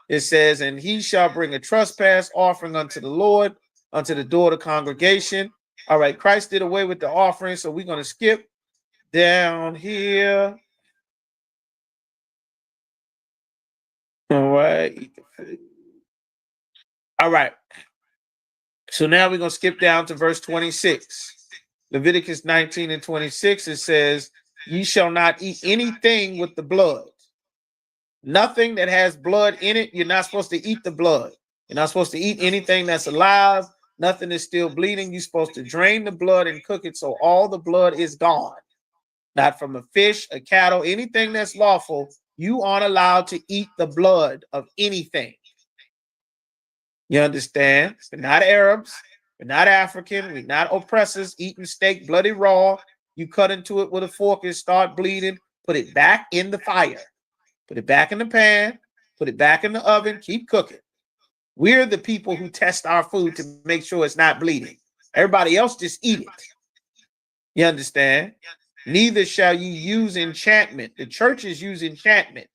It says, and he shall bring a trespass offering unto the Lord, unto the door of the congregation. All right. Christ did away with the offering, so we're going to skip down here. All right. All right. So now we're going to skip down to verse 26. Leviticus 19 and 26, it says, ye shall not eat anything with the blood. Nothing that has blood in it, you're not supposed to eat the blood. You're not supposed to eat anything that's alive. Nothing is still bleeding. You're supposed to drain the blood and cook it so all the blood is gone. Not from a fish, a cattle, anything that's lawful. You aren't allowed to eat the blood of anything. You understand? But not Arabs, We're not African. We're not oppressors eating steak bloody raw. You cut into it with a fork and start bleeding. Put it back in the fire. Put it back in the pan. Put it back in the oven. Keep cooking. We're the people who test our food to make sure it's not bleeding. Everybody else just eat it. You understand? Neither shall you use enchantment. The churches use enchantment.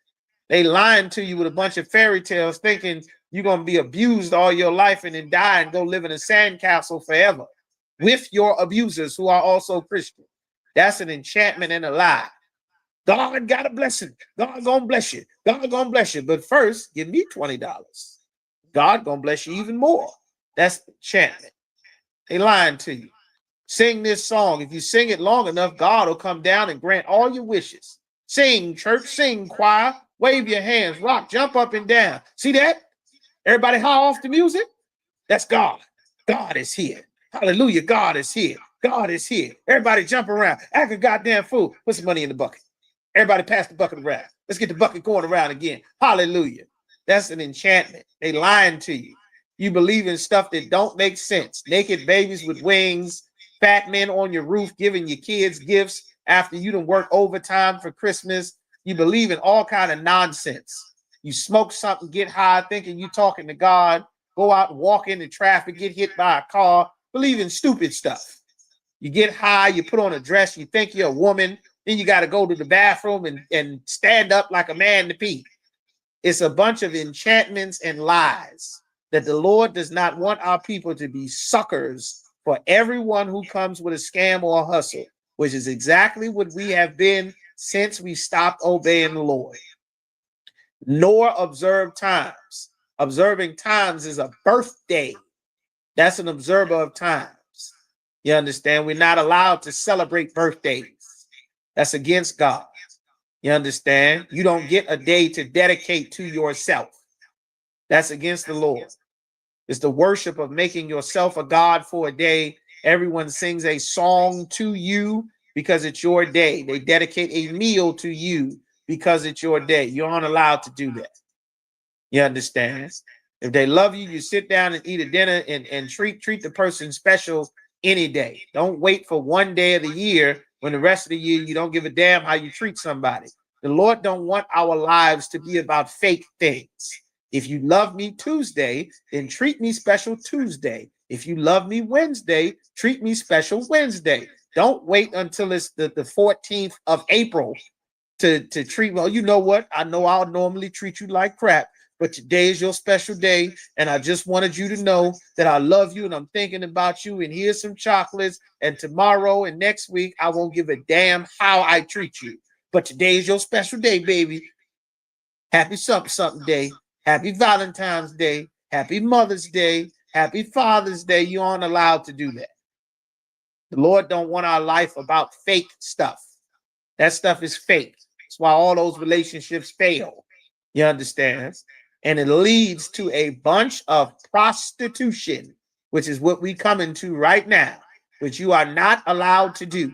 They lying to you with a bunch of fairy tales thinking you're going to be abused all your life and then die and go live in a sandcastle forever with your abusers who are also Christian. That's an enchantment and a lie. God got a blessing. God gonna bless you. God gonna bless you. But first, give me $20. God gonna bless you even more. That's enchantment. They lying to you. Sing this song. If you sing it long enough, God will come down and grant all your wishes. Sing, church, sing, choir, wave your hands, rock, jump up and down. See that? Everybody high off the music? That's God. God is here. Hallelujah. God is here. God is here. Everybody jump around. Act a goddamn fool. Put some money in the bucket. Everybody pass the bucket around. Let's get the bucket going around again. Hallelujah. That's an enchantment. They lying to you. You believe in stuff that don't make sense. Naked babies with wings, fat men on your roof giving your kids gifts after you done work overtime for Christmas. You believe in all kind of nonsense. You smoke something, get high, thinking you talking to God, go out and walk into traffic, get hit by a car, believe in stupid stuff. You get high, you put on a dress, you think you're a woman, then you got to go to the bathroom and stand up like a man to pee. It's a bunch of enchantments and lies that the Lord does not want our people to be suckers for everyone who comes with a scam or a hustle, which is exactly what we have been since we stopped obeying the Lord. Nor observe times. Observing times is a birthday. That's an observer of times. You understand? We're not allowed to celebrate birthdays. That's against God. You understand? You don't get a day to dedicate to yourself. That's against the Lord. It's the worship of making yourself a God for a day. Everyone sings a song to you because it's your day. They dedicate a meal to you because it's your day. You aren't allowed to do that. You understand? If they love you, you sit down and eat a dinner and treat the person special any day. Don't wait for one day of the year when the rest of the year you don't give a damn how you treat somebody. The Lord don't want our lives to be about fake things. If you love me Tuesday, then treat me special Tuesday. If you love me Wednesday, treat me special Wednesday. Don't wait until it's the 14th of April to treat, well, you know what? I know I'll normally treat you like crap, but today is your special day, and I just wanted you to know that I love you and I'm thinking about you, and here's some chocolates, and tomorrow and next week, I won't give a damn how I treat you. But today is your special day, baby. Happy something day. Happy Valentine's Day. Happy Mother's Day. Happy Father's Day. You aren't allowed to do that. The Lord don't want our life about fake stuff. That stuff is fake. That's why all those relationships fail. You understand? And it leads to a bunch of prostitution, which is what we come into right now, which you are not allowed to do.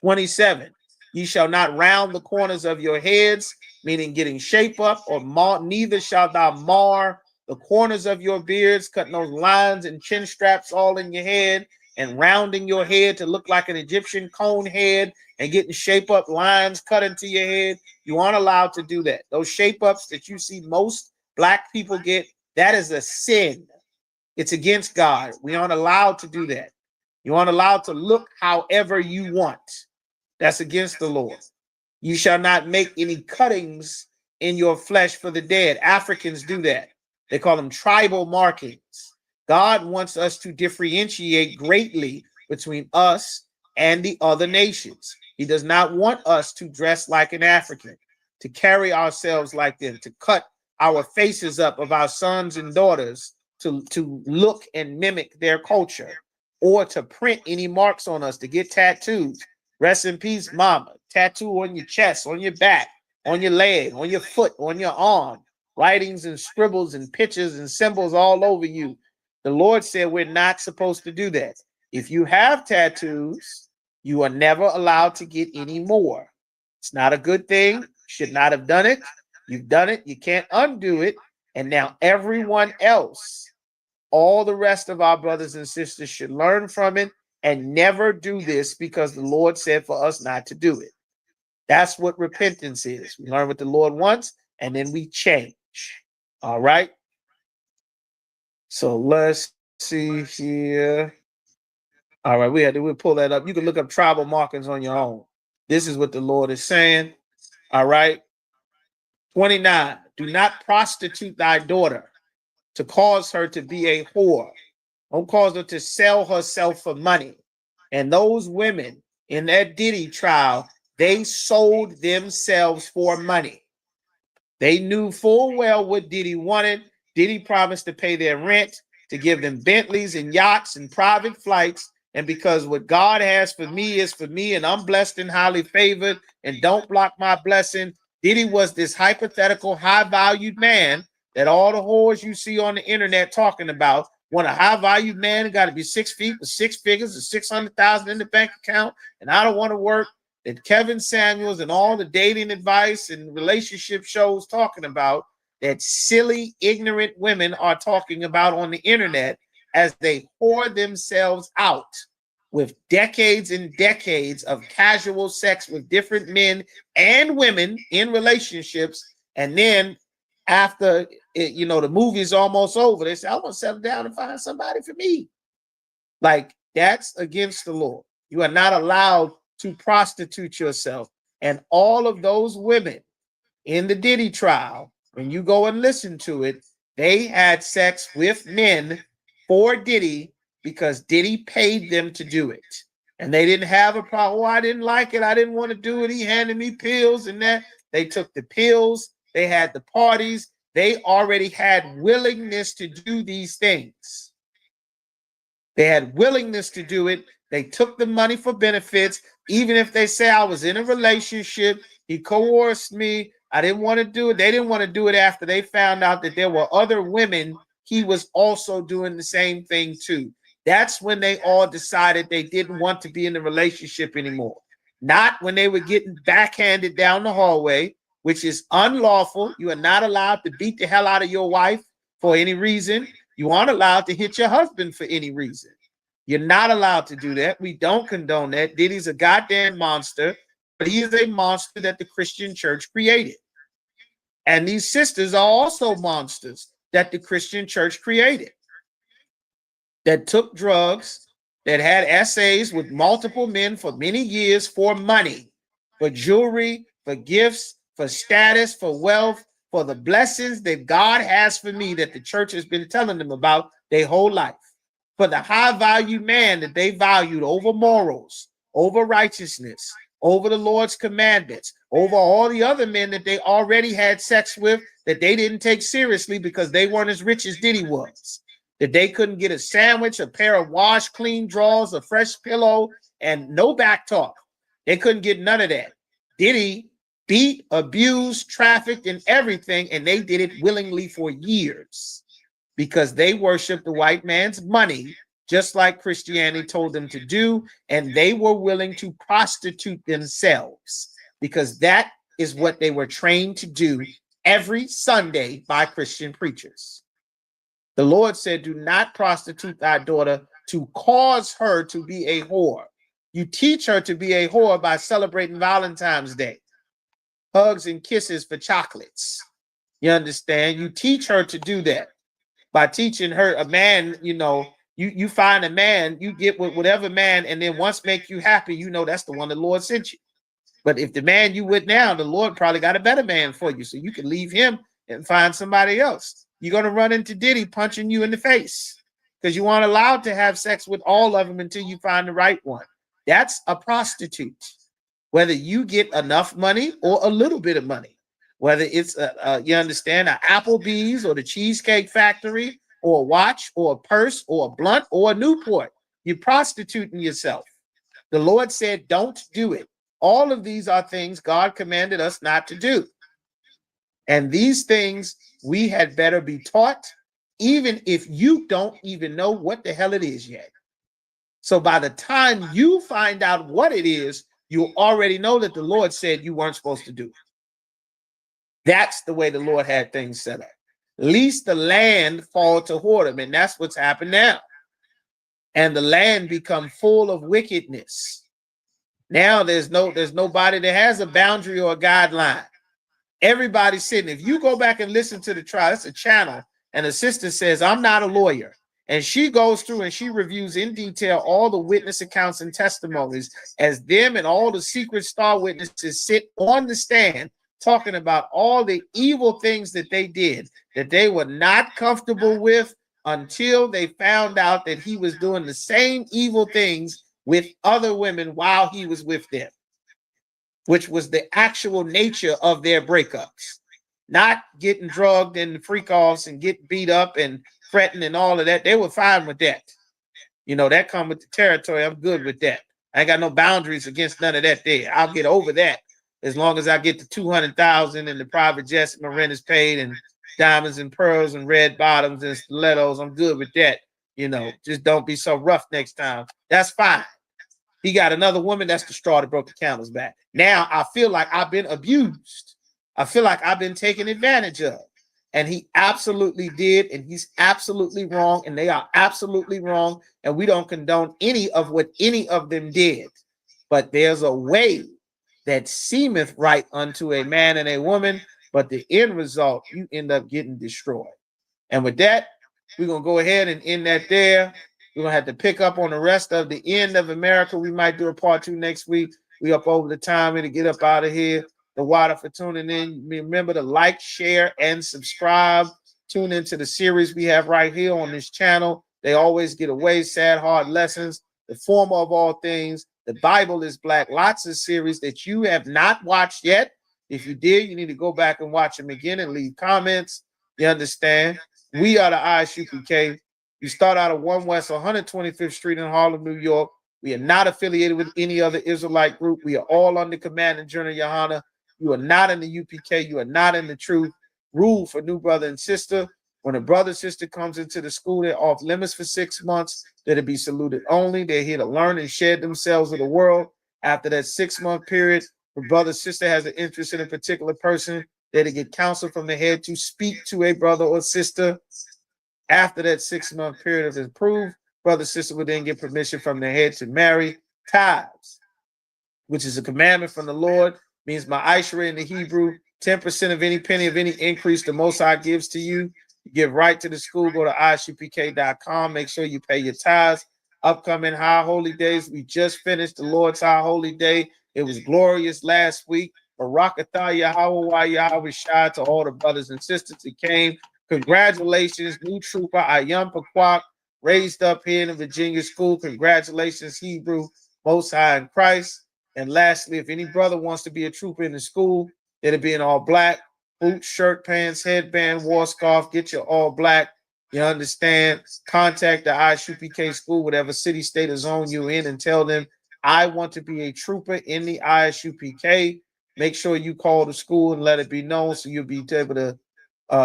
27, ye shall not round the corners of your heads, meaning getting shape up, or neither shalt thou mar the corners of your beards, cutting those lines and chin straps all in your head and rounding your head to look like an Egyptian cone head and getting shape up lines cut into your head. You aren't allowed to do that. Those shape ups that you see most black people get, that is a sin. It's against God. We aren't allowed to do that. You aren't allowed to look however you want. That's against the Lord. You shall not make any cuttings in your flesh for the dead. Africans do that. They call them tribal markings. God wants us to differentiate greatly between us and the other nations. He does not want us to dress like an African, to carry ourselves like them, to cut our faces up of our sons and daughters to look and mimic their culture, or to print any marks on us, to get tattoos. Rest in peace, mama. Tattoo on your chest, on your back, on your leg, on your foot, on your arm. Writings and scribbles and pictures and symbols all over you. The Lord said we're not supposed to do that. If you have tattoos, you are never allowed to get any more. It's not a good thing. Should not have done it. You've done it. You can't undo it. And now everyone else All the rest of our brothers and sisters should learn from it and never do this because the Lord said for us not to do it. That's what repentance is. We learn what the Lord wants and then we change. All right. So let's see here. All right, we'll pull that up. You can look up tribal markings on your own. This is what the Lord is saying. All right. 29. Do not prostitute thy daughter to cause her to be a whore. Don't cause her to sell herself for money. And those women in that Diddy trial, they sold themselves for money. They knew full well what Diddy wanted. Diddy promised to pay their rent, to give them Bentleys and yachts and private flights. And because what God has for me is for me, and I'm blessed and highly favored, and don't block my blessing. Diddy was this hypothetical, high-valued man that all the whores you see on the internet talking about want a high-valued man, got to be 6 feet with 6 figures, or 600,000 in the bank account, and I don't want to work. That Kevin Samuels and all the dating advice and relationship shows talking about, that silly, ignorant women are talking about on the internet as they whore themselves out with decades and decades of casual sex with different men and women in relationships. And then after the movie's almost over, they say, I want to settle down and find somebody for me. Like, that's against the law. You are not allowed to prostitute yourself. And all of those women in the Diddy trial, when you go and listen to it, they had sex with men for Diddy because Diddy paid them to do it. And they didn't have a problem. Oh, I didn't like it. I didn't want to do it. He handed me pills and that. They took the pills. They had the parties. They already had willingness to do these things. They had willingness to do it. They took the money for benefits. Even if they say I was in a relationship, he coerced me, I didn't want to do it. They didn't want to do it after they found out that there were other women he was also doing the same thing to. That's when they all decided they didn't want to be in a relationship anymore. Not when they were getting backhanded down the hallway, which is unlawful. You are not allowed to beat the hell out of your wife for any reason. You aren't allowed to hit your husband for any reason. You're not allowed to do that. We don't condone that. Diddy's a goddamn monster, but he is a monster that the Christian church created. And these sisters are also monsters that the Christian church created, that took drugs, that had essays with multiple men for many years for money, for jewelry, for gifts, for status, for wealth, for the blessings that God has for me that the church has been telling them about their whole life. For the high-value man that they valued over morals, over righteousness, over the Lord's commandments, over all the other men that they already had sex with that they didn't take seriously because they weren't as rich as Diddy was, that they couldn't get a sandwich, a pair of wash clean drawers, a fresh pillow, and no back talk. They couldn't get none of that. Diddy beat, abused, trafficked, and everything, and they did it willingly for years because they worshiped the white man's money, just like Christianity told them to do, and they were willing to prostitute themselves because that is what they were trained to do every Sunday by Christian preachers. The Lord said, do not prostitute thy daughter to cause her to be a whore. You teach her to be a whore by celebrating Valentine's Day, hugs and kisses for chocolates. You understand? You teach her to do that by teaching her a man, you find a man, you get with whatever man, and then once make you happy, that's the one the Lord sent you. But if the man you with now, the Lord probably got a better man for you, so you can leave him and find somebody else. You're going to run into Diddy punching you in the face because you aren't allowed to have sex with all of them until you find the right one. That's a prostitute. Whether you get enough money or a little bit of money, whether it's you understand, an Applebee's or the Cheesecake Factory or a watch or a purse or a blunt or a Newport, you're prostituting yourself. The Lord said, don't do it. All of these are things God commanded us not to do. And these things we had better be taught, even if you don't even know what the hell it is yet. So by the time you find out what it is, you already know that the Lord said you weren't supposed to do it. That's the way the Lord had things set up. lest the land fall to whoredom. And that's what's happened now. And the land become full of wickedness. Now there's nobody that has a boundary or a guideline. Everybody's sitting. If you go back and listen to the trial, it's a channel, and the sister says, I'm not a lawyer. And she goes through and she reviews in detail all the witness accounts and testimonies as them and all the secret star witnesses sit on the stand talking about all the evil things that they did, that they were not comfortable with until they found out that he was doing the same evil things with other women while he was with them, which was the actual nature of their breakups. Not getting drugged and freak offs and get beat up and fretting and all of that. They were fine with that. You know, that come with the territory. I'm good with that. I ain't got no boundaries against none of that there. I'll get over that as long as I get the 200,000 and the private jets and my rent is paid and diamonds and pearls and red bottoms and stilettos. I'm good with that. You know, just don't be so rough next time. That's fine. He got another woman. That's the straw that broke the camel's back. Now I feel like I've been abused. I feel like I've been taken advantage of. And he absolutely did. And he's absolutely wrong. And they are absolutely wrong. And we don't condone any of what any of them did. But there's a way that seemeth right unto a man and a woman. But the end result, you end up getting destroyed. And with that, we're going to go ahead and end that there. We're going to have to pick up on the rest of the end of America. We might do a part 2 next week. We up over the time to get up out of here. The water for tuning in. Remember to like, share, and subscribe. Tune into the series we have right here on this channel. They always get away, sad, hard lessons. The former of all things. The Bible is Black. Lots of series that you have not watched yet. If you did, you need to go back and watch them again and leave comments. You understand? We are the ISUPK. We start out at 1 West 125th Street in Harlem, New York. We are not affiliated with any other Israelite group. We are all under command and General Yohana. You are not in the UPK. You are not in the truth. Rule for new brother and sister. When a brother and sister comes into the school, they're off limits for 6 months. They're to be saluted only. They're here to learn and share themselves with the world. After that 6-month period, if brother or sister has an interest in a particular person, they're to get counsel from the head to speak to a brother or sister. After that 6-month period is approved, brother or sister will then get permission from the head to marry. Tithes, which is a commandment from the Lord, means my Aishra in the Hebrew, 10% of any penny of any increase the Most High gives to you. You give right to the school. Go to ISUPK.com. Make sure you pay your tithes. Upcoming high holy days. We just finished the Lord's high holy day. It was glorious last week. Barakatah Yahweh Yahweh Shai to all the brothers and sisters that came. Congratulations, new trooper Ayam Pakwak, raised up here in the Virginia school. Congratulations, Hebrew, Most High in Christ. And lastly, if any brother wants to be a trooper in the school, it'll be in all black, boots, shirt, pants, headband, war scarf. Get your all black. You understand? Contact the ISUPK school, whatever city, state, or zone you're in, and tell them, I want to be a trooper in the ISUPK. Make sure you call the school and let it be known so you'll be able to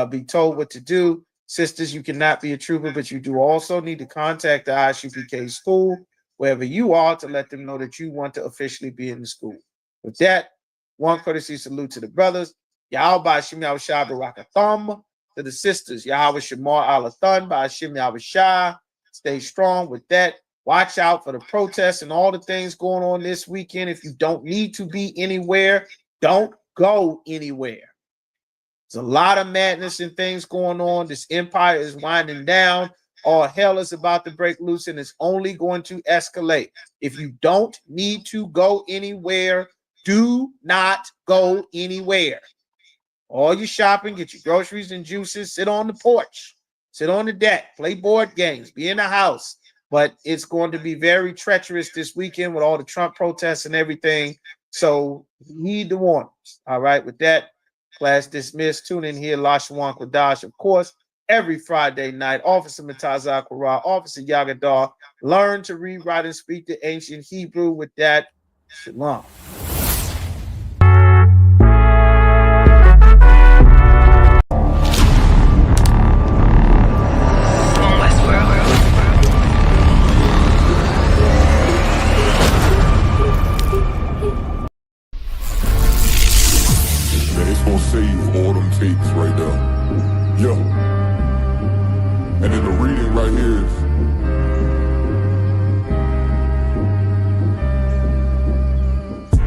be told what to do. Sisters, you cannot be a trooper, but you do also need to contact the ISUPK school, wherever you are, to let them know that you want to officially be in the school. With that, one courtesy salute to the brothers. Yahweh Shem Yahweh Shai Barakatham. To the sisters, Yahweh Shemar Alathan by Shem Yahweh Shai. Stay strong with that. Watch out for the protests and all the things going on this weekend. If you don't need to be anywhere, don't go anywhere. There's a lot of madness and things going on. This empire is winding down. All hell is about to break loose, and it's only going to escalate. If you don't need to go anywhere, do not go anywhere. All your shopping, get your groceries and juices, sit on the porch, sit on the deck, play board games, be in the house. But it's going to be very treacherous this weekend with all the Trump protests and everything. So heed the warnings. All right, with that, class dismissed. Tune in here, Lashawan Kodash, of course, every Friday night. Officer Matazah Korah, Officer Yagadar. Learn to read, write, and speak the ancient Hebrew. With that, shalom. Save all them tapes right now. Yo. And then the reading right here is,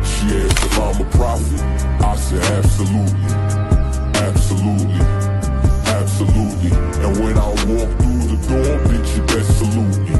she asked if I'm a prophet. I said absolutely, absolutely, absolutely. And when I walk through the door, bitch, you best salute me.